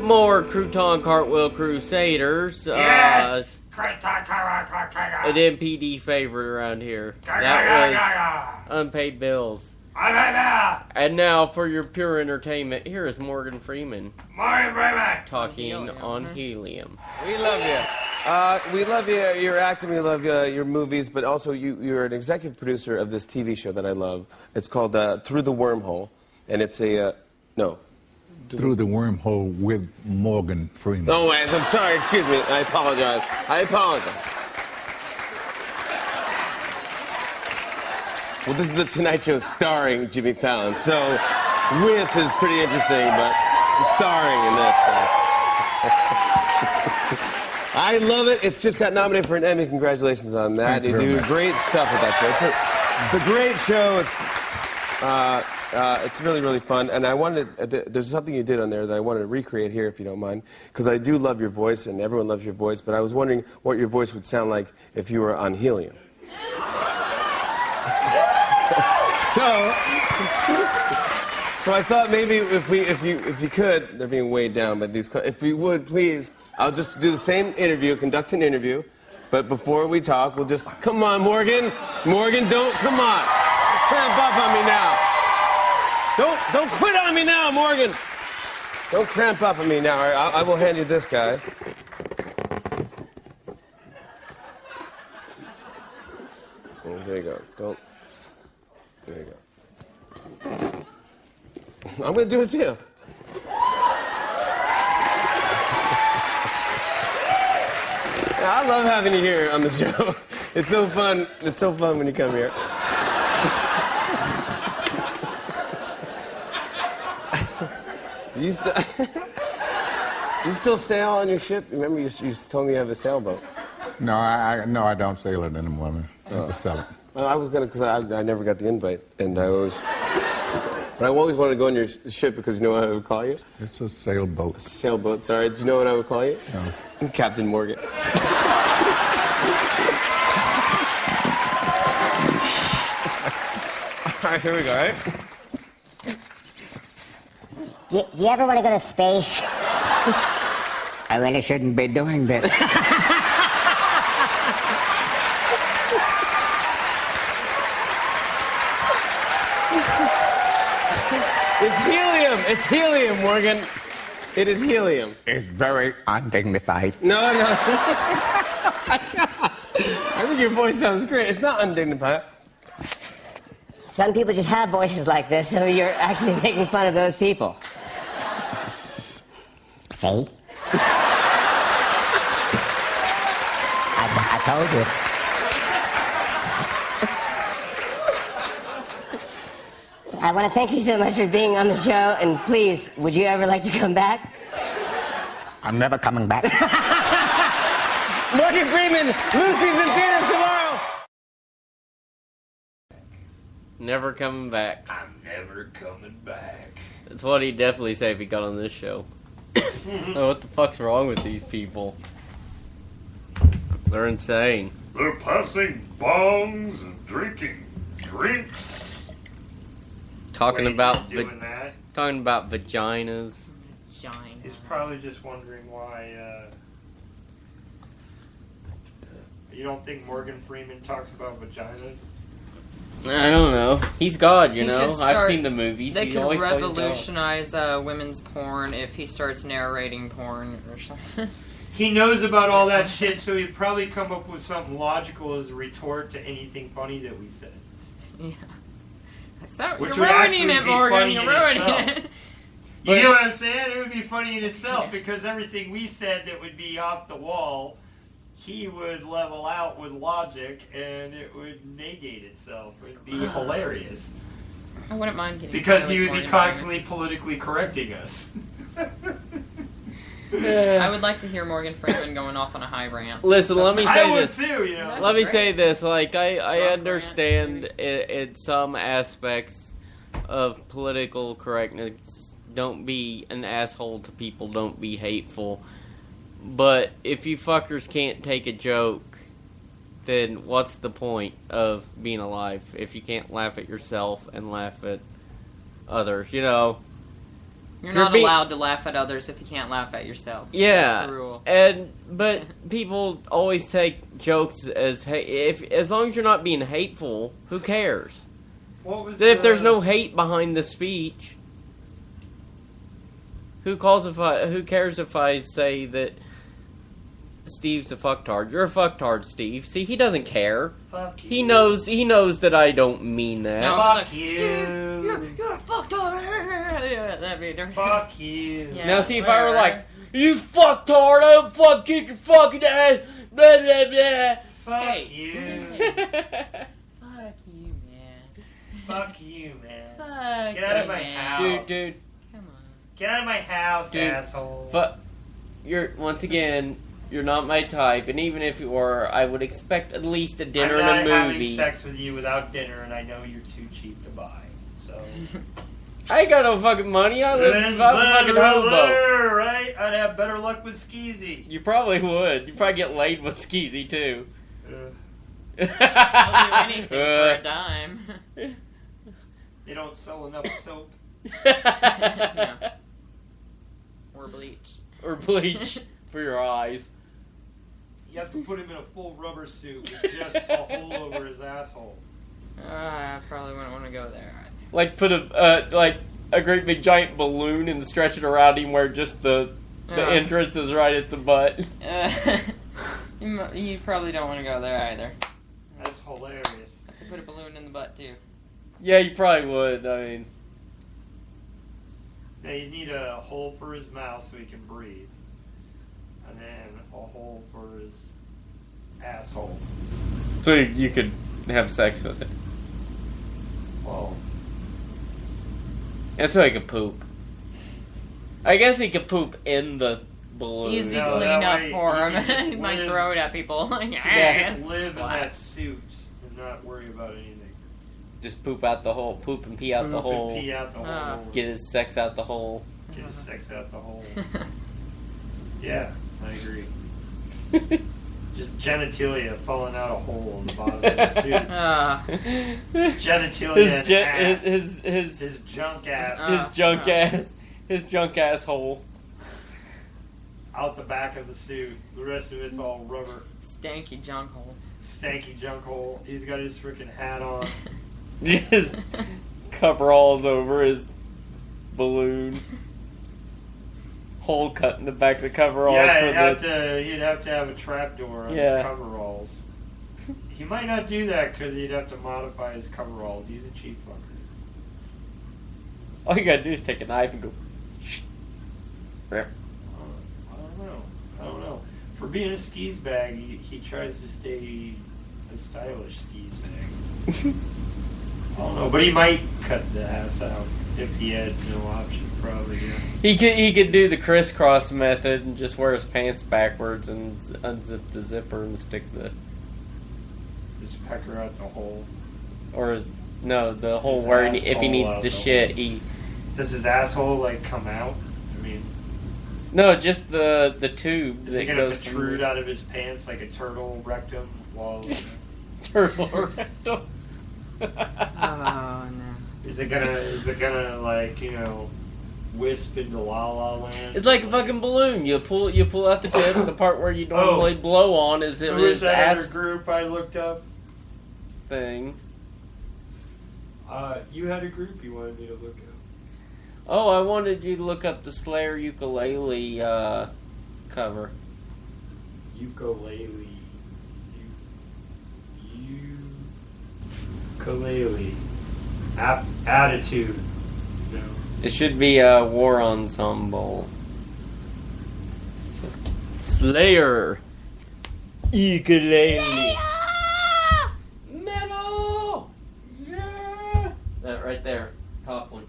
More Crouton Cartwheel Crusaders. Yes! An MPD favorite around here. That was Unpaid Bills. And now for your pure entertainment, here is Morgan Freeman. Talking on Helium. We love you. We love you, your acting, we love your movies, but also you're an executive producer of this TV show that I love. It's called Through the Wormhole, and it's a, Through the Wormhole with Morgan Freeman. Oh, wait, I'm sorry, excuse me, I apologize. Well, this is The Tonight Show starring Jimmy Fallon, so with is pretty interesting, but I'm starring in this, so. I love it. It's just got nominated for an Emmy. Congratulations on that. Thank you You very do much. great stuff with that show. It's a great show. It's really, really fun, and I wanted. There's something you did on there that I wanted to recreate here, if you don't mind, because I do love your voice, and everyone loves your voice. But I was wondering what your voice would sound like if you were on helium. So I thought maybe if you could, they're being weighed down by these. If you would please, I'll just do the same interview, conduct an interview, but before we talk, we'll just come on, Morgan, don't come on, cramp up on me now. Don't quit on me now, Morgan. Don't cramp up on me now. I will hand you this guy. There you go. There you go. I'm going to do it too. I love having you here on the show. It's so fun. It's so fun when you come here. You still sail on your ship? Remember, you told me you have a sailboat. No, I don't sail it anymore, man. I just sell it. Well, I was gonna, because I never got the invite, and I always wanted to go on your ship because you know what I would call you? It's a sailboat. A sailboat, sorry. Do you know what I would call you? No. Captain Morgan. All right, here we go, right? Do you ever want to go to space? I really shouldn't be doing this. It's helium. It's helium, Morgan. It is helium. It's very undignified. No. I think your voice sounds great. It's not undignified. Some people just have voices like this, so you're actually making fun of those people. See? I told you. I want to thank you so much for being on the show, and please, would you ever like to come back? I'm never coming back. Morgan Freeman, Lucy's in theaters tomorrow. Never coming back. I'm never coming back. That's what he'd definitely say if he got on this show. Oh, what the fuck's wrong with these people? They're insane. They're passing bongs and drinking drinks. Talking about that. Talking about vaginas. He's probably just wondering why. You don't think Morgan Freeman talks about vaginas? I don't know. He's God, you He know. should start- I've seen the movies. They He could always plays God. revolutionize women's porn if he starts narrating porn or something. He knows about all that shit, so he'd probably come up with something logical as a retort to anything funny that we said. Yeah. So, Which you're would ruining actually it, be Morgan. funny You're in ruining itself. it. You get what I'm saying? It would be funny in itself because everything we said that would be off the wall, he would level out with logic and it would negate itself. It would be hilarious. I wouldn't mind getting Because together he with would be Morgan constantly politically correcting us. Freeman. I would like to hear Morgan Freeman going off on a high rant. Listen, let me say this. I would too, you know. Let me say this. Like, I understand in some aspects of political correctness. Don't be an asshole to people. Don't be hateful. But if you fuckers can't take a joke, then what's the point of being alive if you can't laugh at yourself and laugh at others? You know. You're not allowed to laugh at others if you can't laugh at yourself. Yeah, That's the rule. but people always take jokes as as long as you're not being hateful, who cares? What was If there's no hate behind the speech, who cares if I say that Steve's a fucktard? You're a fucktard, Steve. See, he doesn't care. Fuck you. He knows that I don't mean that. No, Fuck like, you. Steve, you're a fucktard. Yeah, that'd be different. Fuck you. Yeah, Now, see, if I were like, you fucktard, I don't fuck kick your fucking ass, blah, blah, blah. Fuck you. Fuck you, man. Fuck you, man. Fuck Get out of you, my man. house. Dude. Come on. Get out of my house, Dude. asshole. Once again, you're not my type, and even if you were, I would expect at least a dinner I'm not and a having movie. sex with you without dinner, and I know you're too cheap to buy. So I ain't got no fucking money. I live in a fucking hobo. Right? I'd have better luck with Skeezy. You probably would. You probably get laid with Skeezy too. I'll do anything for a dime. They don't sell enough soap. No. Or bleach. Or bleach for your eyes. You have to put him in a full rubber suit with just a hole over his asshole. I probably wouldn't want to go there. Like put a great big giant balloon and stretch it around him where just the entrance is right at the butt. You probably don't want to go there either. That's hilarious. Have to put a balloon in the butt too. Yeah, you probably would. I mean, now you need a hole for his mouth so he can breathe, and then a hole for his asshole. So you could have sex with it. Well, and so he could poop. I guess he could poop in the balloon. Easy cleanup for him. He might throw it at people. Just live in that suit and not worry about anything. Just poop out the hole. Poop and pee out the hole. Pee out the hole. Get his sex out the hole. Get his sex out the hole. Yeah, I agree. Just genitalia falling out a hole in the bottom of the suit. Genitalia and ass. His junk ass. His junk ass hole. Out the back of the suit. The rest of it's all rubber. Stanky junk hole. Stanky junk hole. He's got his freaking hat on. His coveralls over his balloon. Hole cut in the back of the coveralls. Yeah, you'd have to have a trapdoor on his coveralls. He might not do that because he'd have to modify his coveralls. He's a cheap fucker. All you gotta do is take a knife and go. I don't know. For being a skis bag, he tries to stay a stylish skis bag. I don't know, but he might cut the ass out if he had no option. Probably, yeah. He could do the crisscross method and just wear his pants backwards and unzip the zipper and stick the. Just pecker out the hole. Or the hole where if he needs to shit, he. Does his asshole like come out? I mean. No, just the tube. Is it gonna protrude out of his pants like a turtle rectum while? Turtle rectum. Oh no. Is it gonna like wisp into La La Land? It's like a fucking balloon. You pull out the tip. The part where you normally blow on is there was that other group I looked up thing. You had a group you wanted me to look up. Oh, I wanted you to look up the Slayer ukulele cover. Ukulele. Ukulele. Attitude. No. It should be a war ensemble. Slayer. Ukulele. Slayer! Metal! Yeah! That right there. Top one.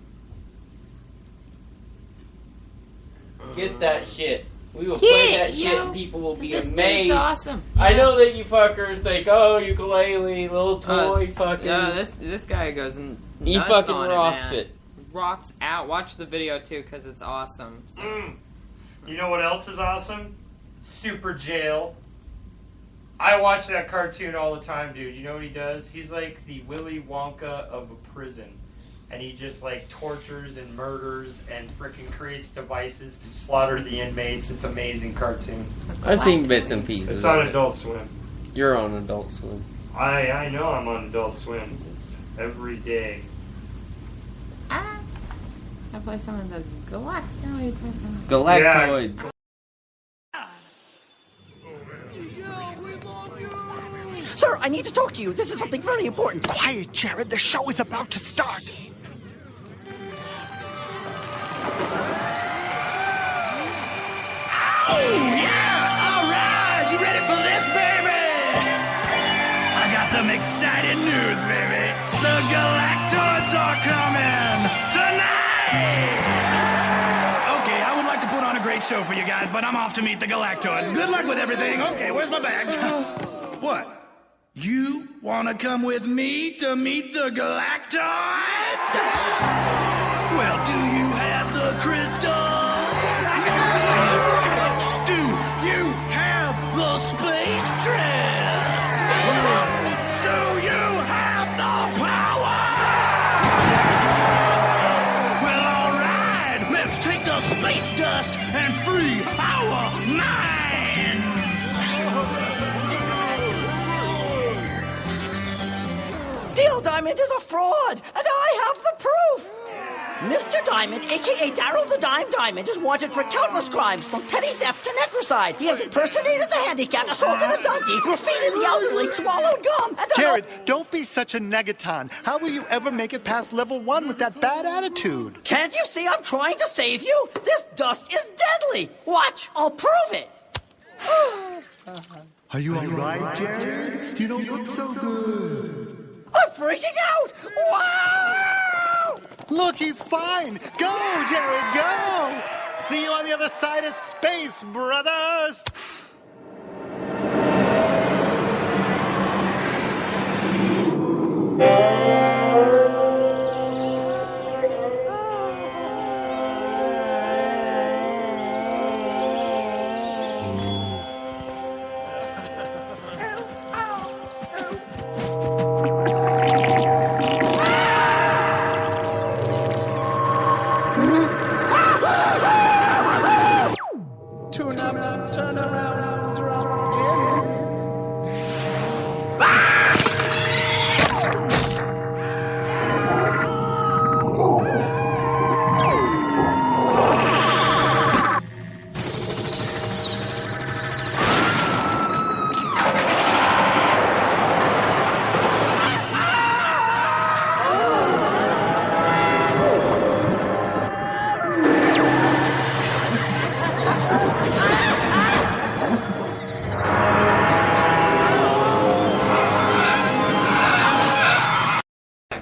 Get that shit. We will play that shit and people will be amazed. It's awesome. Yeah. I know that you fuckers think, oh, ukulele, little toy fucking... No, this guy goes nuts. He fucking on rocks it. Rocks out. Watch the video too, because it's awesome. So. You know what else is awesome? Super Jail. I watch that cartoon all the time, dude. You know what he does? He's like the Willy Wonka of a prison. And he just like tortures and murders and freaking creates devices to slaughter the inmates. It's an amazing cartoon. I've seen bits and pieces. It's on Adult Swim. You're on Adult Swim. I know I'm on Adult Swim every day. I play some of the Galactoids. Galactoids. Sir, I need to talk to you. This is something very important. Quiet, Jared. The show is about to start. Oh, yeah! All right! You ready for this, baby? I got some exciting news, baby. The Galactoids are coming tonight! Okay, I would like to put on a great show for you guys, but I'm off to meet the Galactoids. Good luck with everything. Okay, where's my bags? What? You wanna come with me to meet the Galactoids? Well, do you have the crystals? Do you have the space dress? Do you have the power? Well, alright, let's take the space dust and free our minds! Deal Diamond is a fraud, and I have the proof! Mr. Diamond, a.k.a. Daryl the Dime Diamond, is wanted for countless crimes, from petty theft to necrocide. He has impersonated the handicapped, assaulted a donkey, graffitied the elderly, swallowed gum, and... Jared, don't be such a negaton. How will you ever make it past level 1 with that bad attitude? Can't you see I'm trying to save you? This dust is deadly! Watch, I'll prove it! Are you alright, Jared? You don't look so good. I'm freaking out! Wow! Look, he's fine. Go, Jared, go! See you on the other side of space, brothers! Tune up, turn around, drop in.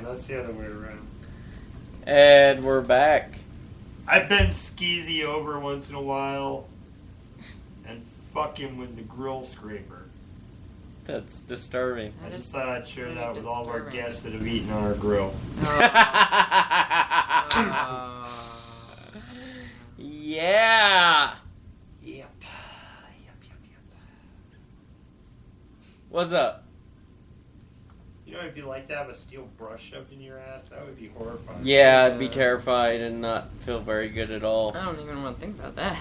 That's the other way around. And we're back. I've been skeezy over once in a while and fuck him with the grill scraper. That's disturbing. I just thought I'd share that with all of our guests that have eaten on our grill. Yeah. Yep. What's up? You know, it'd be like to have a steel brush shoved in your ass. That would be horrifying. Yeah, I'd be terrified and not feel very good at all. I don't even want to think about that.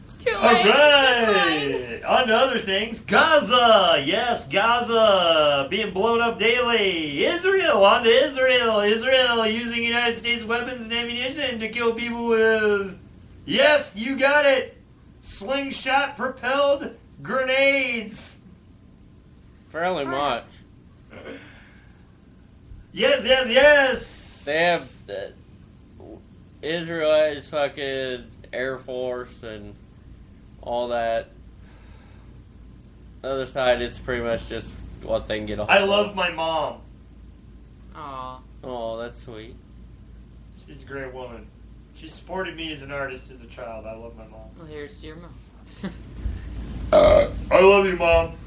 It's too late. Alright! On to other things. Gaza! Yes, Gaza! Being blown up daily. Israel! On to Israel! Israel using United States weapons and ammunition to kill people with... Yes, you got it! Slingshot propelled grenades! Fairly much. Yes, yes, yes! They have... Israel has fucking Air Force and all that. The other side, it's pretty much just what they can get a hold I of. love my mom. Aw. Oh, that's sweet. She's a great woman. She supported me as an artist as a child. I love my mom. Well, here's to your mom. I love you, Mom.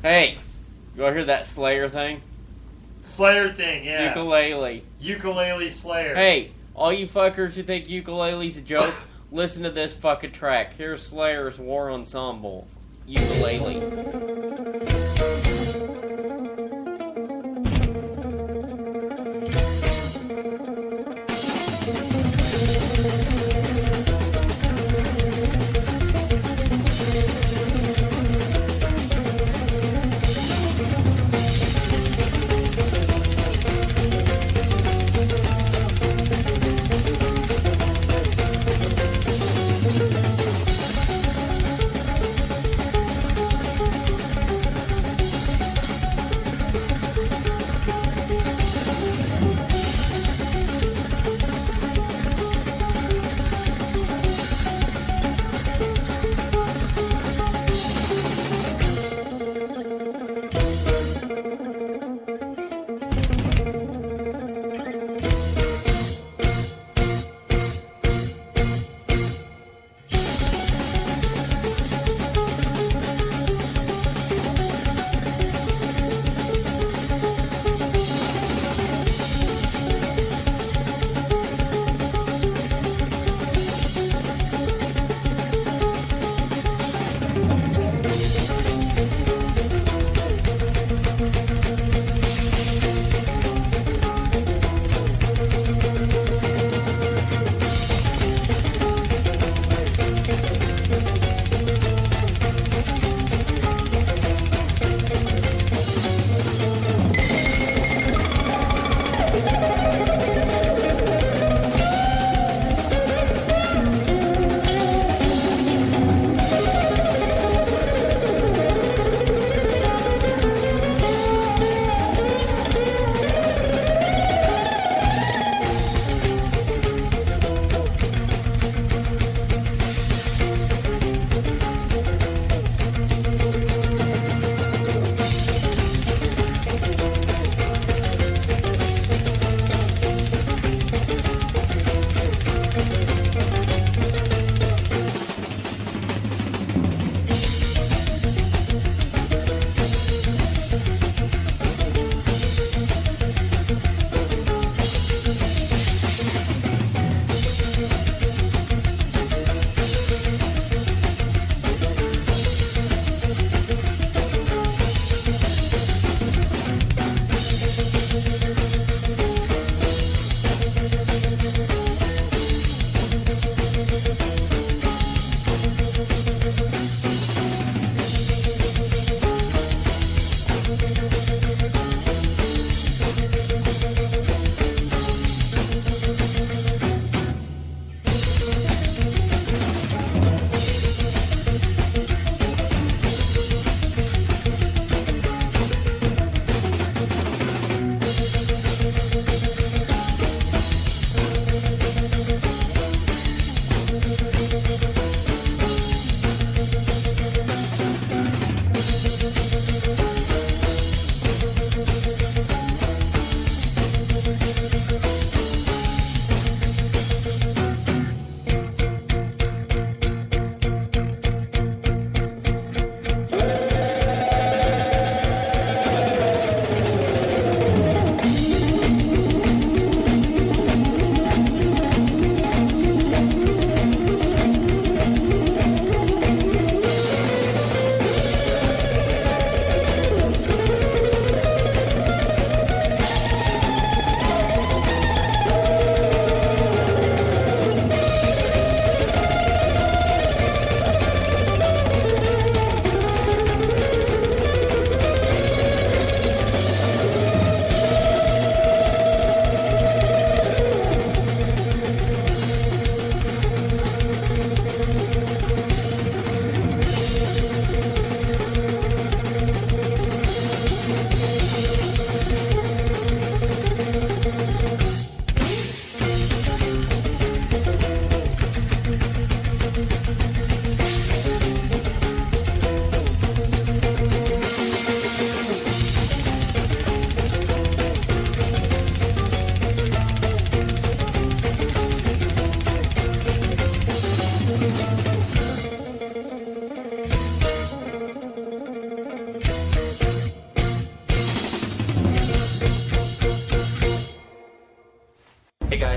Hey, you want to hear that Slayer thing? Slayer thing, yeah. Ukulele. Ukulele Slayer. Hey, all you fuckers who think ukulele's a joke, listen to this fucking track. Here's Slayer's War Ensemble. Ukulele.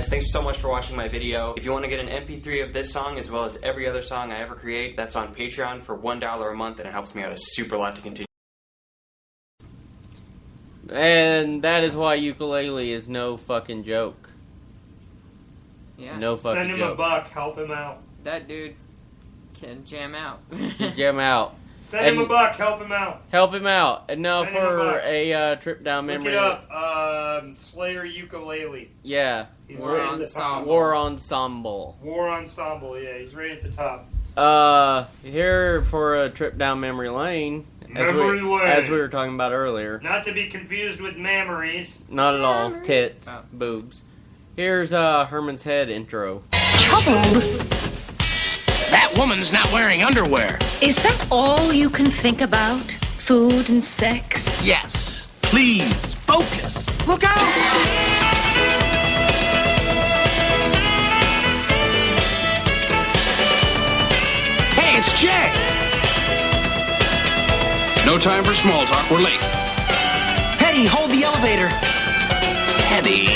thanks so much for watching my video. If you want to get an MP3 of this song as well as every other song I ever create, that's on Patreon for $1 a month, and it helps me out a super lot to continue. And that is why ukulele is no fucking joke. Yeah. No fucking Send him joke. a buck, help him out. That dude can jam out. Jam out. Send him a buck, help him out. Help him out. And now Send him a for buck. a trip down Look memory. it up. Slayer ukulele. Yeah. He's right at the top. War Ensemble. War Ensemble, yeah, he's right at the top. Here for a trip down memory lane. Memory lane. As we were talking about earlier. Not to be confused with memories. Not at all. Tits. Boobs. Here's Herman's Head intro. That woman's not wearing underwear. Is that all you can think about? Food and sex? Yes. Please, focus. Look out! Hey, it's Jay. No time for small talk. We're late. Hetty, hold the elevator. Hetty.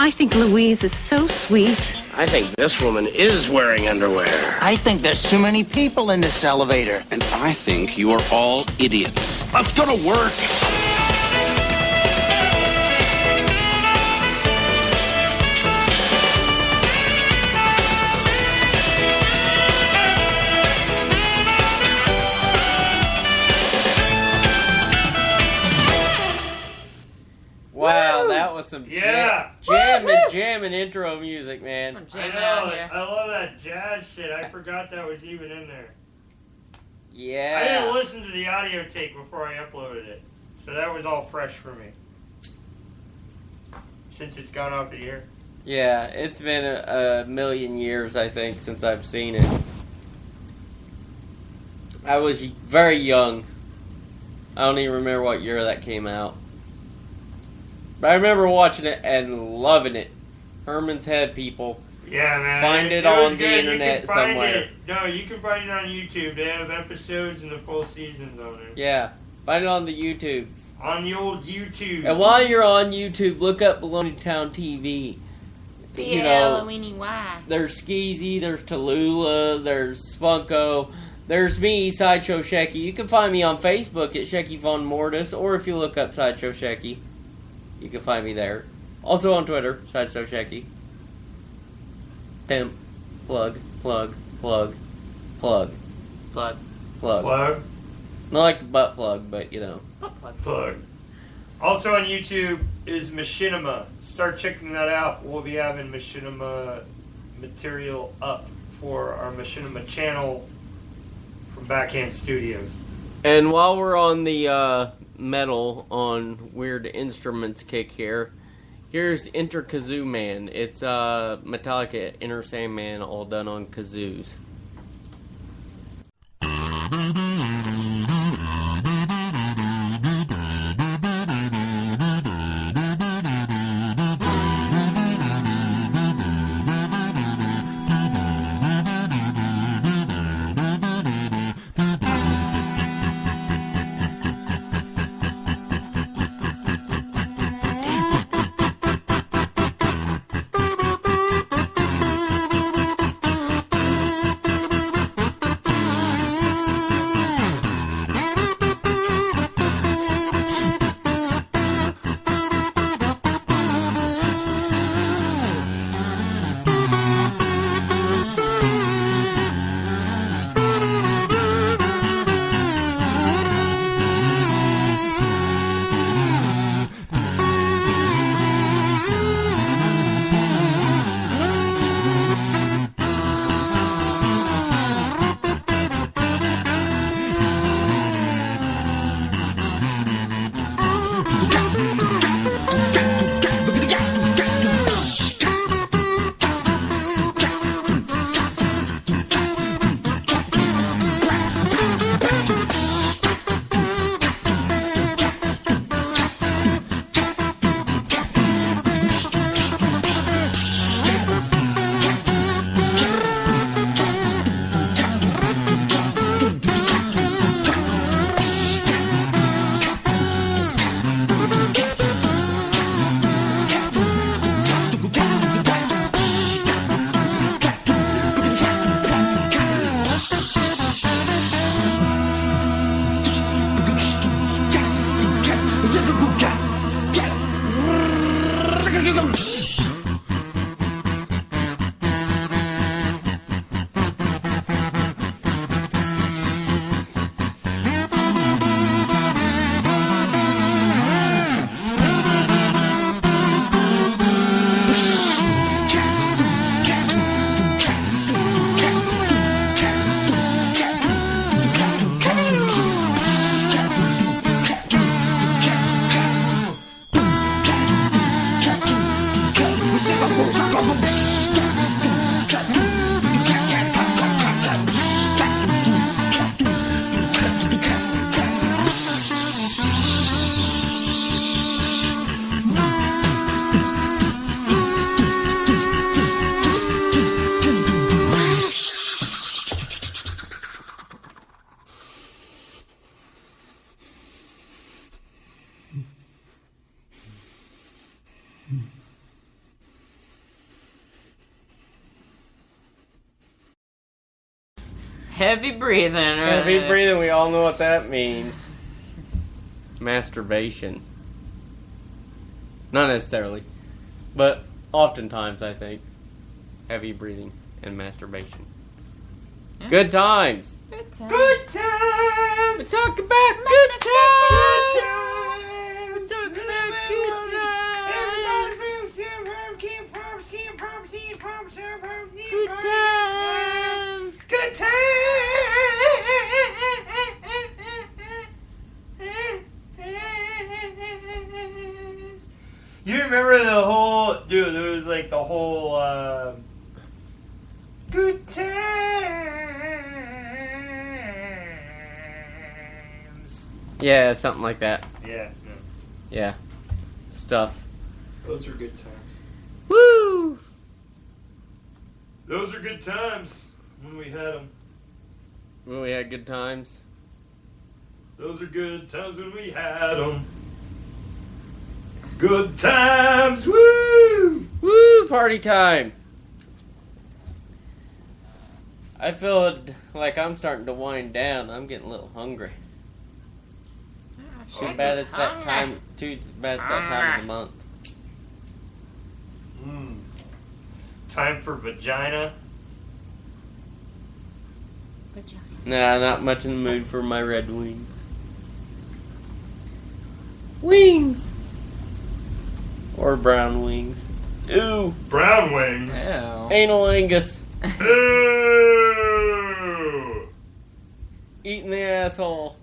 I think Louise is so sweet. I think this woman is wearing underwear. I think there's too many people in this elevator. And I think you are all idiots. Let's go to work. Wow, that was some jamming intro music, man. I know, I love that jazz shit. I forgot that was even in there. Yeah. I didn't listen to the audio tape before I uploaded it, so that was all fresh for me. Since it's gone off the air. Yeah, it's been a million years, I think, since I've seen it. I was very young. I don't even remember what year that came out. But I remember watching it and loving it. Herman's Head, people. Yeah, man. Find it on the good. internet You can find somewhere. It. No, you can find it on YouTube. They have episodes and the full seasons on it. Yeah, find it on the YouTubes. On the old YouTube. And while you're on YouTube, look up Baloney Town TV. You know, there's Skeezy, there's Tallulah, there's Spunko, there's me, Sideshow Shecky. You can find me on Facebook at Shecky Von Mortis, or if you look up Sideshow Shecky, you can find me there. Also on Twitter, Sideshow Shecky. Pimp. Plug. Plug. Plug. Plug. Plug. Plug. Plug. Not like the butt plug, but you know. Plug. Also on YouTube is Machinima. Start checking that out. We'll be having Machinima material up for our Machinima channel from Backhand Studios. And while we're on the metal on weird instruments kick here, here's Enter Kazoo Man. It's Metallica Enter Sandman all done on kazoos. Heavy breathing. Heavy breathing, we all know what that means. Masturbation. Not necessarily, but oftentimes I think heavy breathing and masturbation. Yeah. Good times. Good times. Good times. Talk about good times. Talk about good times. Good times. Good times. You remember the whole, dude, there was like the whole, good times. Yeah, something like that. Yeah. Yeah. Stuff. Those are good times. Woo! Those are good times when we had them. When we had good times. Those are good times when we had them. Good times, woo! Woo! Party time! I feel like I'm starting to wind down. I'm getting a little too bad it's that time. Too bad it's that time of the month. Time for vagina. Nah, not much in the mood for my red wings. Wings! Or brown wings. Ooh! Brown wings? Ew. Anal Angus. Ooh! Eating the asshole.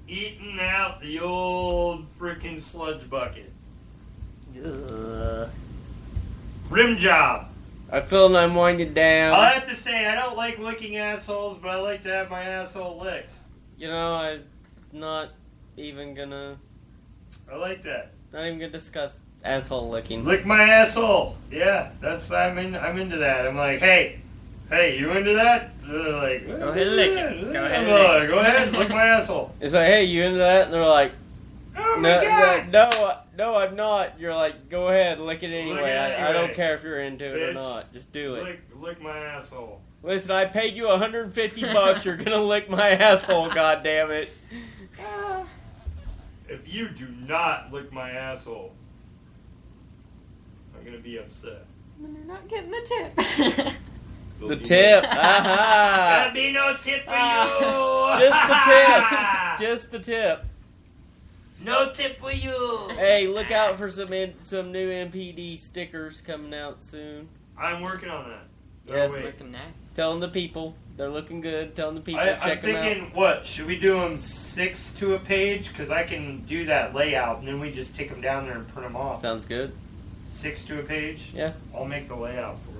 Eating out the old frickin' sludge bucket. Rim job. I feel like I'm winding down. I'll have to say, I don't like licking assholes, but I like to have my asshole licked. You know, I'm not even gonna... I like that. Not even gonna discuss asshole licking. Lick my asshole. Yeah, I'm into that. I'm like, hey, you into that? They're like, go ahead and lick it. Go ahead and lick my asshole. It's like, hey, you into that? And they're like, oh my God. No, I'm not. You're like, go ahead, lick it anyway. I don't care if you're into it or not. Just do it. Lick my asshole. Listen, I paid you $150. You're gonna lick my asshole. God damn it. If you do not lick my asshole, I'm gonna be upset. Then you're not getting the tip. The tip. Aha. There'll be no tip for you. Just the tip. Just the tip. No tip for you. Hey, look out for some new MPD stickers coming out soon. I'm working on that. Yes. Telling the people they're looking good. Telling the people check them out. I'm thinking, what should we do them 6 to a page? Because I can do that layout, and then we just take them down there and print them off. Sounds good. 6 to a page. Yeah. I'll make the layout for it.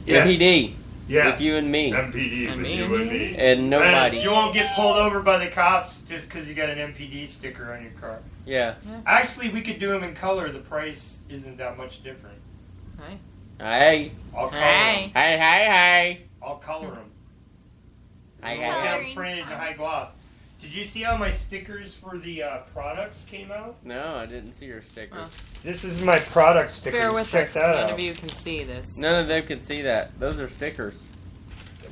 Yeah. MPD. Yeah. With you and me. MPD with you and me. And nobody. And you won't get pulled over by the cops just because you got an MPD sticker on your car. Yeah. Actually, we could do them in color. The price isn't that much different. Hey. I'll color them. Hey. I'll color them. Hey. Get them printed in high gloss. Did you see how my stickers for the products came out? No, I didn't see your stickers. Oh. This is my product stickers. Bear with Check us. that out. None of you can see this. None of them can see that. Those are stickers.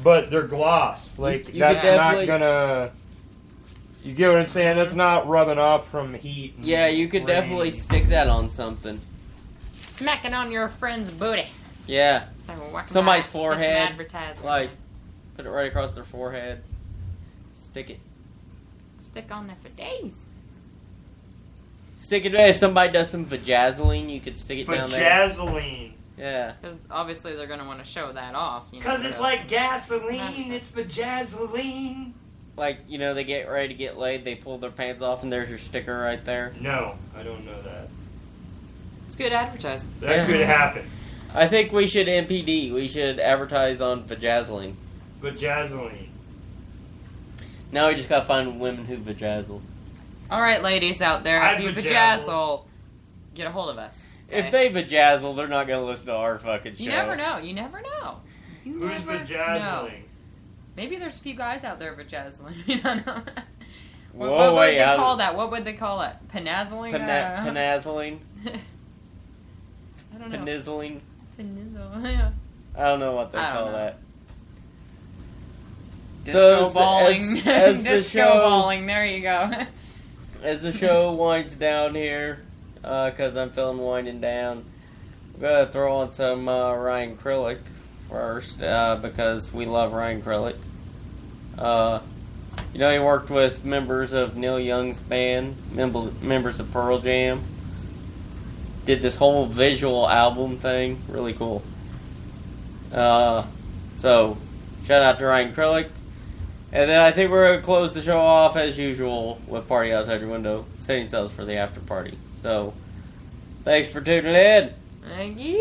But they're gloss. Like, you that's not gonna... You get what I'm saying? That's not rubbing off from heat. Yeah, you could definitely stick that on something. Smacking on your friend's booty. Yeah. Somebody's forehead. Advertising. Like, put it right across their forehead. Stick it. Stick on there for days. Stick it there. If somebody does some vajazzling, you could stick it down there. Vajazzling. Yeah. Because obviously they're going to want to show that off. Because it's like gasoline. It's vajazzling. Like, you know, they get ready to get laid, they pull their pants off, and there's your sticker right there. No, I don't know that. It's good advertising. That could happen. I think we should MPD. We should advertise on vajazzling. Vajazzling. Now we just gotta find women who vajazzle. Alright, ladies out there, if you vajazzle, get a hold of us. Okay? If they vajazzle, they're not gonna listen to our fucking show. You never know. You never know. Who's vajazzling? Maybe there's a few guys out there vajazzling. You don't know. Whoa, what would wait, they call that? What would they call it? Panazzling? Panazzling? I don't know. Penizzling? Penizzle, yeah. I don't know what they call that. Disco balling. As Disco the show, balling, there you go. As the show winds down here, because I'm feeling winding down, I'm going to throw on some Ryan Krillick first, because we love Ryan Krillick. You know, he worked with members of Neil Young's band, members of Pearl Jam. Did this whole visual album thing. Really cool. So, shout out to Ryan Krillick. And then I think we're going to close the show off as usual with Party Outside Your Window, setting sails for the after party. So, thanks for tuning in. Thank you.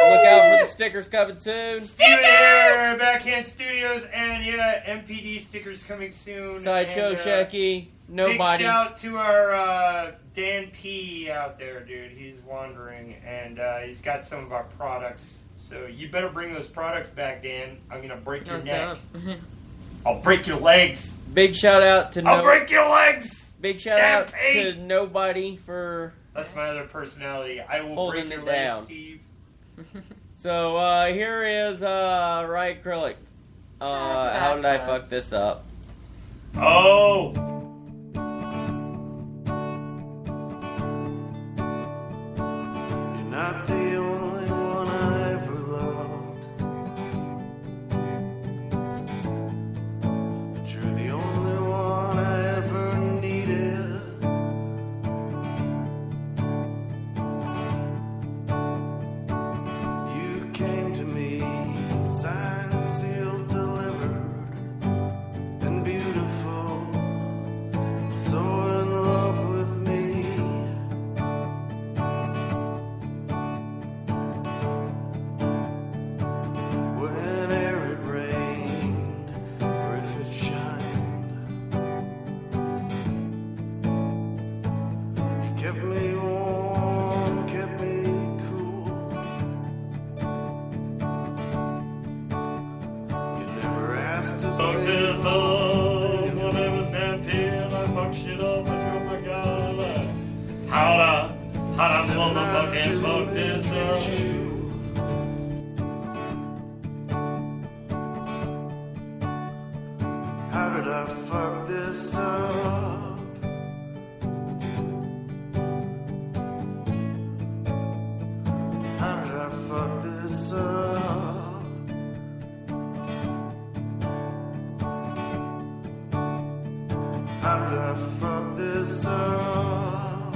Look out for the stickers coming soon. Steven here, Backhand Studios, and MPD stickers coming soon. Sideshow Shecky, Nobody. Big shout to our Dan P out there, dude. He's wandering, and he's got some of our products. So you better bring those products back, Dan. I'm gonna break your neck. I'll break your legs. Big shout out to I'll break your legs. Big shout out to Nobody for. That's my other personality. I will holding break your it legs, down. Steve. So here is Ryan Krillick. How did I fuck this up? Oh. You're not the only one I ever loved, but you're the only one I ever needed. You came to me, signed, sealed, delivered, and beautiful, so in love with me. Whenever it rained or if it shined, you kept me warm, kept me cool. You never asked to Fuck say this up, my name is Dan P, and I fuck shit up, and oh my god, how'd I motherfucking fuck this up? How did I fuck this up? How did I fuck this up? How did I fuck this up?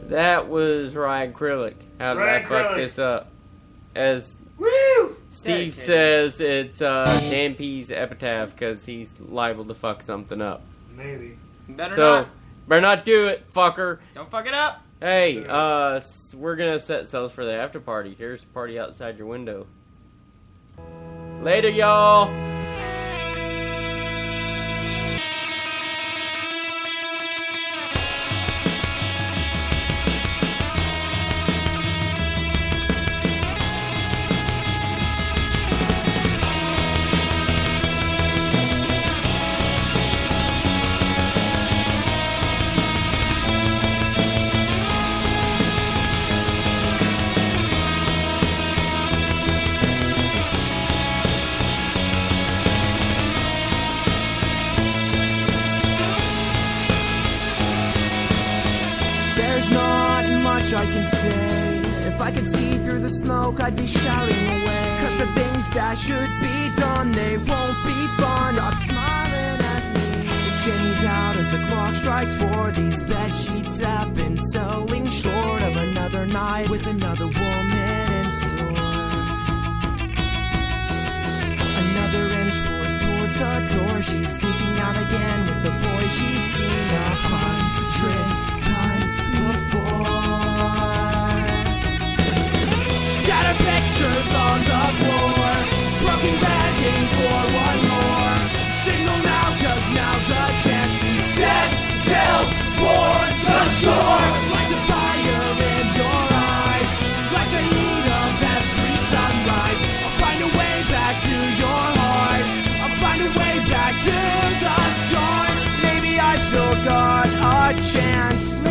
That was Ryan Krillick. How did I fuck this up? As Steve says, it's Dan P's epitaph because he's liable to fuck something up. Maybe. Better not do it, fucker. Don't fuck it up. Hey, we're gonna set sails for the after party. Here's the party outside your window. Later, y'all. I can say, if I could see through the smoke, I'd be shouting away. Cause the things that should be done, they won't be fun. Stop smiling at me. The chimney's out as the clock strikes 4. These bed sheets have been selling short of another night with another woman in store. Another inch forced towards the door. She's sneaking out again with the boy she's seen 100 times before. Scattered pictures on the floor, broken begging for one more. Signal now, cause now's the chance to set sails for the shore. Like the fire in your eyes, like the heat of every sunrise. I'll find a way back to your heart, I'll find a way back to the start. Maybe I've still got a chance.